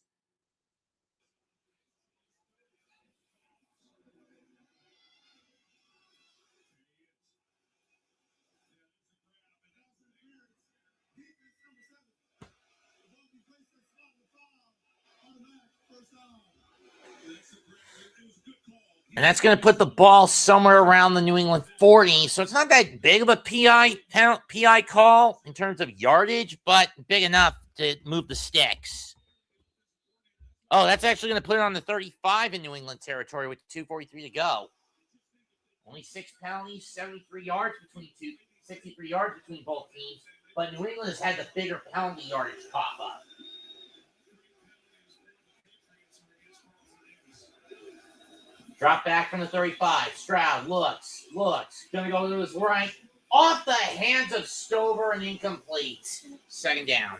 And that's going to put the ball somewhere around the New England 40. So it's not that big of a PI call in terms of yardage, but big enough to move the sticks. Oh, that's actually going to put it on the 35 in New England territory with 2:43 to go. Only 6 penalties, 63 yards between both teams. But New England has had the bigger penalty yardage pop up. Drop back from the 35. Stroud looks. Going to go to his right. Off the hands of Stover and incomplete. Second down.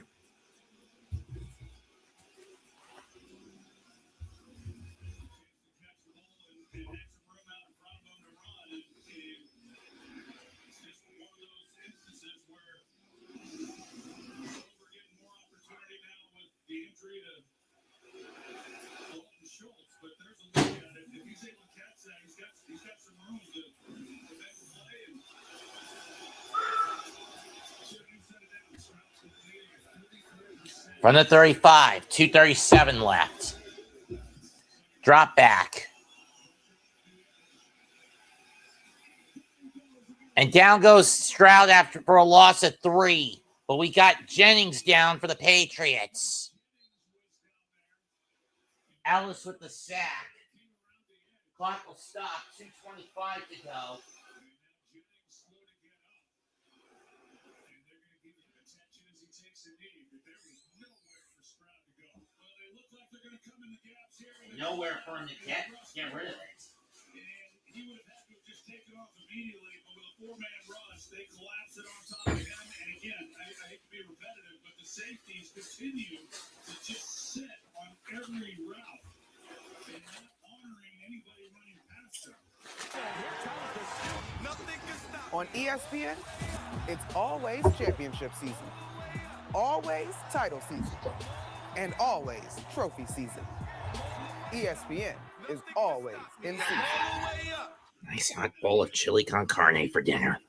From the 35, 2:37 left. Drop back. And down goes Stroud for a loss of 3. But we got Jennings down for the Patriots. Ellis with the sack. Clock will stop. 2:25 to go. Nowhere for him to get rid of it.
He would have had to just take it off immediately, but with a 4-man rush, they collapse it on top of him. And again, I hate to be repetitive, but the safeties continue to just sit on every route and not honoring anybody running past them.
On ESPN, it's always championship season, always title season, and always trophy season. ESPN is always in season.
Nice hot bowl of chili con carne for dinner.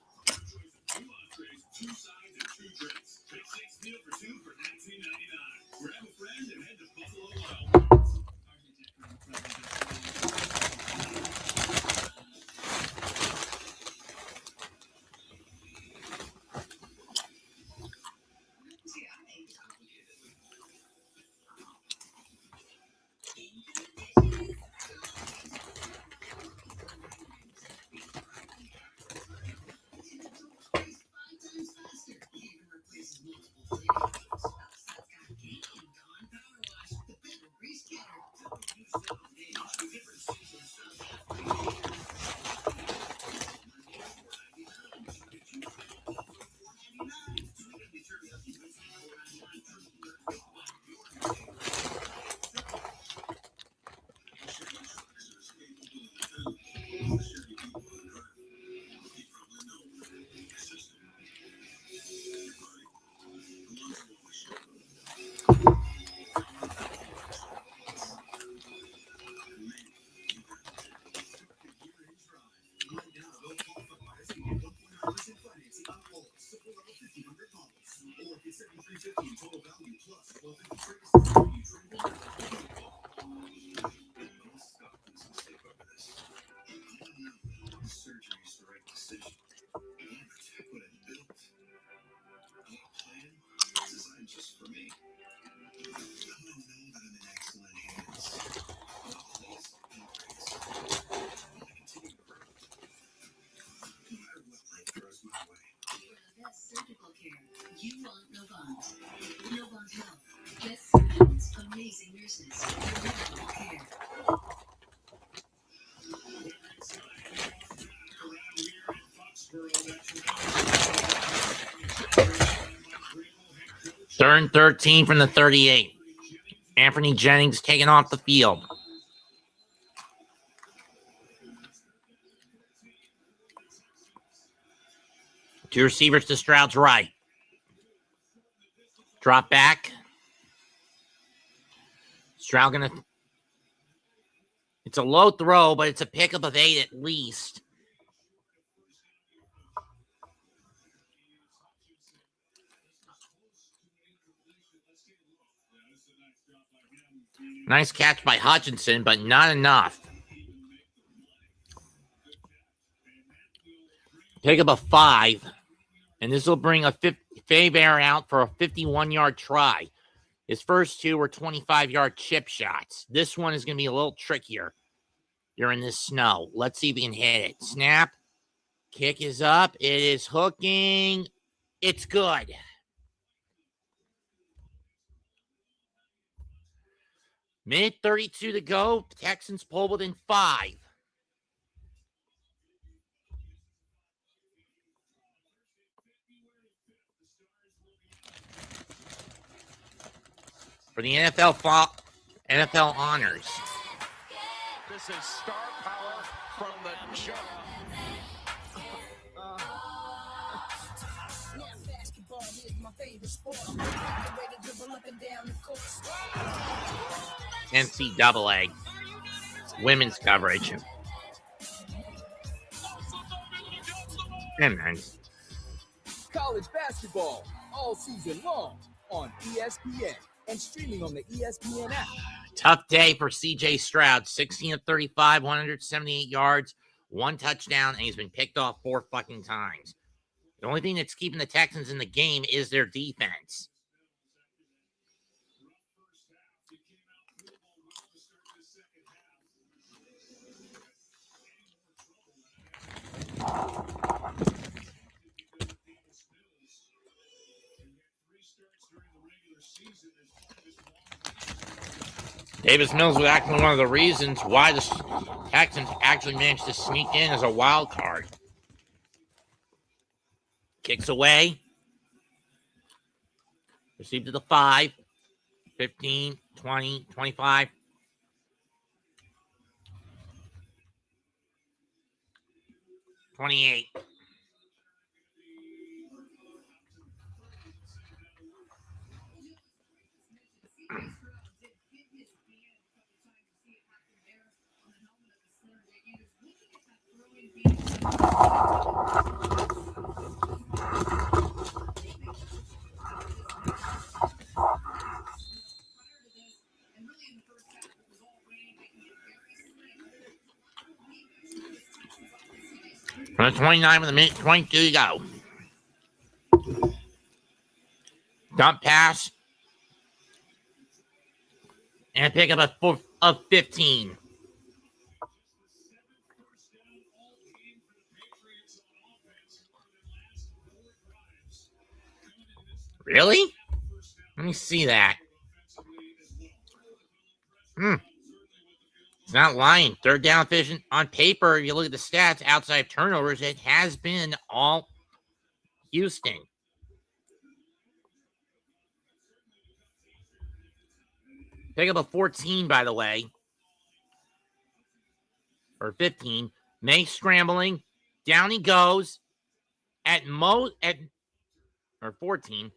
Surgical care. You want Novant. Novant Health. Best surgeons, amazing nurses. Surgical care.
Third and 13 from the 38. Anthony Jennings taken off the field. Two receivers to Stroud's right. Drop back. Stroud gonna. It's a low throw, but it's a pickup of 8 at least. Nice catch by Hutchinson, but not enough. Pickup of 5. And this will bring a Faber out for a 51-yard try. His first 2 were 25-yard chip shots. This one is going to be a little trickier. You're in this snow. Let's see if we can hit it. Snap. Kick is up. It is hooking. It's good. Minute 32 to go. Texans pull within 5. For the NFL honors.
This is star power from the jump.
NCAA women's coverage. And then
College basketball all season long on ESPN.
and streaming on the ESPN app.
Tough day for C.J. Stroud. 16 of 35, 178 yards, 1 touchdown, and he's been picked off 4 fucking times. The only thing that's keeping the Texans in the game is their defense. Davis Mills was actually one of the reasons why the Texans actually managed to sneak in as a wild card. Kicks away. Received to the 5, 15, 20, 25. $28. From the 29 with a minute 22 to go. Dump pass. And a pickup of 15. Really? Let me see that. It's not lying. Third down efficient on paper. You look at the stats outside of turnovers, it has been all Houston. Pick up a 14, by the way. Or 15. May scrambling. Down he goes. Or 14.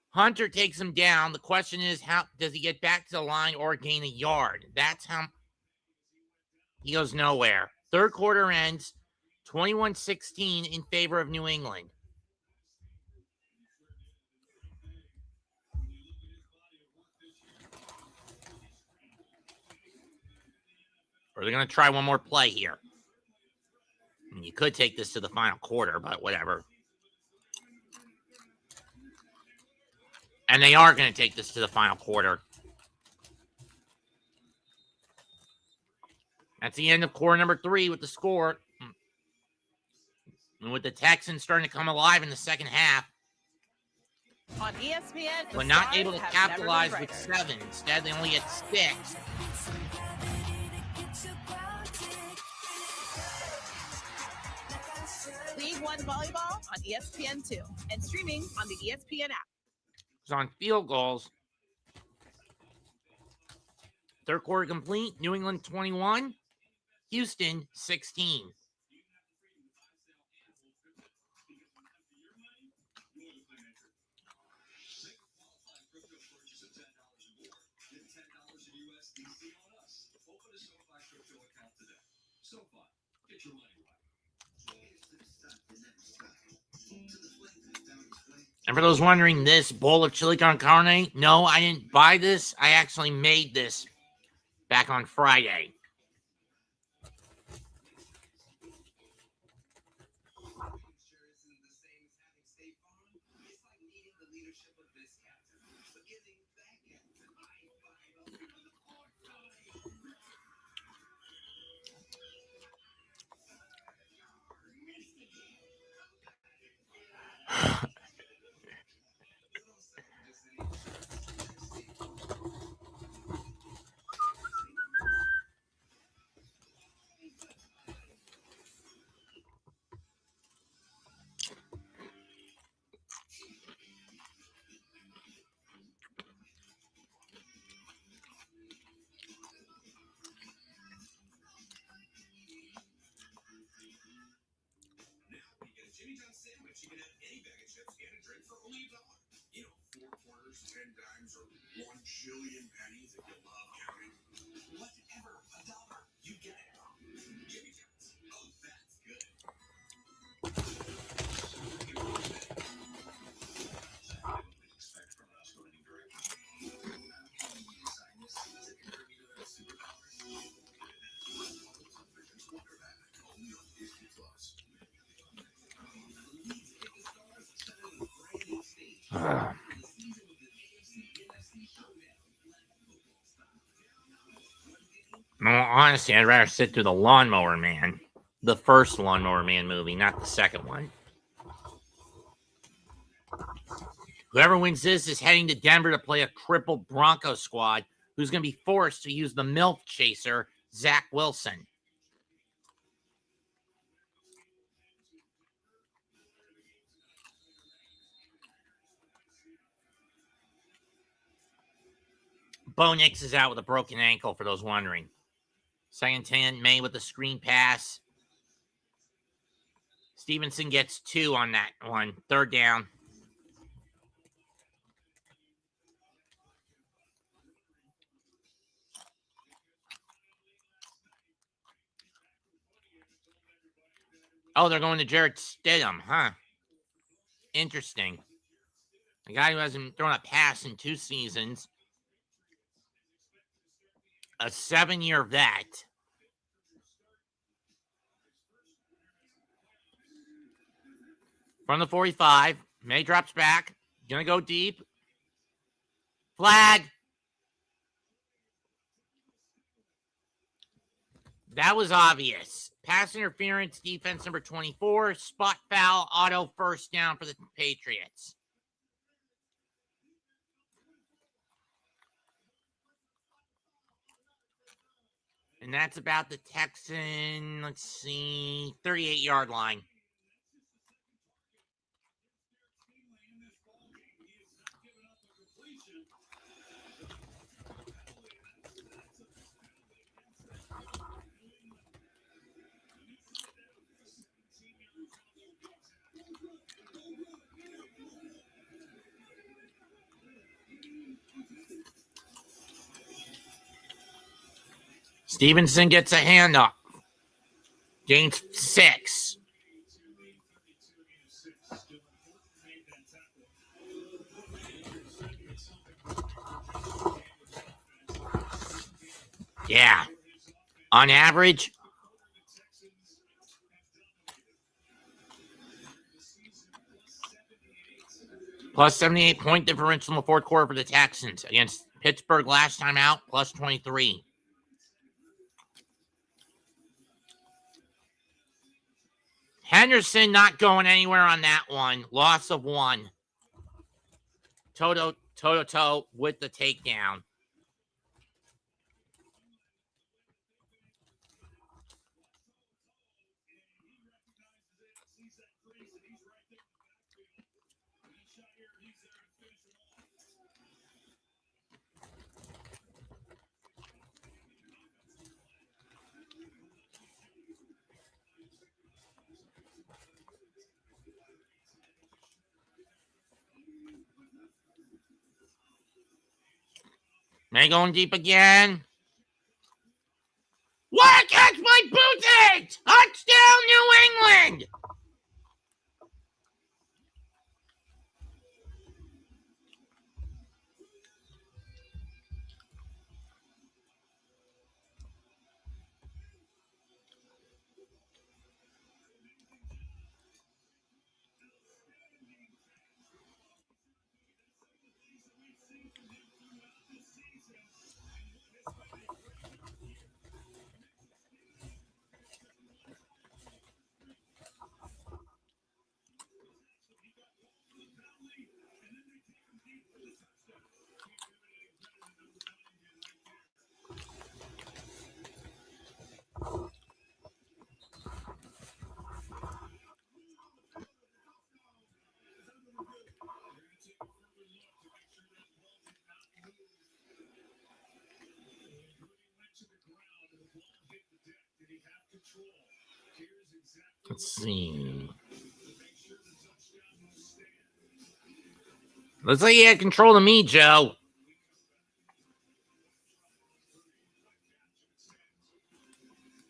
Hunter takes him down. The question is, how does he get back to the line or gain a yard? That's how he goes nowhere. Third quarter ends 21-16 in favor of New England. Or they're going to try one more play here. And you could take this to the final quarter, but whatever. And they are going to take this to the final quarter. That's the end of quarter number 3 with the score. And with the Texans starting to come alive in the second half.
On ESPN,
but not able to capitalize with 7. Instead, they only get 6.
League One Volleyball on ESPN2 and streaming on the ESPN app.
It's on field goals. Third quarter complete. New England 21. Houston 16. And for those wondering, this bowl of chili con carne, no, I didn't buy this. I actually made this back on Friday. No, honestly, I'd rather sit through the Lawnmower Man. The first Lawnmower Man movie, not the second one. Whoever wins this is heading to Denver to play a crippled Broncos squad who's going to be forced to use the MILF chaser, Zach Wilson. Bo Nix is out with a broken ankle, for those wondering. Second 10, May with a screen pass. Stevenson gets 2 on that one. Third down. Oh, they're going to Jarrett Stidham, huh? Interesting. A guy who hasn't thrown a pass in 2 seasons. A 7-year vet. From the 45. May drops back. Gonna go deep. Flag. That was obvious. Pass interference, defense number 24. Spot foul, auto first down for the Patriots. And that's about the Texan, 38-yard line. Stevenson gets a handoff. Gains 6. Yeah. On average, plus 78 point differential in the fourth quarter for the Texans against Pittsburgh last time out, plus 23. Henderson not going anywhere on that one. Loss of 1. Toe with the takedown. May going deep again. What a catch by Boothage! Touchdown, New England! Let's see. Looks like he had control of me, Joe.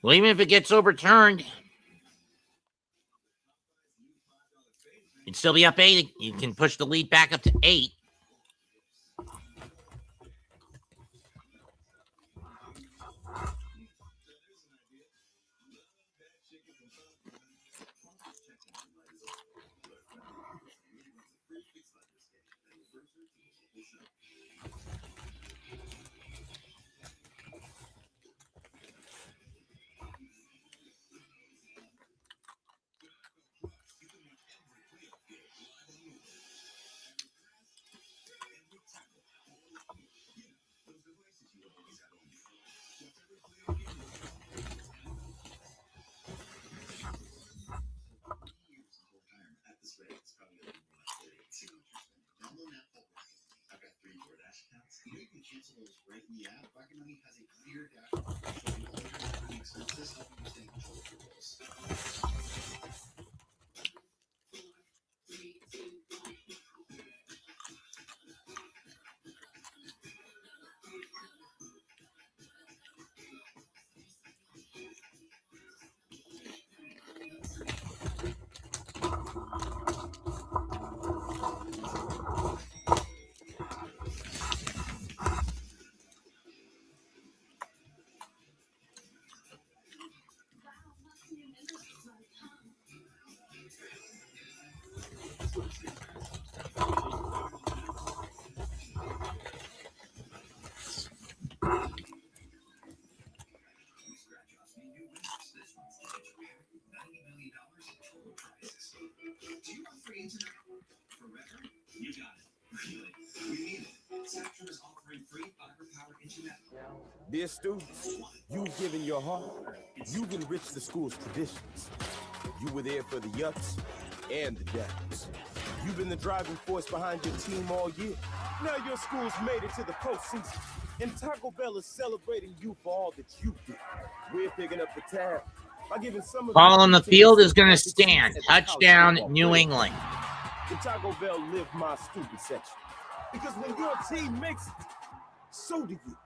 Well, even if it gets overturned, you'd still be up 8. You can push the lead back up to 8.
You can cancel those right in the app. Rocket Money has a clear dashboard showing all your monthly expenses, helping you stay in control of your bills. Do you want free internet forever? You got it. Really? We need it. Spectrum is offering free fiber-powered internet.
Dear students, you've given your heart. You've enriched the school's traditions. You were there for the yucks and the downs. You've been the driving force behind your team all year. Now your school's made it to the postseason, and Taco Bell is celebrating you for all that you did. We're picking up the tab by giving some of
Ball on the field is going to stand. Touchdown, New England.
The Taco Bell live my stupid section. Because when your team makes it, so do you.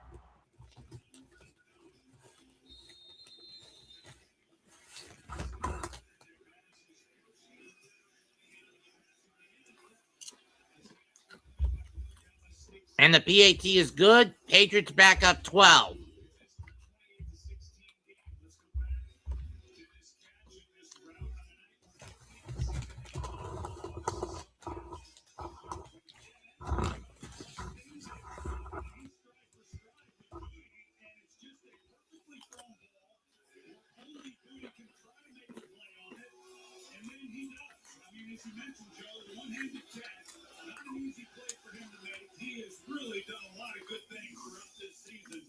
And the PAT is good. Patriots back up 12.
He has really done a lot of good things throughout this season.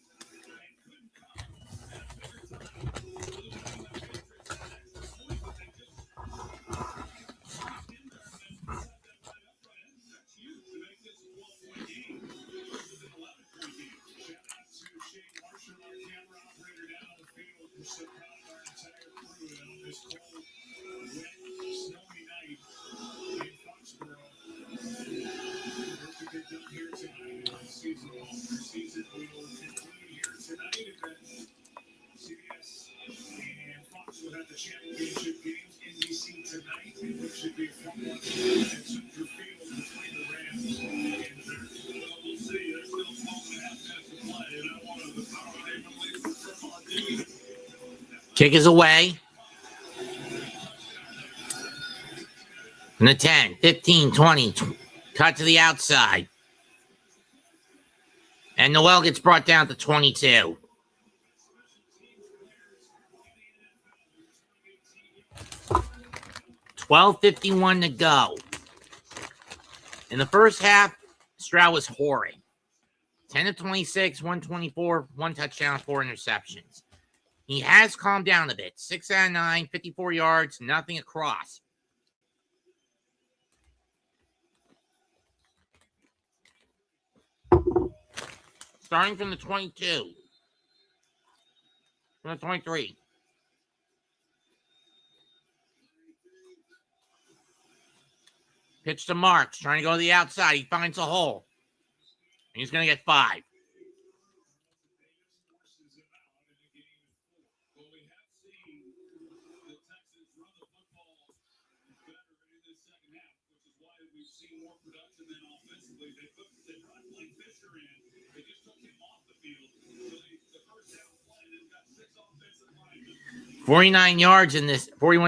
Championship games, NBC tonight, and which should be fun one at Soldier Field between the Rams and the well, we'll see. There's still 12.5 minutes to play, and I want to even confirm on duty.
Kick is away. And the 10, 15, 20. Cut to the outside. And Noel gets brought down to 22. $12:51 to go. In the first half, Stroud was horrid. 10 of 26, 124, 1 touchdown, 4 interceptions. He has calmed down a bit. 6 out of 9, 54 yards, nothing across. Starting from the 22. From the 23. Pitch to Marks, trying to go to the outside. He finds a hole. And he's going to get 5. $41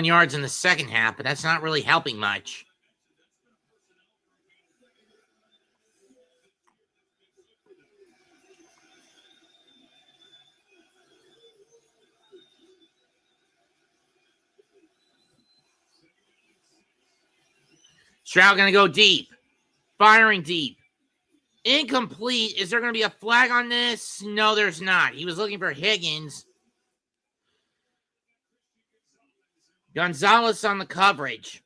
yards in the second half, but that's not really helping much. Stroud going to go deep. Firing deep. Incomplete. Is there going to be a flag on this? No, there's not. He was looking for Higgins. Gonzalez on the coverage.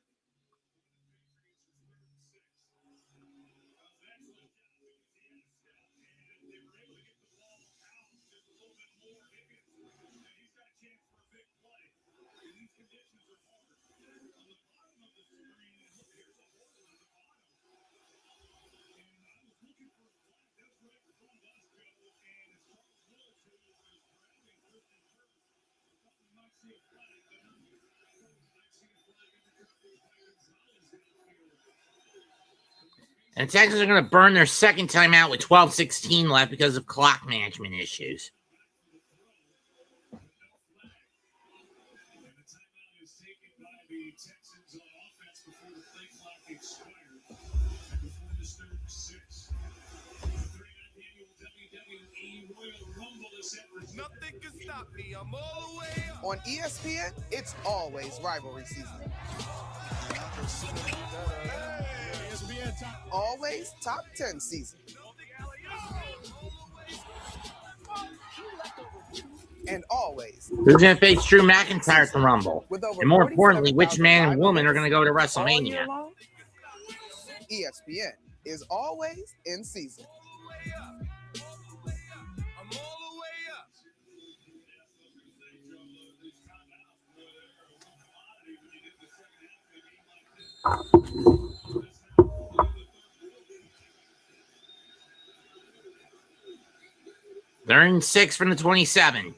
And the Texans are going to burn their second time out with 12:16 left because of clock management issues.
Nothing can stop me. I'm all the way up. On ESPN, it's always rivalry season. Always top 10 season. And always.
Who's going to face Drew McIntyre at the Rumble? And more importantly, which man and woman are going to go to
all year
WrestleMania?
long, ESPN is always in season.
They're in 6 from the 27.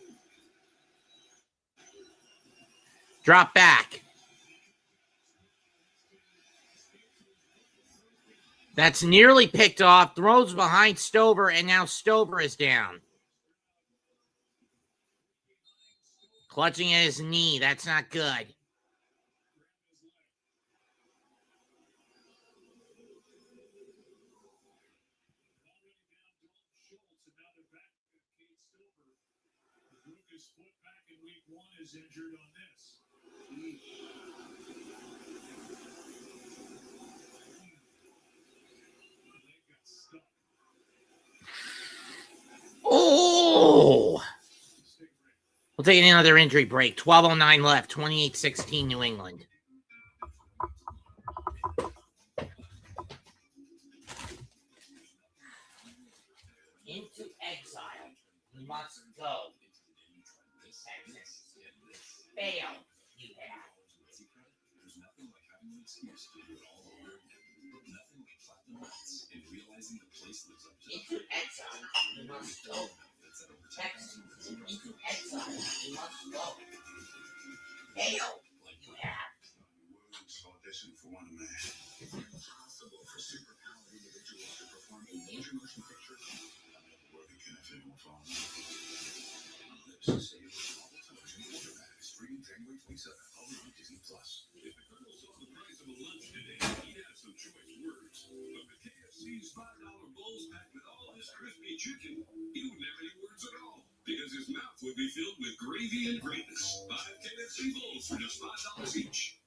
Drop back. That's nearly picked off. Throws behind Stover, and now Stover is down. Clutching at his knee. That's not good. Oh! We'll take another injury break. 12:09 left. 28-16 New England. Into exile. You must go. Texas. Fail. You have.
There's nothing like having an excuse to do it all over again. Nothing like platinum nights and realizing the place lives up to
Into exile. You must go. Texas. Into exile. You must go. Fail. You have.
audition for one man. It's impossible for superpowered individuals to perform a major motion picture. Worthy can if anyone fall. Lips say it was all television quarterback. Streaming January 27th. Only on Disney Plus.
If the Colonel saw the price of a lunch today, he'd have some choice words. But with KFC's $5 bowls packed with all his crispy chicken, he wouldn't have any words at all. Because his mouth would be filled with gravy and greatness. 5 KFC bowls for just $5 each.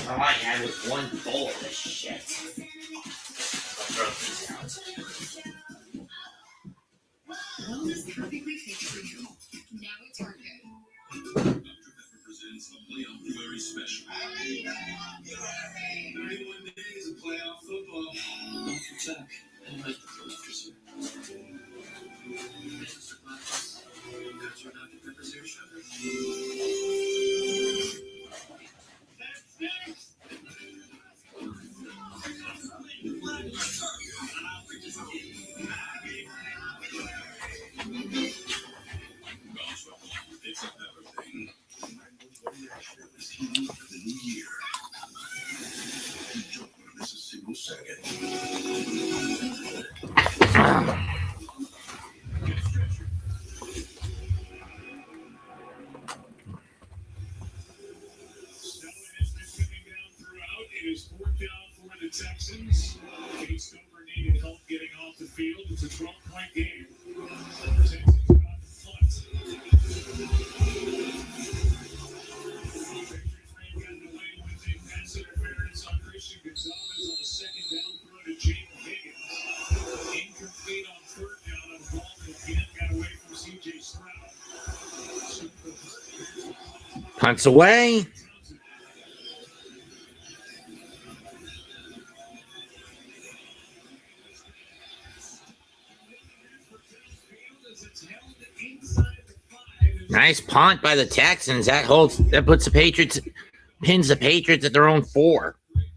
All I had was one bowl of this shit. I'll throw these out.
Well, this perfectly fits for you. Now it's Target.
Dr. Pepper presents a playoff February special. 31 days of playoff football.
Dr. Zach, I like the film officer. Mr. Glass, got your Dr. Pepper's here, sugar.
That's next. It's a Pepper thing.
This heat of the new year. You don't want to miss a single second.
Snowing has been coming down throughout. It is 4th down for the Texans. Kate Stover needed help getting off the field. It's a 12-point game. The Texans got the punt. Patriots may have gotten away with a pass interference on Christian Gonzalez on the 2nd down throw to Jake Higgins. Incomplete on 3rd down on ball that again got away from C.J. Stroud.
Punts away. Nice punt by the Texans. That puts the Patriots, pins the Patriots at their own 4.
That's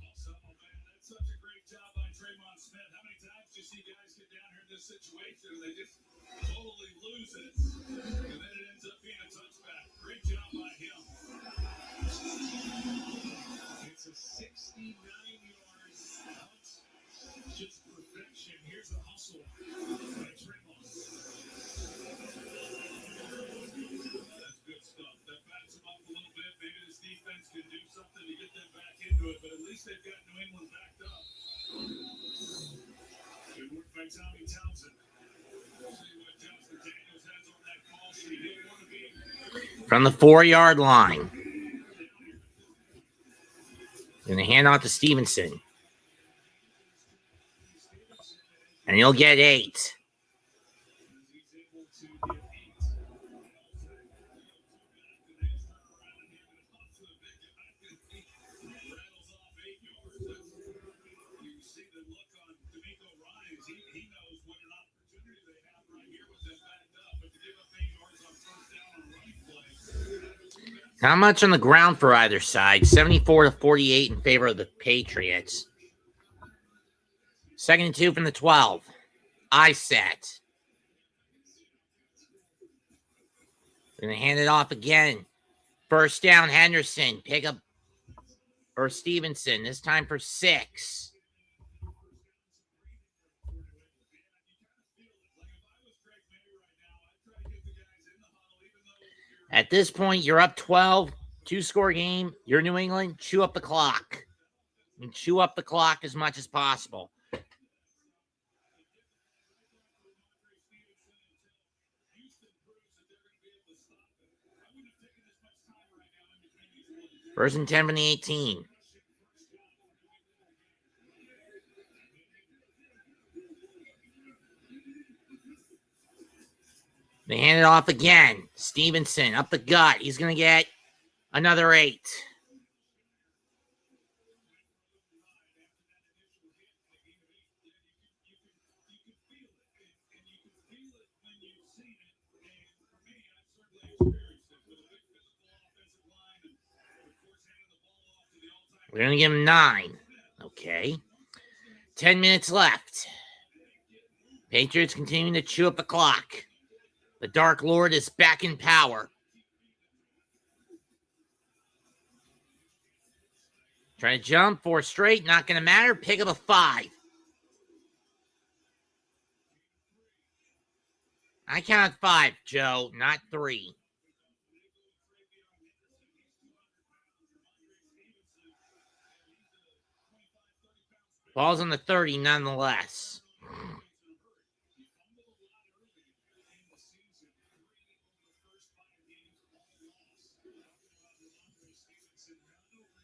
such a great job by Draymond Smith. How many times do you see guys get down here in this situation and they just totally lose it? And then it ends up being a touchback. Great job by him. It's a 69
From the 4-yard line. Going to hand off to Stevenson. And he'll get 8. Not much on the ground for either side. 74-48 in favor of the Patriots. 2nd and 2 from the 12. I set. Going to hand it off again. First down, Henderson. Pick up, or Stevenson. This time for 6. At this point, you're up 12. 2-score game. You're New England. Chew up the clock. And chew up the clock as much as possible. First and 10 from the 18. They hand it off again. Stevenson up the gut. He's going to get another 8. We're going to give him 9. Okay. 10 minutes left. Patriots continuing to chew up the clock. The Dark Lord is back in power. Trying to jump, 4 straight, not going to matter. Pick up a 5. I count 5, Joe, not 3. Ball's on the 30 nonetheless.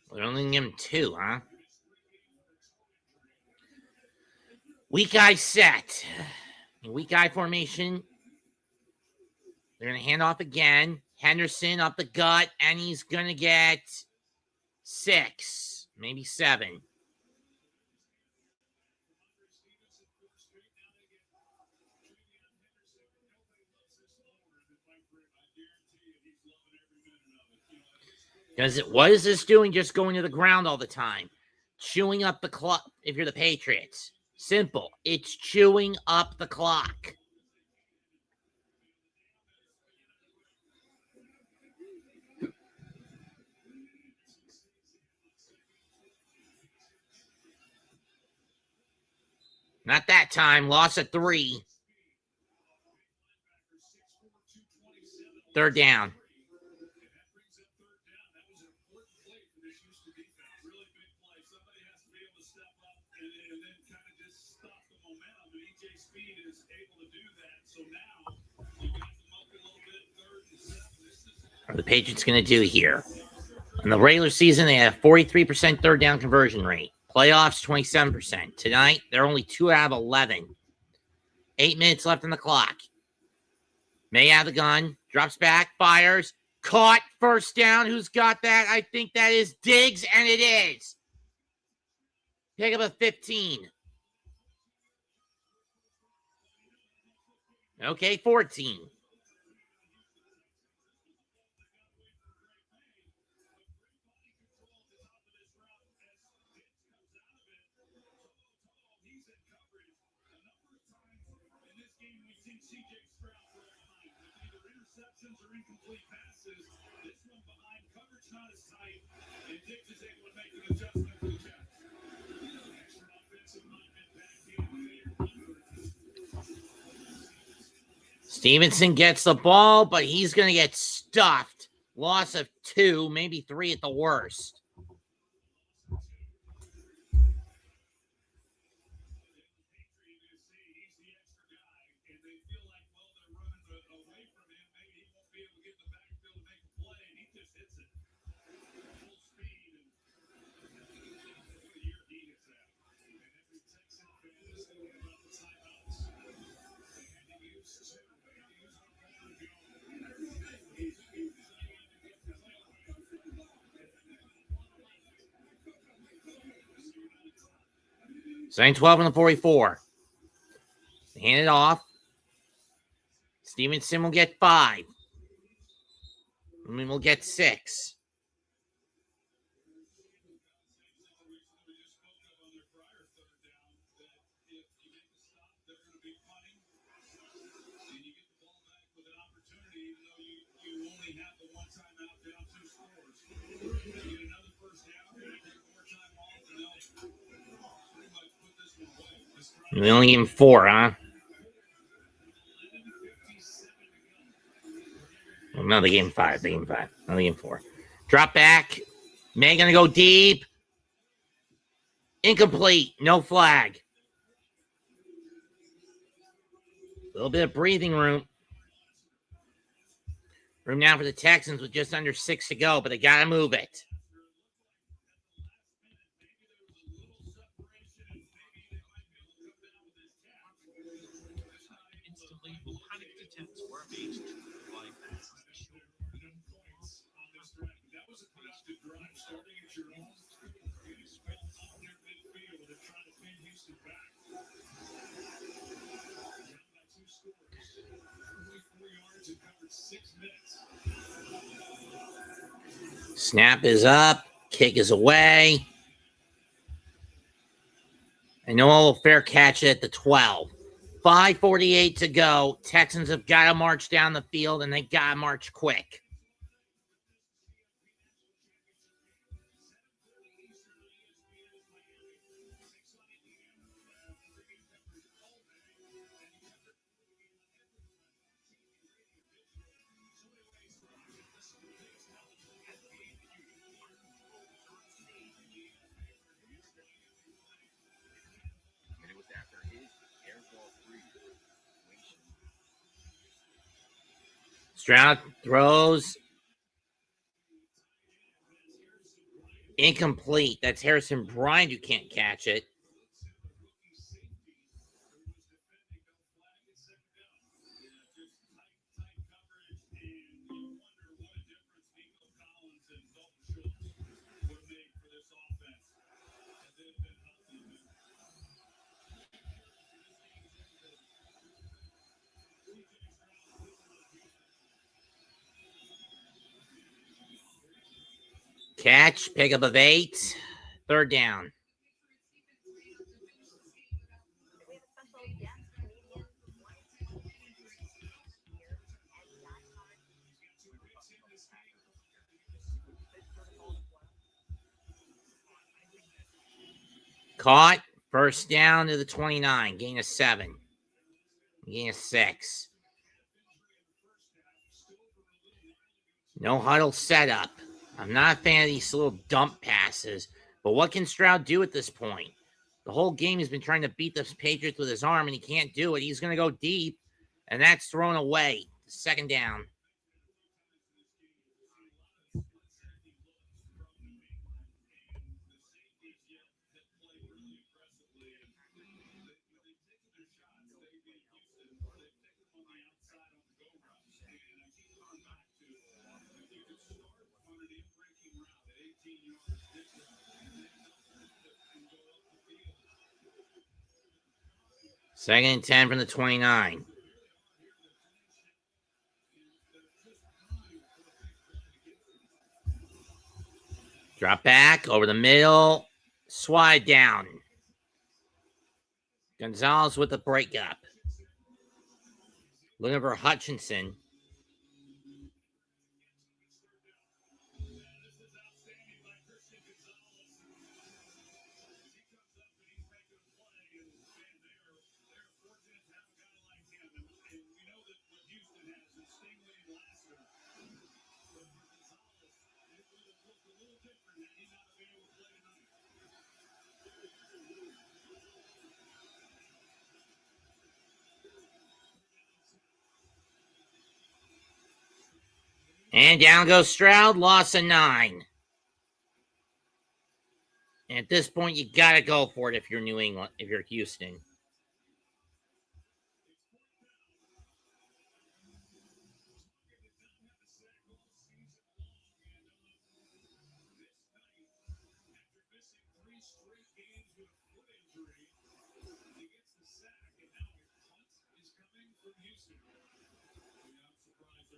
We're only give him 2, huh? Weak eye set. Weak eye formation. They're going to hand off again. Henderson up the gut, and he's going to get 6, maybe 7. What is this doing just going to the ground all the time? Chewing up the clock if you're the Patriots. Simple. It's chewing up the clock. Not that time. Loss of 3. 3rd down. What are the Patriots going to do here? In the regular season, they have a 43% 3rd down conversion rate. Playoffs, 27%. Tonight, they're only 2 out of 11. 8 minutes left on the clock. May out of the gun. Drops back. Fires. Caught. First down. Who's got that? I think that is Diggs, and it is. Pick up a 15. Okay, 14. Stevenson gets the ball, but he's going to get stuffed. Loss of 2, maybe 3 at the worst. Second 12 on the 44. Hand it off. Stevenson will get 5. I mean, we'll get 6. We only gave him 4, huh? Well, no, they gave him 5. They gave him 5. No, they gave him 4. Drop back. May gonna go deep. Incomplete. No flag. A little bit of breathing room. Room now for the Texans with just under 6 to go, but they got to move it.
Instantly, panicked attempts were made to revive that.
That was a productive drive starting at your own. You spent all their midfield to try to pin Houston back. Down by 2 scores. 44 yards and covered 6 minutes.
Snap is up. Kick is away. And no fair catch at the 12. 5:48 to go. Texans have got to march down the field, and they got to march quick. Stroud throws. Incomplete. That's Harrison Bryant who can't catch it. Catch, pickup of 8. Third down. Caught. First down to the 29. Gain of 7. Gain of 6. No huddle setup. I'm not a fan of these little dump passes, but what can Stroud do at this point? The whole game he's been trying to beat the Patriots with his arm, and he can't do it. He's going to go deep, and that's thrown away. Second down. Second and 10 from the 29. Drop back over the middle. Swide down. Gonzalez with the breakup. Looking for Hutchinson. And down goes Stroud, loss of 9. And at this point, you got to go for it if you're New England, if you're Houston.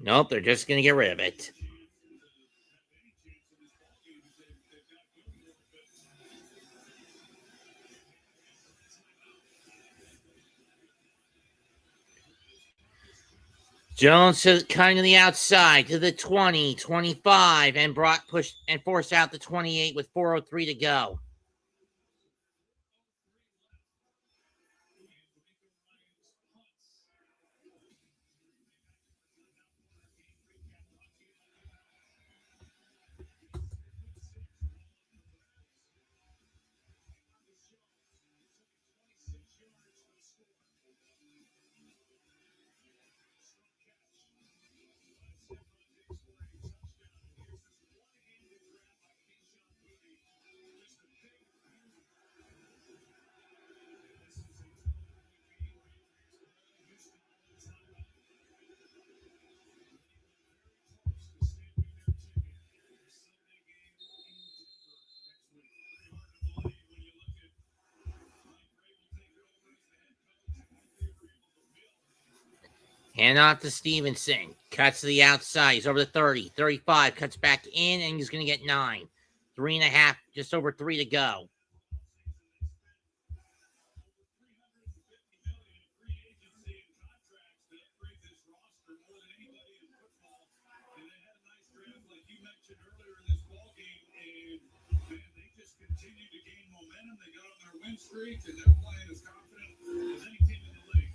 Nope, they're just going to get rid of it. Jones to kind of the outside to the 20, 25, and pushed and forced out the 28 with 4:03 to go. Hand off to Stevenson. Cuts to the outside. He's over the 30, 35. Cuts back in, and he's going to get 9. 3.5, just over 3 to go.
Streak, and they're playing as confident as any team in the league.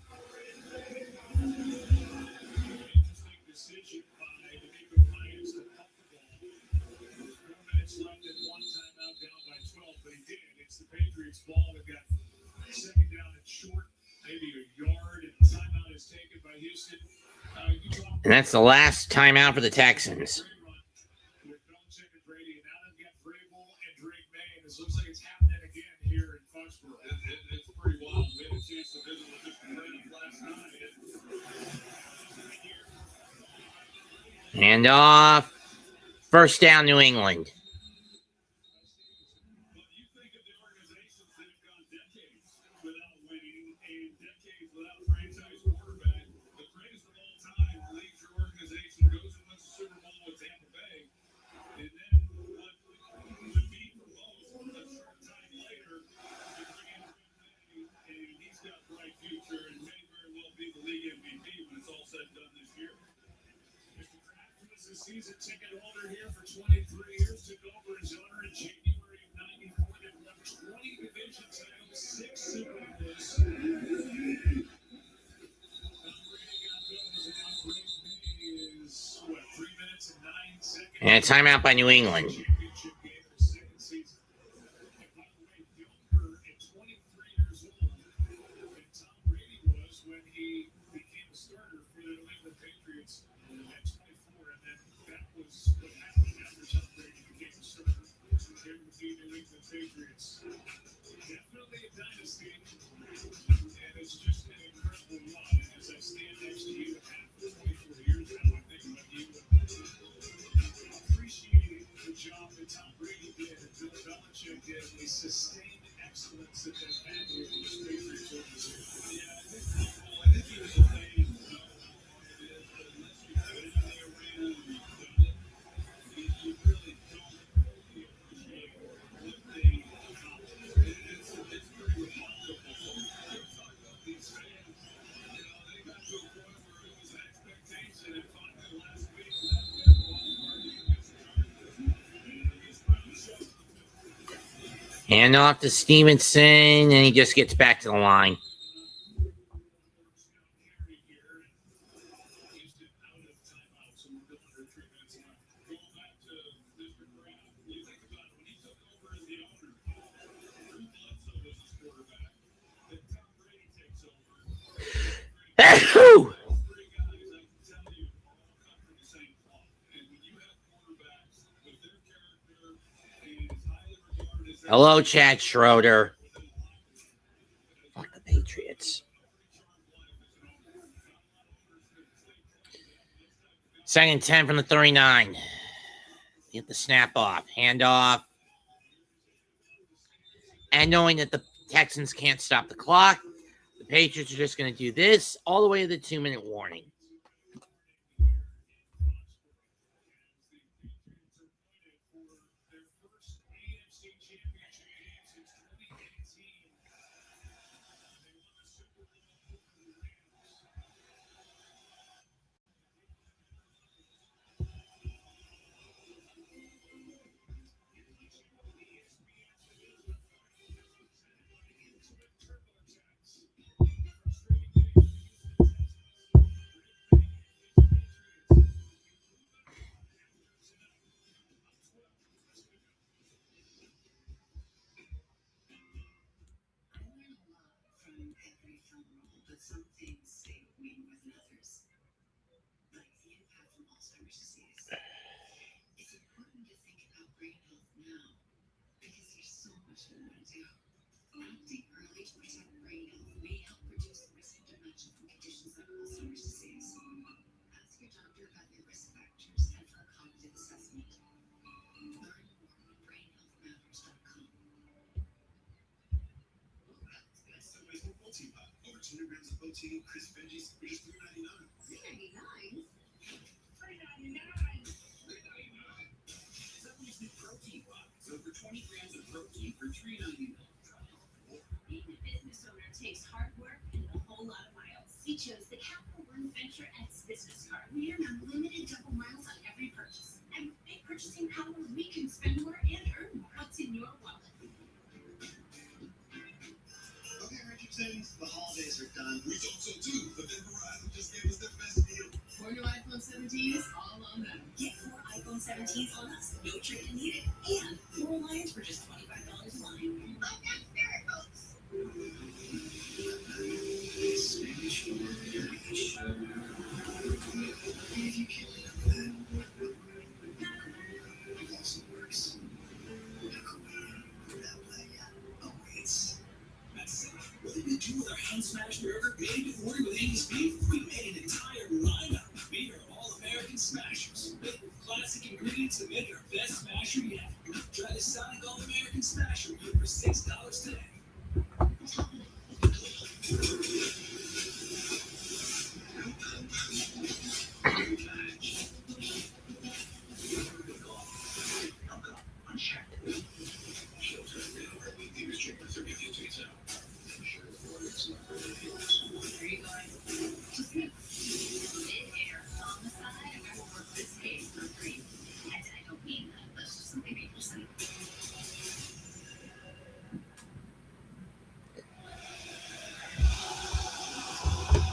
Interesting decision by the Lions to pump the ball. 4 minutes left and 1 timeout down by 12, but he did. It's the Patriots' ball. They've got second down and short, maybe a yard, and timeout is taken by Houston.
And that's the last timeout for the Texans.
With Belichick and Brady, and now they've got Vrabel and Drake May, and it looks like it's happening again here in Foxborough. It's pretty wild. We had a chance to visit with this playoff last night.
Hand off. First down, New England.
Season ticket holder here for 23 years, took over his honor in January of '94. They won 20 division titles, 6 Super Bowls. Is what, 3 minutes and 9 seconds.
And a timeout by New England.
Championship game of his second season. And by the way, younger at 23 years old than Tom Brady was when he became a starter for the New England Patriots at 24, and then that was what happened after Tom Brady became a starter here with the New England Patriots. Definitely a dynasty, and it's just an incredible run. And as I stand next to you after 24 years now, I think about you appreciating the job that Tom Brady did and Bill Belichick did, and the sustained excellence that they've had here in this Patriots organization. Yeah, I think he was a fan of how hard it is, but unless you've been in the arena and you've done it, you really don't fully appreciate what they accomplished. It's pretty remarkable. You're talking about these fans, they got to a point where it was an expectation, and finally last week, that party against the Chargers, he's finally showed.
Hand off to Stevenson, and he just gets back to the line. Hello, Chad Schroeder. Fuck the Patriots. Second and 10 from the 39. Get the snap off. Hand off. And knowing that the Texans can't stop the clock, the Patriots are just going to do this all the way to the 2-minute warning.
Some things stay with me more than others. Like the impact from Alzheimer's disease. It's important to think about brain health now because there's so much more to do. Acting early to protect brain health may help reduce the risk of dementia from conditions like Alzheimer's disease. Ask your doctor about your risk factors and for a cognitive assessment. Learn more at brainhealthmatters.com.
Over 200 grams of protein, crisp veggies, just $3.99. $3.99? $3.99. Subway's new protein box. Over 20 grams of protein for $3.99.
Being a business owner takes hard work and a whole lot of miles. We chose the Capital One Venture X business card. We earn unlimited double miles on every purchase. And with big purchasing power, we can spend more and earn more. What's in your wallet?
Okay, Richardson's, the holidays are done. We thought so too, but then Verizon just gave us their best deal.
4 new iPhone 17s, all on them. Get 4 iPhone 17s on us. No trade needed. And 4 lines for just $25 a line. Oh, that's fair, folks.
Spanish or English? If you can't remember that, it also works.
What did we do with our hand smash burger made with order with Angus beef? We made an entire lineup. We are all American smashers. Made with classic ingredients to make our best smasher yet. Try the Sonic All American Smasher Meal for $6 today.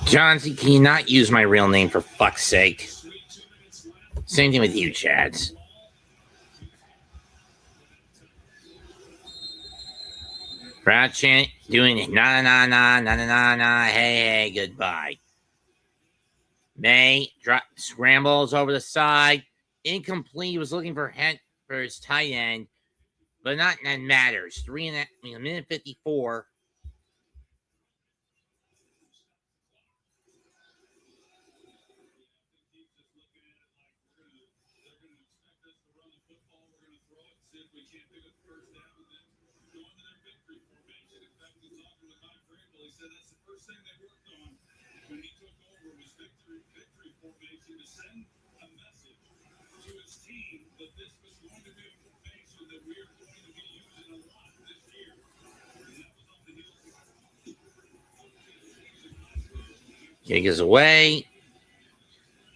Johnsy, can you not use my real name for fuck's sake? Same thing with you, Chads. Proud chant doing it. Na na na na na na na. Hey, goodbye. May scrambles over the side. Incomplete. He was looking for his tight end, but not that matters. A minute 54. Gig is away.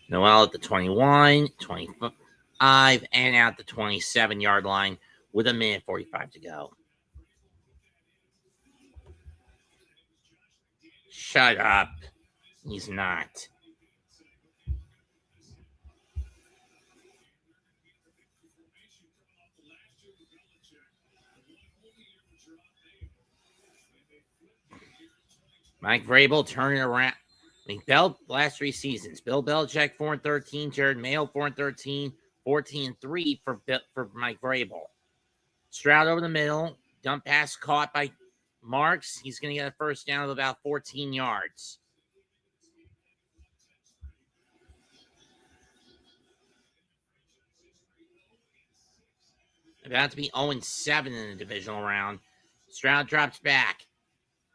Noel at the 21, 25, and out the 27-yard line with a minute 45 to go. Shut up. He's not. Mike Vrabel turning around. Last 3 seasons. Bill Belichick 4-13, Jared Mayo 4-13, 14-3 for Mike Vrabel. Stroud over the middle. Dump pass caught by Marks. He's going to get a first down of about 14 yards. About to be 0-7 in the divisional round. Stroud drops back.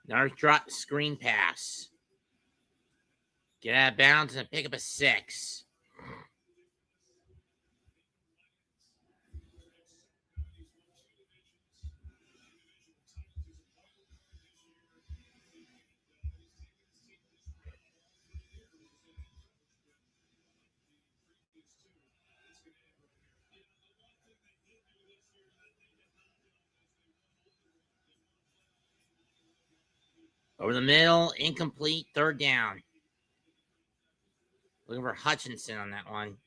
Another drop screen pass. Get out of bounds and pick up a 6. Over the middle, incomplete, third down. Looking for Hutchinson on that one.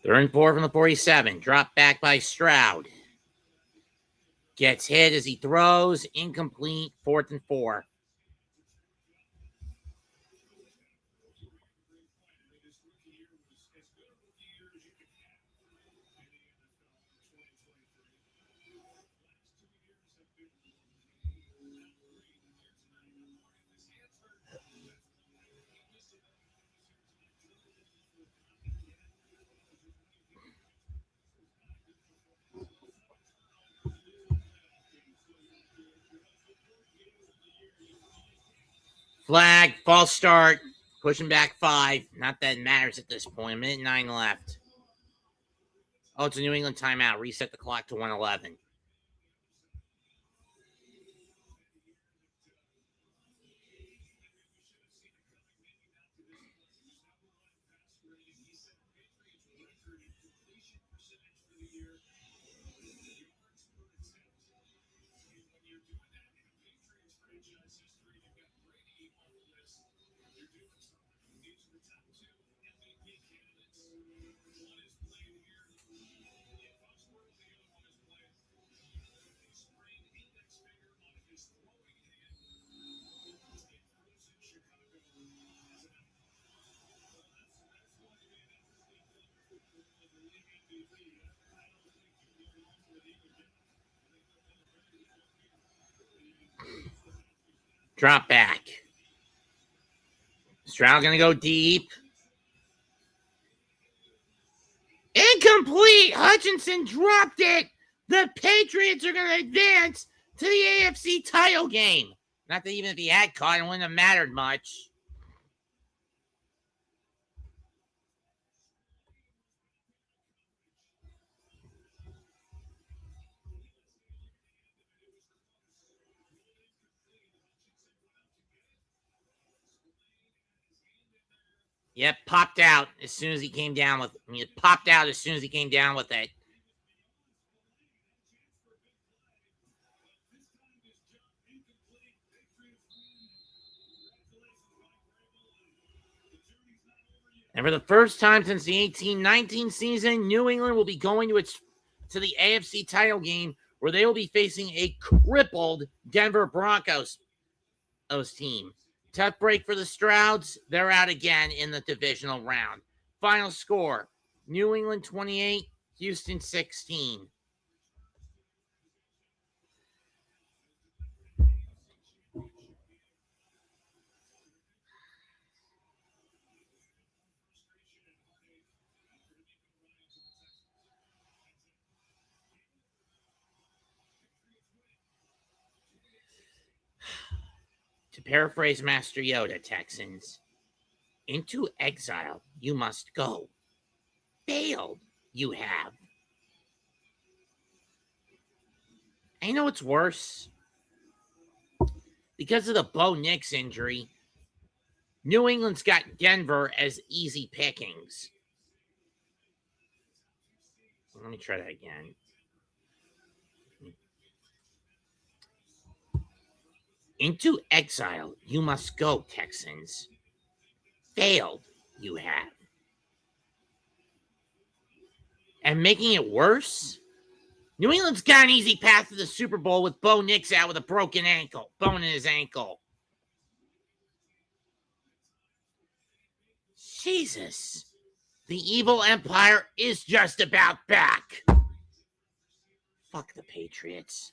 Third and 4 from the 47. Drop back by Stroud. Gets hit as he throws. Incomplete. 4th and 4. Flag, false start, pushing back 5. Not that it matters at this point. 1:09 left. Oh, it's a New England timeout. Reset the clock to 1:11. Drop back. Stroud going to go deep. Incomplete. Hutchinson dropped it. The Patriots are going to advance to the AFC title game. Not that even if he had caught, it wouldn't have mattered much. Yep, popped out as soon as he came down with it. Popped out as soon as he came down with it. And for the first time since the 18-19 season, New England will be going to the AFC title game where they will be facing a crippled Denver Broncos team. Tough break for the Strouds. They're out again in the divisional round. Final score, New England 28, Houston 16. To paraphrase Master Yoda, Texans, into exile you must go. Failed you have. I know it's worse. Because of the Bo Nix injury, New England's got Denver as easy pickings. Let me try that again. Into exile you must go, Texans. Failed you have. And making it worse, New England's got an easy path to the Super Bowl with Bo Nix out with a broken ankle, bone in his ankle. Jesus. The evil empire is just about back. Fuck the Patriots.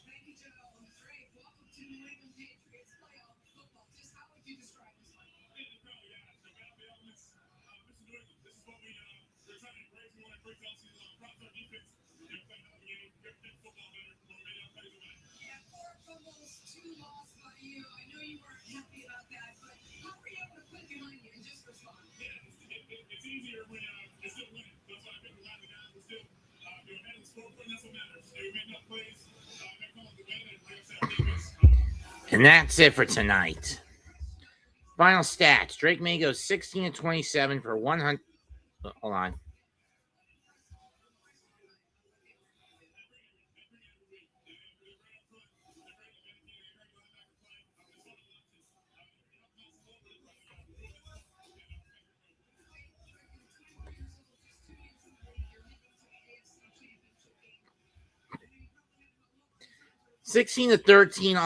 Thank you, Joe. Great. Welcome to New England Patriots playoff football. Just how would you describe this one?
This is what we're trying to embrace. We want to embrace all season long. Props our defense. They're playing the game. They're playing football better. Motivated on plays to win.
Yeah, 4 fumbles, 2 lost by you. I know you weren't happy about that, but how were you able to put it behind you and just respond?
Yeah, it's easier when you're still winning. That's why I think a lot of the guys were still ahead of the scoreboard, and that's what matters. They made enough plays. They called the win, and like I said, defense.
And that's it for tonight. Final stats. Drake May goes 16-27 for 100. Hold on. $16-13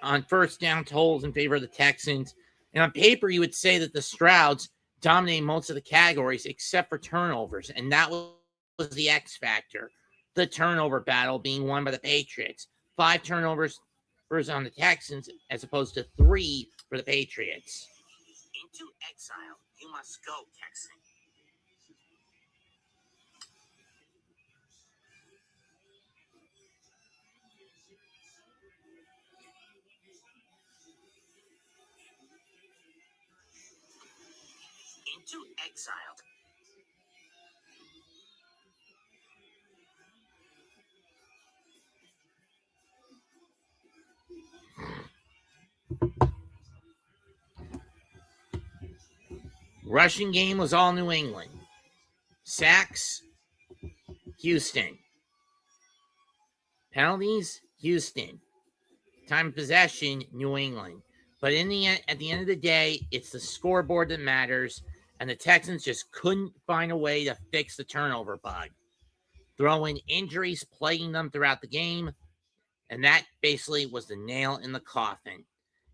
on first down totals in favor of the Texans. And on paper, you would say that the Strouds dominate most of the categories except for turnovers. And that was the X factor. The turnover battle being won by the Patriots. 5 turnovers on the Texans as opposed to 3 for the Patriots. Into exile, you must go, Texan. Into exile. Rushing game was all New England. Sacks, Houston. Penalties, Houston. Time of possession, New England. But at the end of the day, it's the scoreboard that matters, and the Texans just couldn't find a way to fix the turnover bug. Throwing injuries plaguing them throughout the game, and that basically was the nail in the coffin.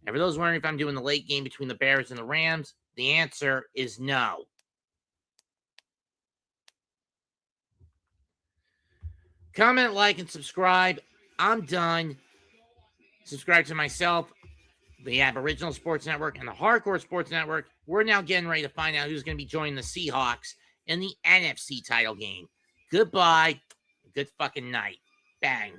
And for those wondering if I'm doing the late game between the Bears and the Rams, the answer is no. Comment, like, and subscribe. I'm done. Subscribe to myself, the Aboriginal Sports Network, and the Hardcore Sports Network. We're now getting ready to find out who's going to be joining the Seahawks in the NFC title game. Goodbye. Good fucking night. Bang.